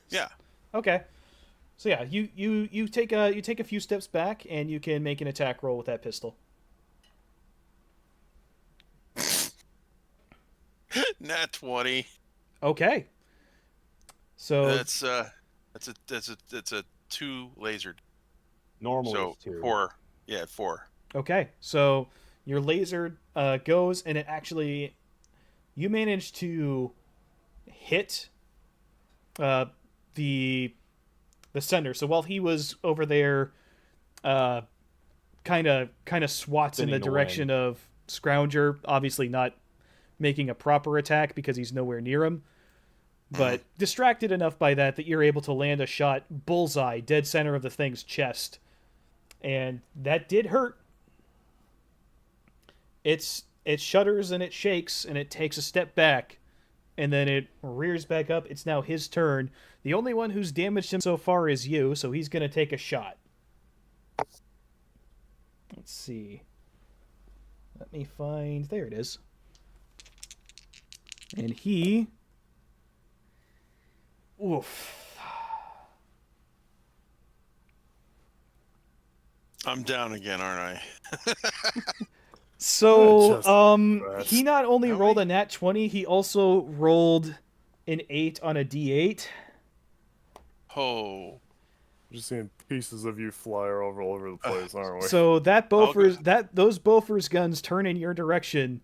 Speaker 2: Yeah.
Speaker 1: Okay. So yeah, you take a few steps back and you can make an attack roll with that pistol.
Speaker 2: Nat 20.
Speaker 1: Okay. So
Speaker 2: That's a 2 laser.
Speaker 6: Normally
Speaker 2: So
Speaker 6: it's 2.
Speaker 2: 4. Yeah, 4.
Speaker 1: okay, so your laser goes and it actually you manage to hit the center. So while he was over there, kind of swats in the
Speaker 6: Spinning
Speaker 1: direction of Scrounger, obviously not making a proper attack because he's nowhere near him. But distracted enough by that you're able to land a shot bullseye, dead center of the thing's chest. And that did hurt. It shudders and it shakes and it takes a step back. And then it rears back up. It's now his turn. The only one who's damaged him so far is you, so he's going to take a shot. Let's see. Let me find... There it is. And he... Oof.
Speaker 2: I'm down again, aren't I?
Speaker 1: So,
Speaker 4: Just
Speaker 1: he not only
Speaker 2: How
Speaker 1: rolled
Speaker 2: many-
Speaker 1: a nat 20, he also rolled an 8 on a d8.
Speaker 2: Oh.
Speaker 4: Just seeing pieces of you fly all over the place, aren't we?
Speaker 1: So that Bofors,
Speaker 2: Okay.
Speaker 1: those Bofors guns turn in your direction,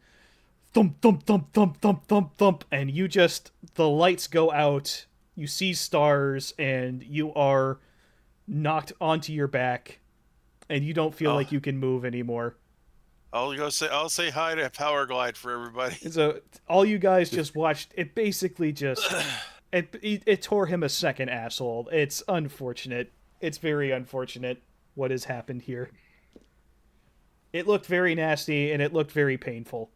Speaker 1: thump, thump, thump, thump, thump, thump, thump, and you just, the lights go out, you see stars, and you are knocked onto your back, and you don't feel
Speaker 2: Oh.
Speaker 1: like you can move anymore.
Speaker 2: I'll say hi to Power Glide for everybody.
Speaker 1: And so all you guys just watched, it basically just, it tore him a second asshole. It's unfortunate. It's very unfortunate what has happened here. It looked very nasty, and it looked very painful.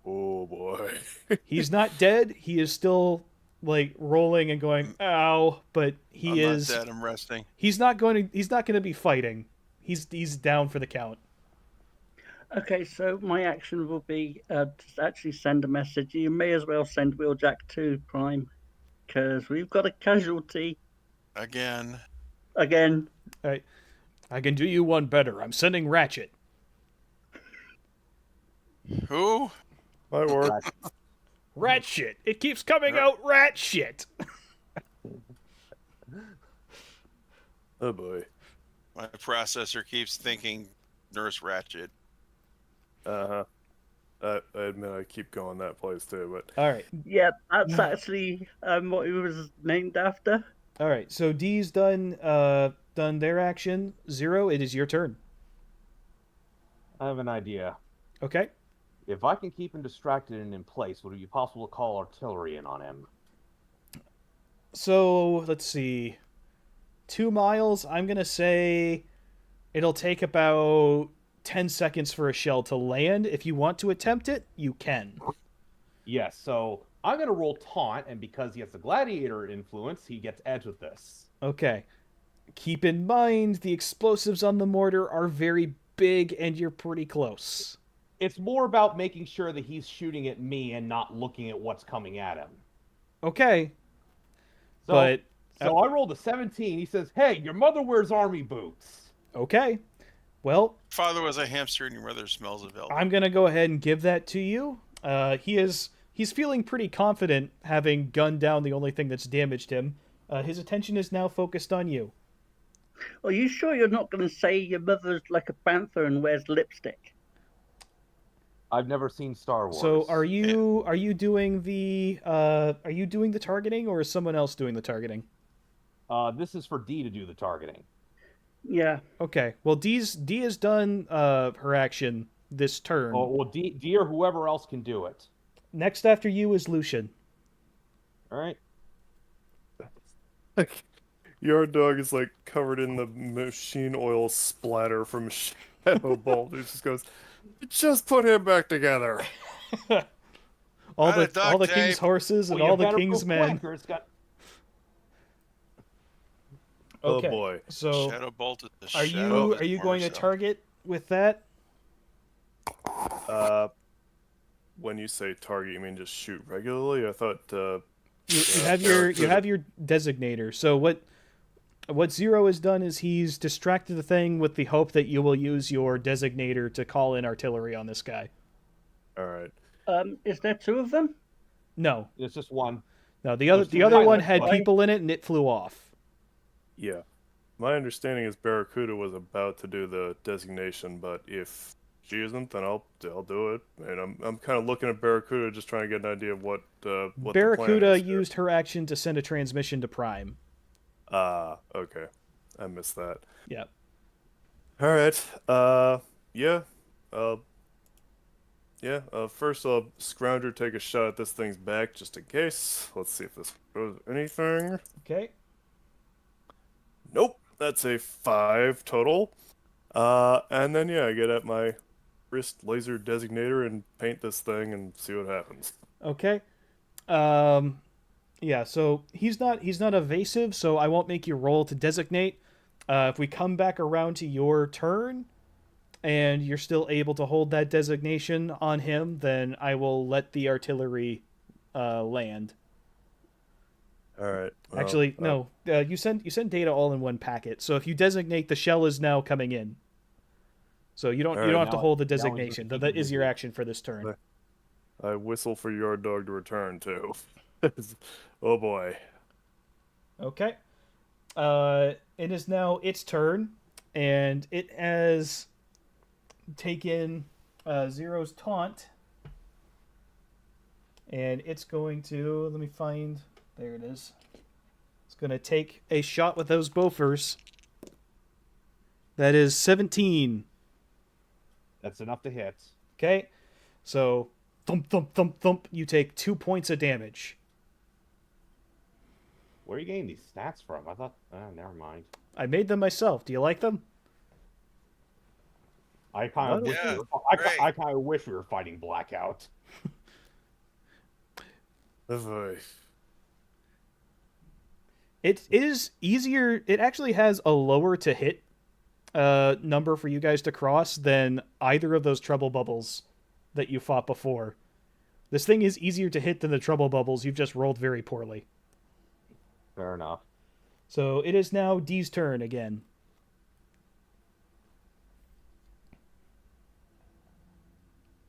Speaker 4: Oh boy.
Speaker 1: He's not dead. He is still, like, rolling and going, ow, but
Speaker 2: I'm not dead, I'm resting.
Speaker 1: he's not going to be fighting. He's down for the count.
Speaker 5: Okay, so my action will be to actually send a message. You may as well send Wheeljack to Prime, because we've got a casualty
Speaker 2: Again.
Speaker 5: again.
Speaker 1: I can do you one better. I'm sending Ratchet.
Speaker 2: Who?
Speaker 4: Might work.
Speaker 1: Rat shit. It keeps coming out rat shit.
Speaker 4: Oh boy.
Speaker 2: My processor keeps thinking Nurse Ratchet.
Speaker 4: Uh-huh. I admit I keep going that place too, but
Speaker 1: All right.
Speaker 5: Yeah, that's actually what it was named after.
Speaker 1: All right. So D's done their action. Zero, it is your turn.
Speaker 6: I have an idea.
Speaker 1: Okay.
Speaker 6: If I can keep him distracted and in place, would it be possible to call artillery in on him?
Speaker 1: So, let's see. 2 miles, I'm going to say it'll take about 10 seconds for a shell to land. If you want to attempt it, you can.
Speaker 6: Yes, so I'm going to roll taunt, and because he has the gladiator influence, he gets edge with this.
Speaker 1: Okay. Keep in mind, the explosives on the mortar are very big and you're pretty close.
Speaker 6: It's more about making sure that he's shooting at me and not looking at what's coming at him.
Speaker 1: Okay.
Speaker 6: So,
Speaker 1: But
Speaker 6: I rolled a 17. He says, "Hey, your mother wears army boots."
Speaker 1: okay. Well,
Speaker 2: Father was a hamster and your mother smells of velvet.
Speaker 1: I'm going to go ahead and give that to you. He's feeling pretty confident having gunned down the only thing that's damaged him. His attention is now focused on you.
Speaker 5: Are you sure you're not going to say your mother's like a panther and wears lipstick?
Speaker 6: I've never seen Star Wars.
Speaker 1: So are you doing the targeting, or is someone else doing the targeting?
Speaker 6: This is for D to do the targeting.
Speaker 5: Yeah.
Speaker 1: Okay. Well, D has done her action this turn.
Speaker 6: Oh, well, D or whoever else can do it.
Speaker 1: Next after you is Lucian.
Speaker 6: All right.
Speaker 4: Your dog is like covered in the machine oil splatter from Shadow Bolt. It just goes, just put him back together.
Speaker 1: all
Speaker 2: Out of
Speaker 1: the all
Speaker 2: duct
Speaker 1: the king's
Speaker 2: tape.
Speaker 1: horses and
Speaker 6: Well, you
Speaker 1: all the
Speaker 6: better
Speaker 1: king's
Speaker 6: go
Speaker 1: men.
Speaker 6: quick, or it's got.
Speaker 4: Oh
Speaker 1: Okay,
Speaker 4: boy.
Speaker 1: so
Speaker 2: Shadow Bolt is the
Speaker 1: are
Speaker 2: shadow
Speaker 1: you
Speaker 2: of
Speaker 1: are
Speaker 2: his
Speaker 1: you
Speaker 2: former
Speaker 1: going to
Speaker 2: self.
Speaker 1: target with that?
Speaker 4: When you say target, you mean just shoot regularly? I thought
Speaker 1: You have your designator. So what Zero has done is he's distracted the thing with the hope that you will use your designator to call in artillery on this guy.
Speaker 4: All right.
Speaker 5: Is there two of them?
Speaker 1: No,
Speaker 6: It's just one.
Speaker 1: no. The
Speaker 6: There's two
Speaker 1: other one
Speaker 6: pilots,
Speaker 1: had
Speaker 6: but-
Speaker 1: people in it and it flew off.
Speaker 4: Yeah. My understanding is Barracuda was about to do the designation, but if she isn't, then I'll do it. And I'm kind of looking at Barracuda, just trying to get an idea of what the plan
Speaker 1: Barracuda
Speaker 4: is here.
Speaker 1: used her action to send a transmission to Prime.
Speaker 4: Okay. I missed that.
Speaker 1: Yeah.
Speaker 4: All right. Yeah. First I'll Scrounger take a shot at this thing's back just in case. Let's see if this does anything.
Speaker 1: Okay.
Speaker 4: Nope. That's a 5 total. And then yeah, I get at my wrist laser designator and paint this thing and see what happens.
Speaker 1: Okay. Yeah, so he's not evasive, so I won't make you roll to designate. If we come back around to your turn and you're still able to hold that designation on him, then I will let the artillery land.
Speaker 4: All right. Well,
Speaker 1: Actually, no. You send data all in one packet. So if you designate, the shell is now coming in. So you don't
Speaker 4: All right,
Speaker 1: have to
Speaker 6: now-
Speaker 1: hold the
Speaker 6: now he's
Speaker 1: designation.
Speaker 6: just
Speaker 1: That is your
Speaker 6: keeping
Speaker 1: action for this turn.
Speaker 4: I whistle for your dog to return too. Oh boy.
Speaker 1: Okay. It is now its turn, and it has taken Zero's taunt, and it's going to, let me find, there it is. It's going to take a shot with those bofers. That is 17.
Speaker 6: That's enough to hit.
Speaker 1: Okay, so thump, thump, thump, thump. You take 2 points of damage.
Speaker 6: Where are you getting these stats from? I thought. Never mind.
Speaker 1: I made them myself. Do you like them?
Speaker 6: I kind of wish
Speaker 2: Yeah,
Speaker 6: we were,
Speaker 2: great.
Speaker 6: I kind of wish we were fighting Blackout.
Speaker 4: Oh boy.
Speaker 1: It is easier. It actually has a lower to hit number for you guys to cross than either of those trouble bubbles that you fought before. This thing is easier to hit than the trouble bubbles. You've just rolled very poorly.
Speaker 6: Fair enough.
Speaker 1: So it is now D's turn again.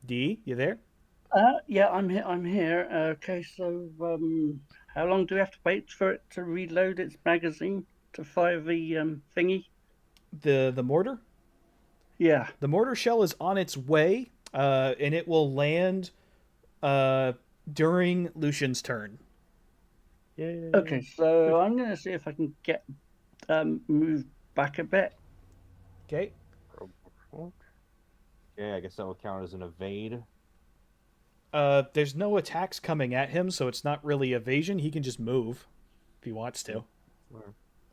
Speaker 1: D, you there?
Speaker 5: Yeah, I'm here. I'm here. Okay, so how long do we have to wait for it to reload its magazine to fire the thingy?
Speaker 1: The mortar?
Speaker 5: Yeah.
Speaker 1: The mortar shell is on its way, and it will land during Lucian's turn.
Speaker 5: Okay, so I'm gonna see if I can get moved back a bit.
Speaker 1: Okay.
Speaker 6: Okay, I guess that would count as an evade.
Speaker 1: There's no attacks coming at him, so it's not really evasion. He can just move if he wants to.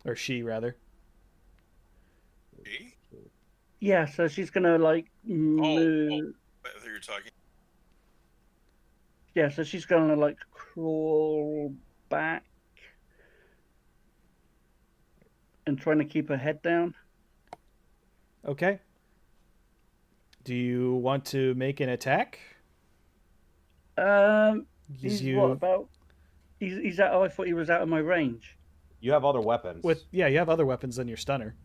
Speaker 1: Or she, rather.
Speaker 2: Me?
Speaker 5: Yeah, so she's gonna like move.
Speaker 2: I thought you were talking.
Speaker 5: Yeah, so she's gonna like crawl back and trying to keep her head down.
Speaker 1: Okay. Do you want to make an attack?
Speaker 5: He's
Speaker 1: You-
Speaker 5: what about? He's out. Oh, I thought he was out of my range.
Speaker 6: You have other weapons.
Speaker 1: you have other weapons than your stunner.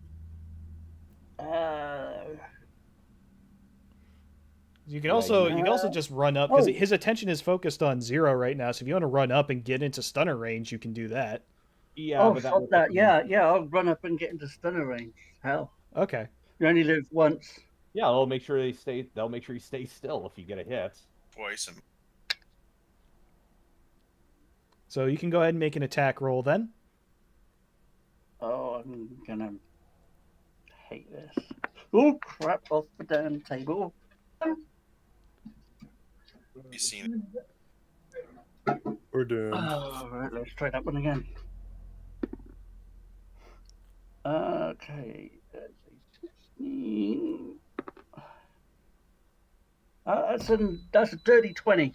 Speaker 1: You can also just run up because his attention is focused on Zero right now. So if you want to run up and get into stunner range, you can do that.
Speaker 6: Yeah,
Speaker 5: Oh,
Speaker 6: but
Speaker 5: fuck that. Yeah, I'll run up and get into stunner range. Hell,
Speaker 1: Okay.
Speaker 5: you only live once.
Speaker 6: Yeah, they'll make sure they stay. They'll make sure you stay still if you get a hit.
Speaker 2: Twice and
Speaker 1: So you can go ahead and make an attack roll then.
Speaker 5: Oh, I'm gonna hate this. Oh crap! Off the damn table.
Speaker 2: you seen
Speaker 4: We're doomed.
Speaker 5: Oh, right, let's try that one again. Okay. That's a 16. That's a dirty 20.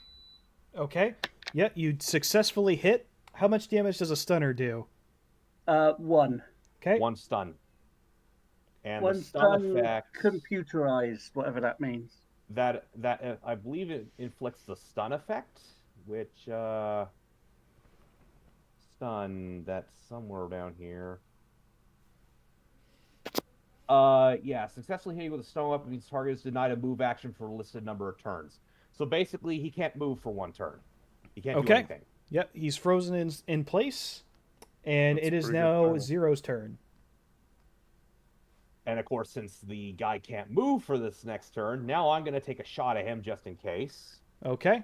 Speaker 1: Okay. Yeah, you successfully hit. How much damage does a stunner do?
Speaker 5: 1.
Speaker 1: Okay.
Speaker 6: One stun. And
Speaker 5: One
Speaker 6: the stun
Speaker 5: stun
Speaker 6: effect
Speaker 5: computerized, whatever that means.
Speaker 6: that I believe it inflicts the stun effect, which stun that's somewhere down here. Yeah, successfully hitting with a stun weapon means target is denied a move action for a listed number of turns. So basically, he can't move for 1 turn. He can't do
Speaker 1: Okay.
Speaker 6: anything.
Speaker 1: Yep, he's frozen in place, and
Speaker 4: That's
Speaker 1: it
Speaker 4: a
Speaker 1: is
Speaker 4: pretty good
Speaker 1: now
Speaker 4: final.
Speaker 1: Zero's turn.
Speaker 6: And of course, since the guy can't move for this next turn, now I'm going to take a shot at him just in case,
Speaker 1: Okay.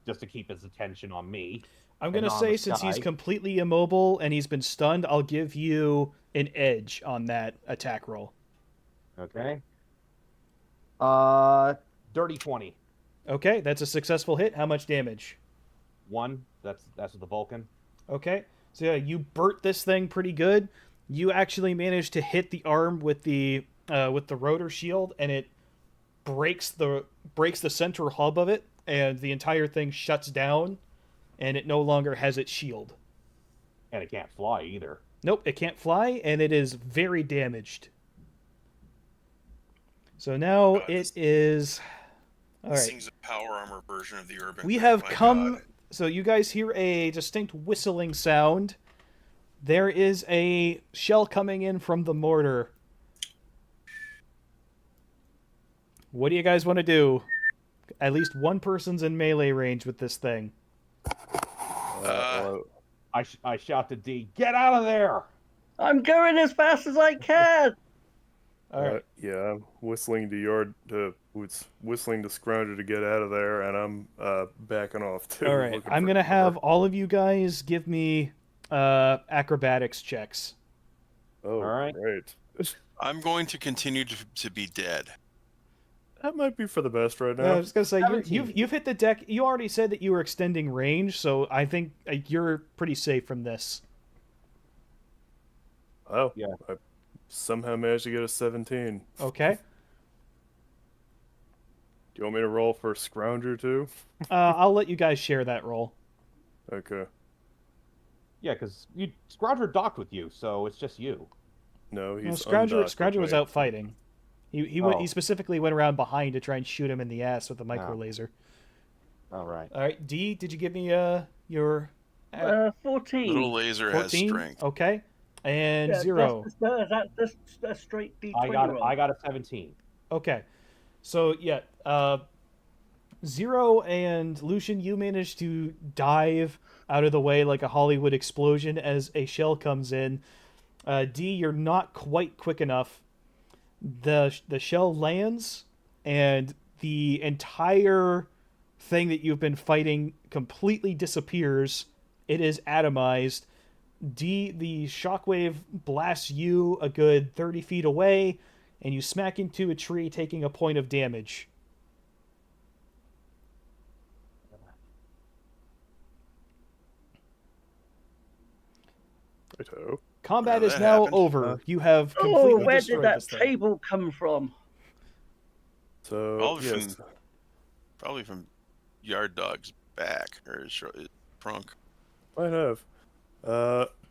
Speaker 6: just to keep his attention on me.
Speaker 1: I'm
Speaker 6: And
Speaker 1: gonna
Speaker 6: not on
Speaker 1: say
Speaker 6: the
Speaker 1: since he's
Speaker 6: sky.
Speaker 1: completely immobile and he's been stunned, I'll give you an edge on that attack roll.
Speaker 6: Okay. Dirty 20.
Speaker 1: Okay, that's a successful hit. How much damage?
Speaker 6: 1. That's with the Vulcan.
Speaker 1: Okay, so yeah, you burnt this thing pretty good. You actually managed to hit the arm with the rotor shield, and it breaks the center hub of it, and the entire thing shuts down, and it no longer has its shield.
Speaker 6: And it can't fly either.
Speaker 1: Nope, it can't fly, and it is very damaged. So now it is. All
Speaker 2: This
Speaker 1: right.
Speaker 2: thing's a power armor version of the urban.
Speaker 1: We
Speaker 2: Grid,
Speaker 1: have
Speaker 2: my
Speaker 1: come.
Speaker 2: God.
Speaker 1: So you guys hear a distinct whistling sound. There is a shell coming in from the mortar. What do you guys want to do? At least one person's in melee range with this thing.
Speaker 4: Well,
Speaker 6: I shout to D, get out of there!
Speaker 5: I'm going as fast as I can.
Speaker 1: All right.
Speaker 4: yeah, I'm whistling whistling to Scrounger to get out of there, and I'm backing off too.
Speaker 1: All right.
Speaker 4: looking
Speaker 1: I'm
Speaker 4: for
Speaker 1: gonna have
Speaker 4: cover.
Speaker 1: all of you guys give me acrobatics checks.
Speaker 4: Oh,
Speaker 6: All right.
Speaker 4: great.
Speaker 2: I'm going to continue to be dead.
Speaker 4: That might be for the best right
Speaker 1: I
Speaker 4: now.
Speaker 1: was gonna say you've
Speaker 6: 17.
Speaker 1: you've hit the deck. You already said that you were extending range, so I think you're pretty safe from this.
Speaker 4: Oh,
Speaker 6: Yeah.
Speaker 4: I somehow managed to get a 17.
Speaker 1: Okay.
Speaker 4: Do you want me to roll for Scrounger too?
Speaker 1: I'll let you guys share that roll.
Speaker 4: Okay.
Speaker 6: Yeah, because Scrounger docked with you, so it's just you.
Speaker 4: No,
Speaker 1: Well,
Speaker 4: he's
Speaker 1: Scrounger was out fighting. He went.
Speaker 6: Oh.
Speaker 1: He specifically went around behind to try and shoot him in the ass with a micro
Speaker 6: Oh.
Speaker 1: laser.
Speaker 6: All right.
Speaker 1: All right, D, did you give me your
Speaker 5: 14.
Speaker 2: Little laser has
Speaker 1: 14?
Speaker 2: strength.
Speaker 1: Okay, and
Speaker 5: Yeah,
Speaker 1: Zero.
Speaker 5: That's straight D20
Speaker 6: I got a 17.
Speaker 1: Okay, so yeah, Zero and Lucian, you managed to dive out of the way like a Hollywood explosion as a shell comes in. D, you're not quite quick enough. The shell lands, and the entire thing that you've been fighting completely disappears. It is atomized. D, the shockwave blasts you a good 30 feet away, and you smack into a tree, taking a point of damage.
Speaker 4: Righto.
Speaker 1: Combat
Speaker 2: Yeah,
Speaker 1: is
Speaker 2: that
Speaker 1: now
Speaker 2: happened.
Speaker 1: over. You have
Speaker 5: Oh,
Speaker 1: completely
Speaker 5: where did
Speaker 1: destroyed
Speaker 5: that
Speaker 1: this thing.
Speaker 5: table come from?
Speaker 4: So
Speaker 2: Probably
Speaker 4: yes,
Speaker 2: Probably from Yard Dog's back or his trunk.
Speaker 4: might have.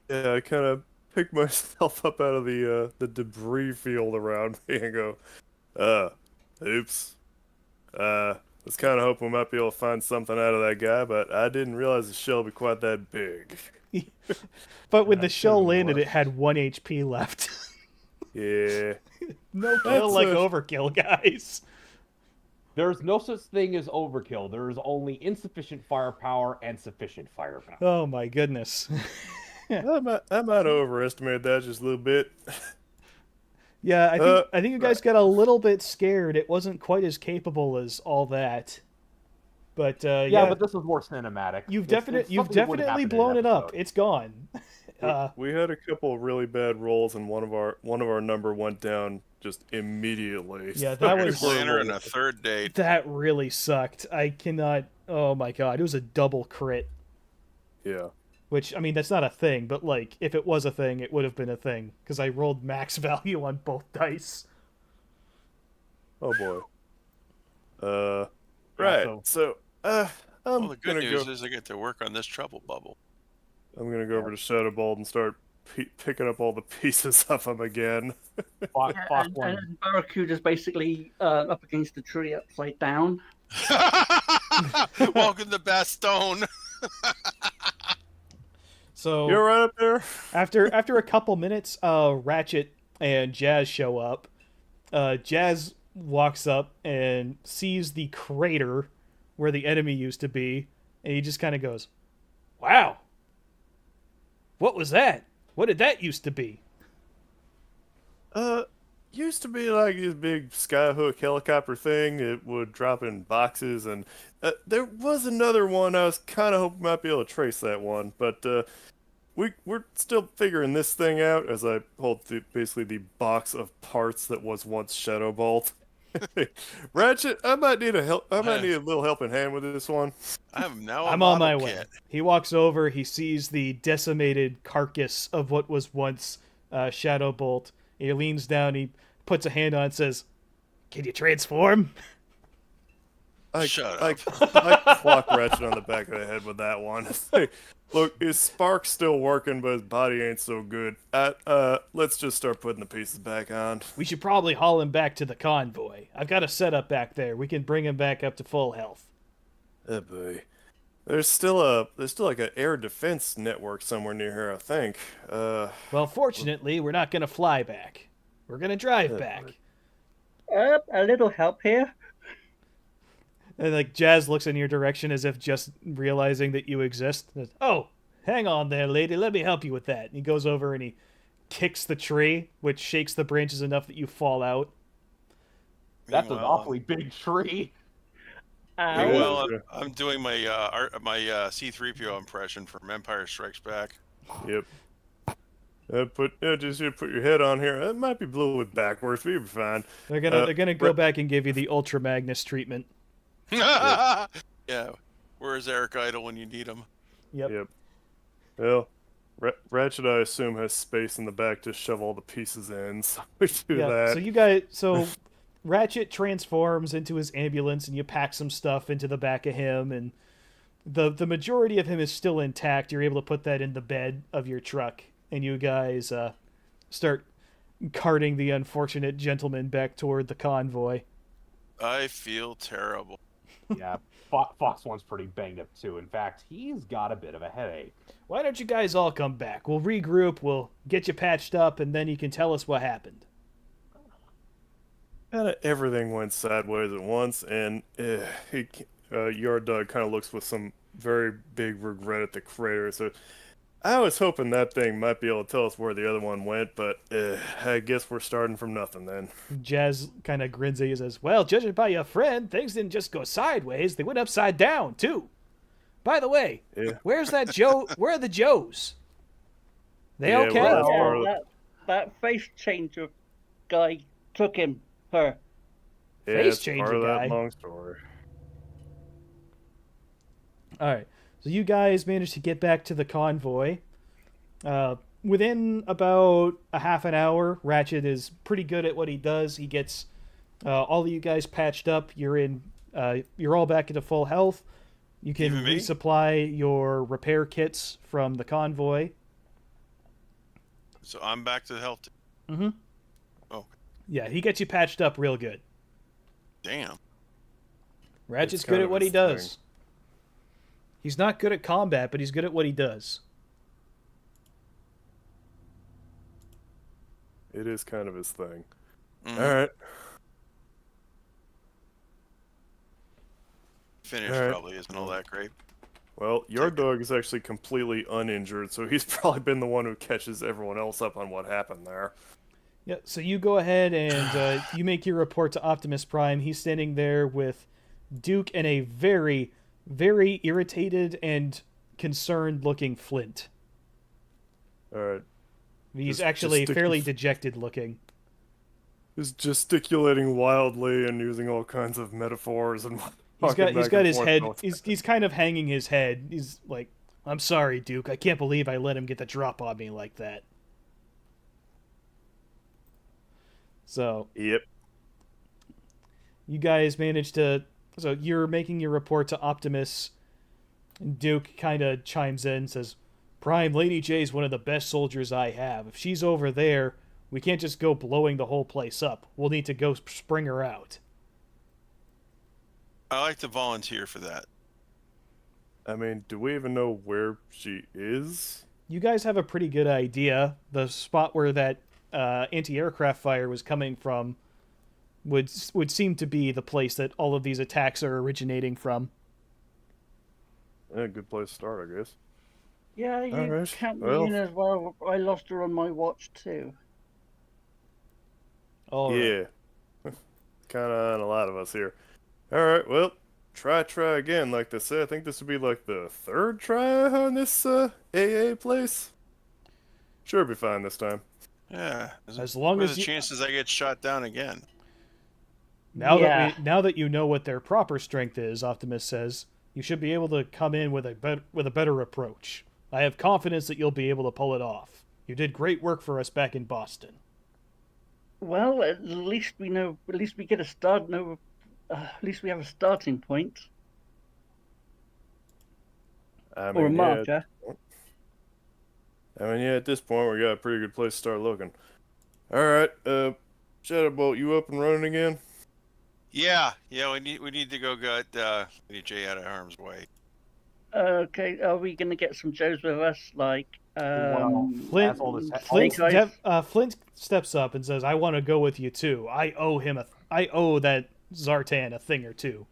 Speaker 4: Yeah, I kind of picked myself up out of the debris field around me and go, oops. Was kind of hoping we might be able to find something out of that guy, but I didn't realize the shell would be quite that big.
Speaker 1: But when the
Speaker 4: I
Speaker 1: shell
Speaker 4: should've
Speaker 1: landed, it
Speaker 4: left.
Speaker 1: had 1 HP left.
Speaker 4: Yeah.
Speaker 1: No kill
Speaker 4: That's
Speaker 1: like
Speaker 4: a-
Speaker 1: overkill, guys.
Speaker 6: There's no such thing as overkill. There is only insufficient firepower and sufficient firepower.
Speaker 1: Oh my goodness.
Speaker 4: I might overestimate that just a little bit.
Speaker 1: Yeah, I think you guys got a little bit scared. It wasn't quite as capable as all that. But
Speaker 6: Yeah, but this was more cinematic.
Speaker 1: you've
Speaker 6: It's
Speaker 1: definitely
Speaker 6: something that wouldn't happen in an
Speaker 1: blown it up.
Speaker 6: episode.
Speaker 1: It's gone.
Speaker 4: We had a couple of really bad rolls, and one of our number went down just immediately.
Speaker 1: Yeah,
Speaker 4: So
Speaker 1: that
Speaker 4: we
Speaker 1: was-
Speaker 4: were
Speaker 2: Planner and
Speaker 4: rolling-
Speaker 2: a third date.
Speaker 1: That really sucked. I cannot. Oh my god, it was a double crit.
Speaker 4: Yeah.
Speaker 1: Which, I mean, that's not a thing, but, like, if it was a thing, it would have been a thing. Because I rolled max value on both dice.
Speaker 4: Oh boy. Right. So, I'm
Speaker 2: Well, the good
Speaker 4: gonna
Speaker 2: news
Speaker 4: go.
Speaker 2: is I get to work on this trouble bubble.
Speaker 4: I'm gonna go over to Shadow Bald and start picking up all the pieces of them again.
Speaker 3: Fox,
Speaker 5: Yeah,
Speaker 3: Fox
Speaker 5: and
Speaker 3: one.
Speaker 5: Barracuda's basically up against the tree upside down.
Speaker 2: Welcome to Bastogne.
Speaker 1: So
Speaker 4: You're right up there.
Speaker 1: after a couple minutes, Ratchet and Jazz show up. Jazz walks up and sees the crater where the enemy used to be, and he just kind of goes, "Wow, what was that? What did that used to be?"
Speaker 4: Used to be like this big skyhook helicopter thing. It would drop in boxes, and there was another one. I was kind of hoping might be able to trace that one, but we're still figuring this thing out. As I hold basically the box of parts that was once Shadow Bolt. Ratchet, I might need I might need a little helping hand with this one.
Speaker 2: I'm
Speaker 1: I'm on my way. He walks over. He sees the decimated carcass of what was once Shadow Bolt. He leans down. He puts a hand on it and says, "Can you transform?"
Speaker 2: Shut
Speaker 4: I clock Ratchet on the back of the head with that one. Look, his spark's still working, but his body ain't so good. Let's just start putting the pieces back on.
Speaker 1: We should probably haul him back to the convoy. I've got a setup back there. We can bring him back up to full health.
Speaker 4: Oh boy. There's still like an air defense network somewhere near here, I think.
Speaker 1: Well, fortunately, we're not going to fly back. We're going to drive back.
Speaker 5: A little help here.
Speaker 1: And, like, Jazz looks in your direction as if just realizing that you exist. "Oh, hang on there, lady. Let me help you with that." And he goes over and he kicks the tree, which shakes the branches enough that you fall out.
Speaker 3: That's an
Speaker 2: Meanwhile,
Speaker 3: awfully big tree.
Speaker 5: Ow.
Speaker 2: Meanwhile, I'm doing my C-3PO impression from Empire Strikes Back.
Speaker 4: Yep. Just put your head on here. It might be blue with backwards, but you'll be fine.
Speaker 1: They're gonna go back and give you the Ultra Magnus treatment.
Speaker 2: Yeah. Where's Eric Idle when you need him?
Speaker 1: Yep.
Speaker 4: Well, Ratchet, I assume, has space in the back to shove all the pieces in, so we do that.
Speaker 1: So Ratchet transforms into his ambulance, and you pack some stuff into the back of him, and the majority of him is still intact. You're able to put that in the bed of your truck, and you guys start carting the unfortunate gentleman back toward the convoy.
Speaker 2: I feel terrible.
Speaker 3: Yeah, Fox one's pretty banged up too. In fact, he's got a bit of a headache.
Speaker 1: Why don't you guys all come back? We'll regroup, we'll get you patched up, and then you can tell us what happened.
Speaker 4: Kind of everything went sideways at once, and Yard Dog kind of looks with some very big regret at the crater. So I was hoping that thing might be able to tell us where the other one went, but I guess we're starting from nothing then.
Speaker 1: Jazz kind of grins at you and says, "Well, judging by your friend, things didn't just go sideways, they went upside down, too. By the way, where's that Joe? Where are the Joes? They
Speaker 4: Yeah,
Speaker 1: okay?"
Speaker 4: well,
Speaker 5: Yeah, that face changer guy took him. Her.
Speaker 1: Face
Speaker 4: it's
Speaker 1: changer
Speaker 4: part of
Speaker 1: guy.
Speaker 4: that long story.
Speaker 1: All right. So you guys managed to get back to the convoy. Within about a half an hour, Ratchet is pretty good at what he does. He gets all of you guys patched up. You're all back into full health. You can
Speaker 2: Even me?
Speaker 1: resupply your repair kits from the convoy.
Speaker 2: So I'm back to health.
Speaker 1: Mm-hmm.
Speaker 2: Oh,
Speaker 1: Yeah, he gets you patched up real good.
Speaker 2: damn.
Speaker 1: Ratchet's
Speaker 4: It's
Speaker 1: good
Speaker 4: kind
Speaker 1: at
Speaker 4: of
Speaker 1: what he
Speaker 4: his
Speaker 1: does.
Speaker 4: thing.
Speaker 1: He's not good at combat, but he's good at what he does.
Speaker 4: It is kind of his thing.
Speaker 2: Mhm.
Speaker 4: All right.
Speaker 2: Finish
Speaker 4: All right.
Speaker 2: probably isn't all that great.
Speaker 4: Well, Yard Dog is actually completely uninjured, so he's probably been the one who catches everyone else up on what happened there.
Speaker 1: Yeah, so you go ahead and you make your report to Optimus Prime. He's standing there with Duke and a very, very irritated and concerned-looking Flint.
Speaker 4: All right.
Speaker 1: He's
Speaker 4: Just
Speaker 1: actually
Speaker 4: stick-
Speaker 1: fairly dejected looking.
Speaker 4: He's gesticulating wildly and using all kinds of metaphors and
Speaker 1: He's got his head.
Speaker 4: He's
Speaker 1: He's kind of hanging his head. He's like, I'm sorry, Duke. I can't believe I let him get the drop on me like that. So,
Speaker 4: Yep.
Speaker 1: you guys managed to... So, you're making your report to Optimus, and Duke kind of chimes in and says, Prime, Lady J's one of the best soldiers I have. If she's over there, we can't just go blowing the whole place up. We'll need to go spring her out.
Speaker 2: I like to volunteer for that.
Speaker 4: I mean, do we even know where she is?
Speaker 1: You guys have a pretty good idea. The spot where that anti-aircraft fire was coming from would seem to be the place that all of these attacks are originating from.
Speaker 4: Yeah, good place to start, I guess.
Speaker 5: Yeah, you
Speaker 4: Alright,
Speaker 5: count me
Speaker 4: well.
Speaker 5: in as well. I lost her on my watch too.
Speaker 1: All right.
Speaker 4: Yeah. Kind of on a lot of us here. Alright, well, try again. Like they say, I think this would be like the third try on this AA place. Sure be fine this time.
Speaker 2: Yeah.
Speaker 1: As long
Speaker 2: what are
Speaker 1: as
Speaker 2: the
Speaker 1: you...
Speaker 2: chances I get shot down again?
Speaker 1: Now
Speaker 5: Yeah.
Speaker 1: now that you know what their proper strength is, Optimus says, you should be able to come in with a better approach. I have confidence that you'll be able to pull it off. You did great work for us back in Boston.
Speaker 5: Well, at least we know. At least we get a start. No, at least we have a starting point
Speaker 4: I
Speaker 5: or a
Speaker 4: mean, yeah,
Speaker 5: marker.
Speaker 4: at this point we got a pretty good place to start looking. Alright, Shadowbolt, you up and running again?
Speaker 2: Yeah. We need to go get Lady J out of harm's way.
Speaker 5: Okay, are we going to get some Joes with us? Like,
Speaker 3: Well,
Speaker 1: Flint,
Speaker 3: as all this
Speaker 1: Flint steps up and says, "I want to go with you too. I owe that Zartan a thing or two."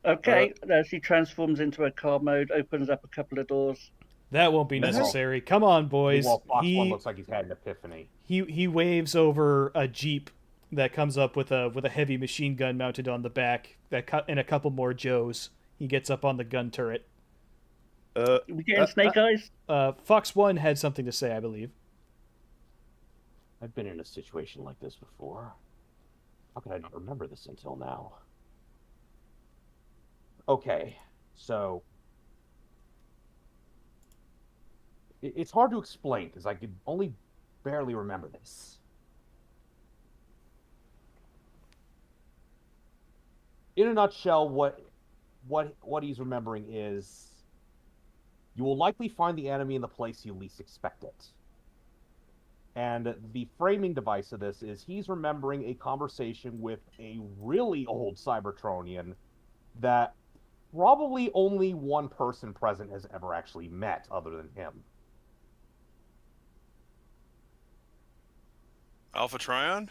Speaker 5: Okay, as he transforms into a car mode, opens up a couple of doors.
Speaker 1: That won't be necessary. Come on, boys.
Speaker 3: Well, Fox One looks like he's had an epiphany.
Speaker 1: He waves over a jeep that comes up with a heavy machine gun mounted on the back and a couple more Joes. He gets up on the gun turret.
Speaker 5: We getting Snake Eyes?
Speaker 1: Fox One had something to say, I believe.
Speaker 3: I've been in a situation like this before. How could I not remember this until now? Okay, so it's hard to explain because I could only barely remember this. In a nutshell, what he's remembering is you will likely find the enemy in the place you least expect it. And the framing device of this is he's remembering a conversation with a really old Cybertronian that probably only one person present has ever actually met other than him.
Speaker 2: Alpha Trion?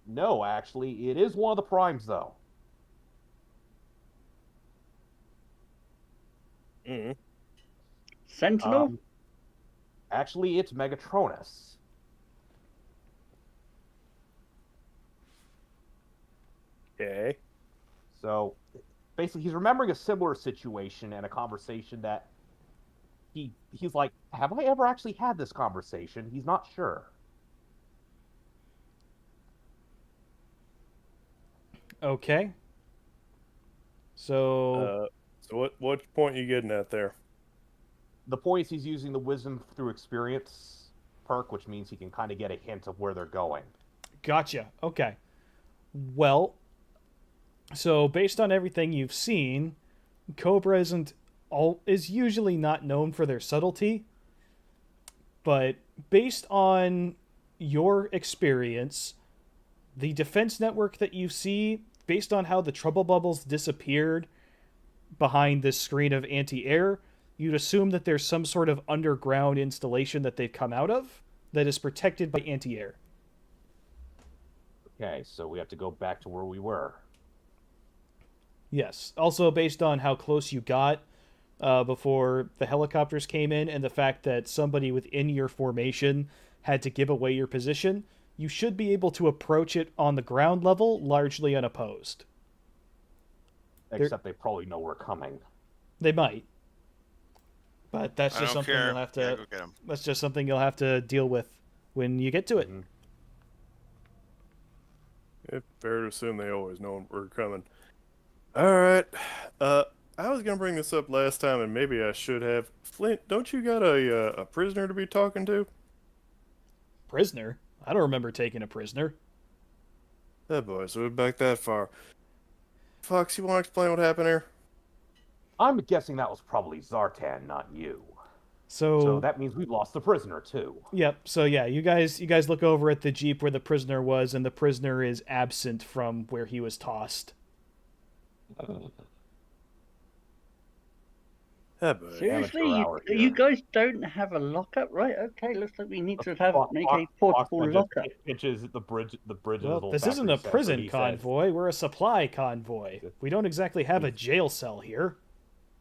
Speaker 3: No, actually, it is one of the primes, though.
Speaker 4: Mm-hmm.
Speaker 5: Sentinel?
Speaker 3: Actually, it's Megatronus.
Speaker 4: Okay.
Speaker 3: So, basically, he's remembering a similar situation and a conversation that he's like, have I ever actually had this conversation? He's not sure.
Speaker 1: Okay. So
Speaker 4: So what point you getting at there?
Speaker 3: The point is he's using the wisdom through experience perk, which means he can kind of get a hint of where they're going.
Speaker 1: Gotcha. Okay. Well, so based on everything you've seen, Cobra is usually not known for their subtlety, but based on your experience, the defense network that you see, based on how the trouble bubbles disappeared behind this screen of anti-air, you'd assume that there's some sort of underground installation that they've come out of that is protected by anti-air.
Speaker 3: Okay, so we have to go back to where we were.
Speaker 1: Yes. Also, based on how close you got before the helicopters came in and the fact that somebody within your formation had to give away your position, you should be able to approach it on the ground level largely unopposed.
Speaker 3: Except they probably know we're coming.
Speaker 1: They might. But that's
Speaker 2: I
Speaker 1: just
Speaker 2: don't
Speaker 1: something
Speaker 2: care.
Speaker 1: you'll have to
Speaker 2: Yeah, go get 'em.
Speaker 1: that's just something you'll have to deal with when you get to it.
Speaker 3: Mhm.
Speaker 4: It's fair to assume they always know we're coming. Alright. I was gonna bring this up last time, and maybe I should have. Flint, don't you got a prisoner to be talking to?
Speaker 1: Prisoner? I don't remember taking a prisoner.
Speaker 4: That boy, so we're back that far. Fox, you want to explain what happened here?
Speaker 6: I'm guessing that was probably Zartan, not you.
Speaker 1: So
Speaker 6: So that means we've lost the prisoner too.
Speaker 1: Yep. So yeah, you guys look over at the jeep where the prisoner was, and the prisoner is absent from where he was tossed.
Speaker 4: That boy.
Speaker 5: Seriously,
Speaker 6: amateur
Speaker 5: you,
Speaker 6: hour here.
Speaker 5: you guys don't have a lockup, right? Okay, looks like we need to make a
Speaker 6: Foxman
Speaker 5: portable
Speaker 6: just
Speaker 5: lockup.
Speaker 6: pitches the bridge. The bridge. of his
Speaker 1: Well,
Speaker 6: little
Speaker 1: this isn't a
Speaker 6: factory
Speaker 1: prison
Speaker 6: sensor, he
Speaker 1: convoy. We're a supply convoy. We don't exactly have a jail cell here.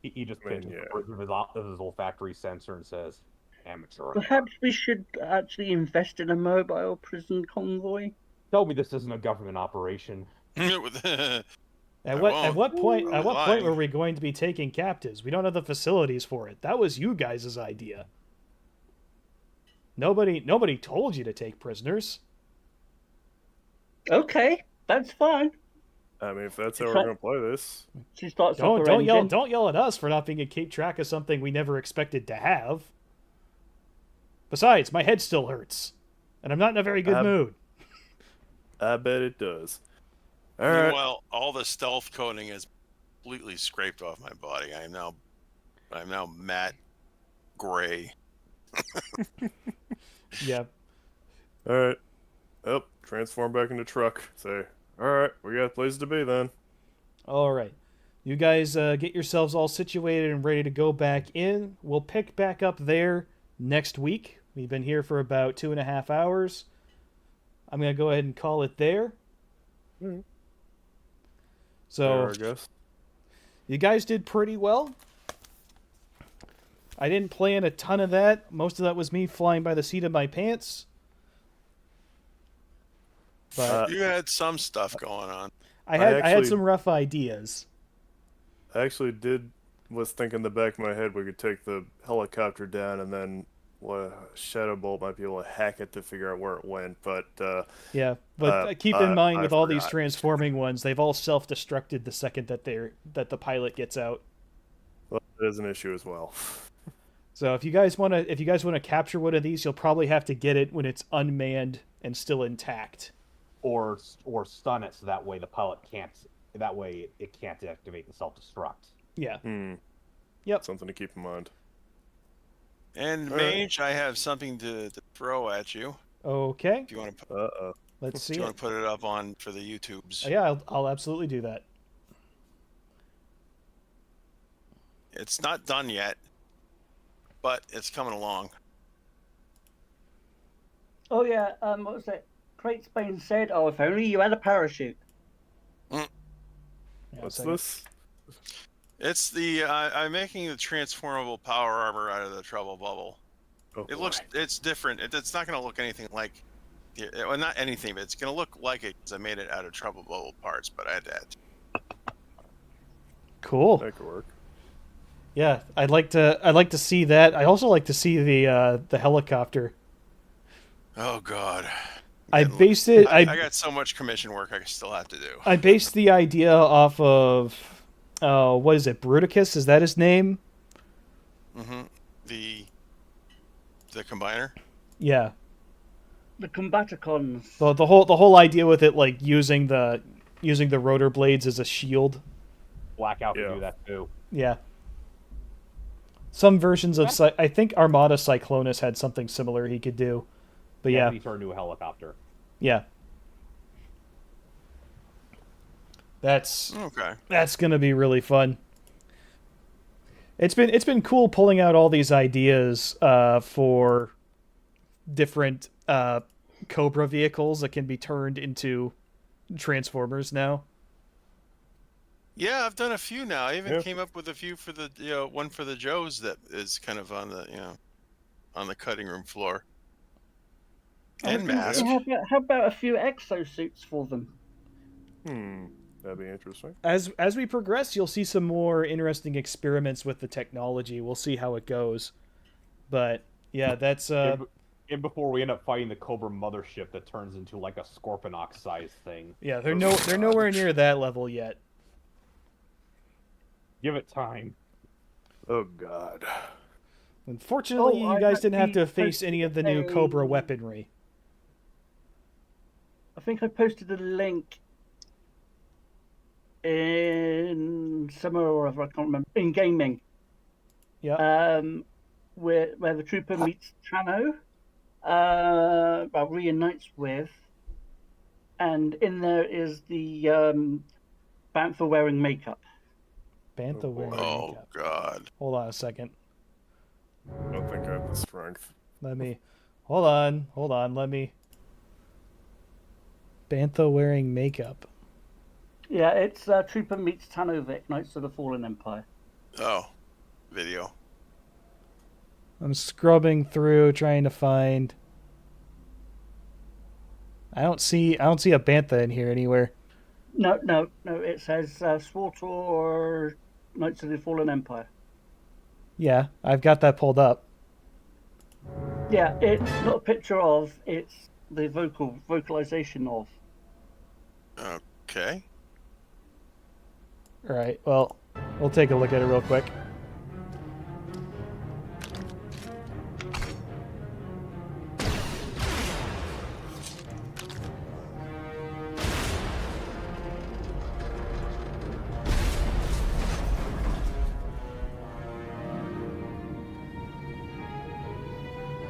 Speaker 6: He just
Speaker 4: I mean,
Speaker 6: pitches
Speaker 4: yeah.
Speaker 6: the bridge of his little factory sensor and says, "Amateur."
Speaker 5: Perhaps we should actually invest in a mobile prison convoy.
Speaker 6: Tell me this isn't a government operation.
Speaker 1: At
Speaker 2: I
Speaker 1: what point
Speaker 2: won't lie.
Speaker 1: were we going to be taking captives? We don't have the facilities for it. That was you guys' idea. Nobody told you to take prisoners.
Speaker 5: Okay, that's fine.
Speaker 4: I mean, if that's how we're gonna play this,
Speaker 5: She starts up her
Speaker 1: Don't
Speaker 5: engine.
Speaker 1: yell at us for not being able to keep track of something we never expected to have. Besides, my head still hurts, and I'm not in a very good mood.
Speaker 4: I bet it does. All right.
Speaker 2: Meanwhile, all the stealth coating is completely scraped off my body. I'm now matte gray.
Speaker 1: Yeah.
Speaker 4: All right. Oh, transform back into truck. Say, all right, we got places to be then.
Speaker 1: All right. You guys get yourselves all situated and ready to go back in. We'll pick back up there next week. We've been here for about 2.5 hours. I'm going to go ahead and call it there. So,
Speaker 4: There, I guess.
Speaker 1: you guys did pretty well. I didn't plan a ton of that. Most of that was me flying by the seat of my pants. But
Speaker 2: You had some stuff going on.
Speaker 1: I had
Speaker 4: actually-
Speaker 1: some rough ideas.
Speaker 4: I actually was thinking in the back of my head we could take the helicopter down and then Shadow Bolt might be able to hack it to figure out where it went. But
Speaker 1: Yeah, but keep in mind
Speaker 4: I
Speaker 1: with all these
Speaker 4: forgot.
Speaker 1: transforming ones, they've all self-destructed the second that the pilot gets out.
Speaker 4: well, that is an issue as well.
Speaker 1: So if you guys want to capture one of these, you'll probably have to get it when it's unmanned and still intact.
Speaker 6: Or stun it so that way the pilot can't. That way it can't activate the self-destruct.
Speaker 1: Yeah.
Speaker 4: Yep. Something to keep in mind.
Speaker 2: And
Speaker 4: All right.
Speaker 2: Mage, I have something to throw at you.
Speaker 1: Okay.
Speaker 2: If you want to,
Speaker 1: Let's see
Speaker 2: if you
Speaker 1: it.
Speaker 2: want to put it up on for the YouTubes.
Speaker 1: Yeah, I'll absolutely do that.
Speaker 2: It's not done yet, but it's coming along.
Speaker 5: Oh yeah, what was it? Crate Spain said, "Oh, if only you had a parachute."
Speaker 1: Yeah,
Speaker 4: What's
Speaker 1: so-
Speaker 4: this?
Speaker 2: It's the I'm making the transformable power armor out of the trouble bubble.
Speaker 4: Oh,
Speaker 2: It looks, it's different. It's not going to look anything like, well, not anything, but it's going to look like it because I made it out of trouble bubble parts. But I had to add.
Speaker 1: Cool.
Speaker 4: That could work.
Speaker 1: Yeah, I'd like to see that. I also like to see the helicopter.
Speaker 2: Oh God.
Speaker 1: I based it.
Speaker 2: I got so much commission work I still have to do.
Speaker 1: I based the idea off of what is it? Bruticus? Is that his name?
Speaker 2: Mm-hmm. The combiner.
Speaker 1: Yeah.
Speaker 5: The Combaticons.
Speaker 1: The whole idea with it, like using the rotor blades as a shield.
Speaker 6: Blackout
Speaker 4: Yeah.
Speaker 6: can do that too.
Speaker 1: Yeah. Some versions of I think Armada Cyclonus had something similar he could do. But yeah.
Speaker 6: He turned into a helicopter.
Speaker 1: Yeah. That's
Speaker 2: Okay.
Speaker 1: gonna be really fun. It's been cool pulling out all these ideas for different Cobra vehicles that can be turned into Transformers now.
Speaker 2: Yeah, I've done a few now. I even
Speaker 4: Yeah.
Speaker 2: came up with a few for the one for the Joes that is kind of on the on the cutting room floor. And mask.
Speaker 5: How about a few exosuits for them?
Speaker 4: That'd be interesting.
Speaker 1: As we progress, you'll see some more interesting experiments with the technology. We'll see how it goes. But yeah, that's
Speaker 6: And before we end up fighting the Cobra mothership that turns into like a Scorponok sized thing.
Speaker 1: yeah, they're nowhere near that level yet.
Speaker 3: Give it time.
Speaker 4: Oh God.
Speaker 1: Unfortunately,
Speaker 5: Oh,
Speaker 1: you
Speaker 5: I
Speaker 1: guys didn't have to
Speaker 5: actually
Speaker 1: face any of the new
Speaker 5: posted
Speaker 1: Cobra
Speaker 5: a-
Speaker 1: weaponry.
Speaker 5: I think I posted a link in somewhere or other, I can't remember, in gaming,
Speaker 1: Yeah.
Speaker 5: where the trooper meets Tano, reunites with, and in there is the Bantha wearing makeup.
Speaker 1: Bantha
Speaker 4: Oh,
Speaker 1: wearing
Speaker 4: boy.
Speaker 2: Oh
Speaker 1: makeup.
Speaker 2: God.
Speaker 1: Hold on a second.
Speaker 4: I don't think I have the strength.
Speaker 1: Let me. Hold on. Let me. Bantha wearing makeup.
Speaker 5: Yeah, it's Trooper meets Tanovic, Knights of the Fallen Empire.
Speaker 2: Oh, video.
Speaker 1: I'm scrubbing through trying to find. I don't see a Bantha in here anywhere.
Speaker 5: No, it says SWTOR Knights of the Fallen Empire.
Speaker 1: Yeah, I've got that pulled up.
Speaker 5: Yeah, it's not a picture of, it's the vocalization of.
Speaker 2: Okay.
Speaker 1: All right. Well, we'll take a look at it real quick.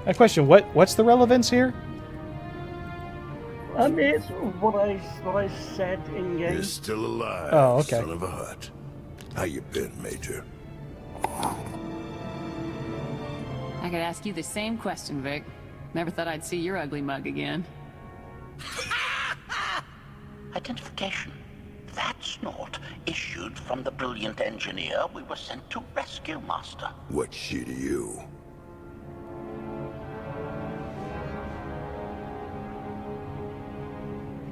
Speaker 1: A question: what's the relevance here?
Speaker 5: It's what I said in game.
Speaker 8: You're still alive,
Speaker 1: Oh, okay.
Speaker 8: son of a hut. How you been, Major?
Speaker 9: I could ask you the same question, Vic. Never thought I'd see your ugly mug again.
Speaker 10: Identification. That's not issued from the brilliant engineer we were sent to rescue, Master.
Speaker 8: What's she to you?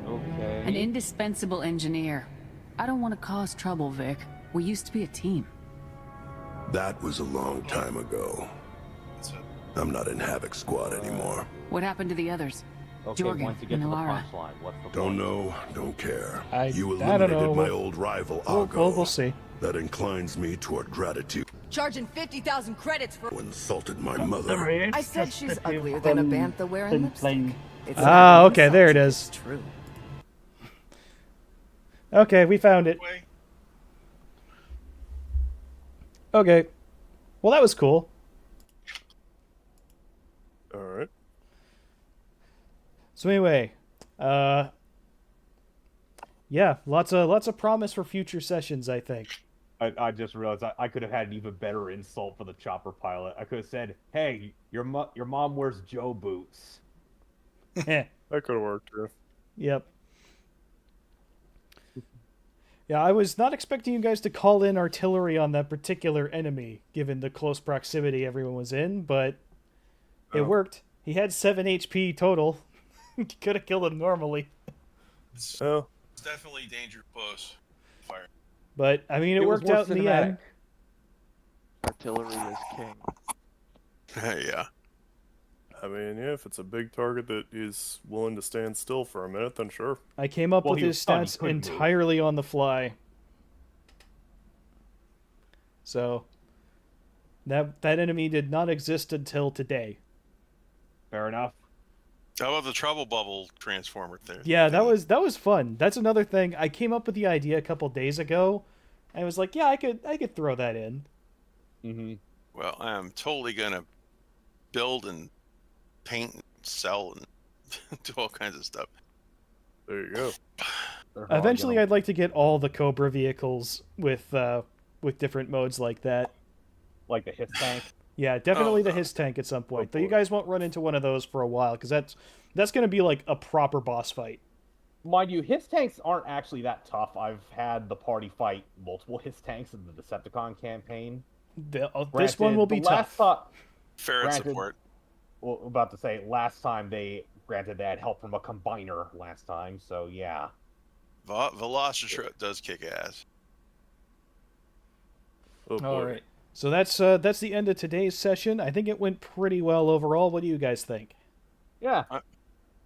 Speaker 3: Okay.
Speaker 9: An indispensable engineer. I don't want to cause trouble, Vic. We used to be a team.
Speaker 8: That was a long time ago. I'm not in Havoc Squad anymore.
Speaker 9: What happened to the others?
Speaker 3: Okay,
Speaker 9: Jorgen
Speaker 3: once you get to
Speaker 9: and
Speaker 3: the
Speaker 9: Ilara.
Speaker 3: punchline, what's the
Speaker 8: Don't
Speaker 3: point?
Speaker 8: know, don't care.
Speaker 1: I
Speaker 8: You
Speaker 1: don't
Speaker 8: eliminated
Speaker 1: know.
Speaker 8: my old rival,
Speaker 1: We'll
Speaker 8: Argo.
Speaker 1: we'll see.
Speaker 8: That inclines me toward gratitude.
Speaker 11: Charging 50,000 credits for.
Speaker 8: Who insulted my
Speaker 5: There
Speaker 8: mother.
Speaker 5: he is.
Speaker 11: I said
Speaker 5: Just
Speaker 11: she's
Speaker 5: a few
Speaker 11: uglier than a
Speaker 5: from
Speaker 11: bantha wearing
Speaker 5: Thin
Speaker 11: lipstick.
Speaker 5: Flame.
Speaker 11: It's
Speaker 1: Ah,
Speaker 11: not
Speaker 1: okay, there it
Speaker 11: insulting,
Speaker 1: is.
Speaker 11: It's true.
Speaker 1: Okay, we found it.
Speaker 2: Way.
Speaker 1: Okay. Well, that was cool.
Speaker 4: All right.
Speaker 1: So anyway, yeah, lots of promise for future sessions, I think.
Speaker 3: I just realized I could have had an even better insult for the chopper pilot. I could have said, "Hey, your mom wears Joe boots."
Speaker 1: Heh.
Speaker 4: That could have worked, too.
Speaker 1: Yep. Yeah, I was not expecting you guys to call in artillery on that particular enemy, given the close proximity everyone was in, but it
Speaker 4: Oh.
Speaker 1: worked. He had 7 HP total. Could have killed him normally.
Speaker 4: Oh,
Speaker 2: It's definitely danger close. Fire.
Speaker 1: But, I mean, it
Speaker 3: was
Speaker 1: worked
Speaker 3: more
Speaker 1: out in the end.
Speaker 7: Artillery is king.
Speaker 2: Yeah.
Speaker 4: I mean, yeah, if it's a big target that is willing to stand still for a minute, then sure.
Speaker 1: I came up
Speaker 3: Well,
Speaker 1: with
Speaker 3: he
Speaker 1: his
Speaker 3: was stunned, he
Speaker 1: stats
Speaker 3: couldn't move.
Speaker 1: entirely on the fly. So, that enemy did not exist until today.
Speaker 3: Fair enough.
Speaker 2: How about the trouble bubble transformer there?
Speaker 1: Yeah, that was fun. That's another thing. I came up with the idea a couple days ago, and I was like, yeah, I could throw that in.
Speaker 3: Mm-hmm.
Speaker 2: Well, I'm totally gonna build and paint and sell and do all kinds of stuff.
Speaker 4: There you go.
Speaker 1: Eventually, I'd like to get all the Cobra vehicles with different modes like that.
Speaker 3: like the hit tank.
Speaker 1: Yeah, definitely
Speaker 2: Oh,
Speaker 1: the Hiss tank at some point.
Speaker 3: oh
Speaker 1: Though you
Speaker 3: boy.
Speaker 1: guys won't run into one of those for a while, because that's going to be like a proper boss fight.
Speaker 3: Mind you, his tanks aren't actually that tough. I've had the party fight multiple his tanks in the Decepticon campaign.
Speaker 1: This one will be tough.
Speaker 2: Ferret
Speaker 3: Granted-
Speaker 2: support.
Speaker 3: Well, about to say, last time they had help from a combiner last time, so yeah.
Speaker 2: Velocitron does kick ass.
Speaker 4: Oh, boy.
Speaker 1: All right. So that's the end of today's session. I think it went pretty well overall. What do you guys think?
Speaker 3: Yeah.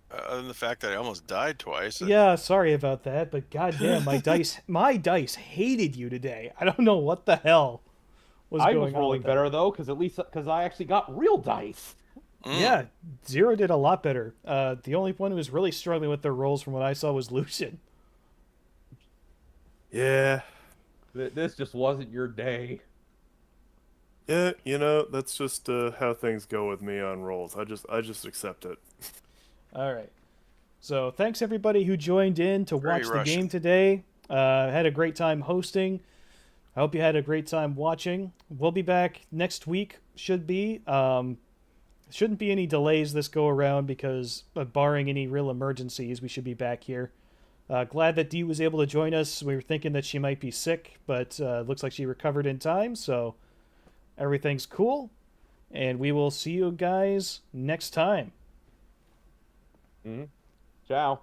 Speaker 2: Other than the fact that I almost died twice.
Speaker 1: Yeah, sorry about that, but goddamn, my dice hated you today. I don't know what the hell was
Speaker 6: I
Speaker 1: going
Speaker 6: was
Speaker 1: on
Speaker 6: rolling
Speaker 1: with that.
Speaker 6: better though, because I actually got real dice.
Speaker 1: Yeah, Zero did a lot better. The only one who was really struggling with their rolls, from what I saw, was Lucian.
Speaker 4: Yeah.
Speaker 6: This just wasn't your day.
Speaker 4: Yeah, that's just how things go with me on rolls. I just accept it.
Speaker 1: All right. So thanks everybody who joined in to
Speaker 2: Very
Speaker 1: watch the
Speaker 2: Russian.
Speaker 1: game today. Had a great time hosting. I hope you had a great time watching. We'll be back next week. Shouldn't be any delays this go around because, barring any real emergencies, we should be back here. Glad that Dee was able to join us. We were thinking that she might be sick, but looks like she recovered in time, so everything's cool. And we will see you guys next time.
Speaker 6: Ciao.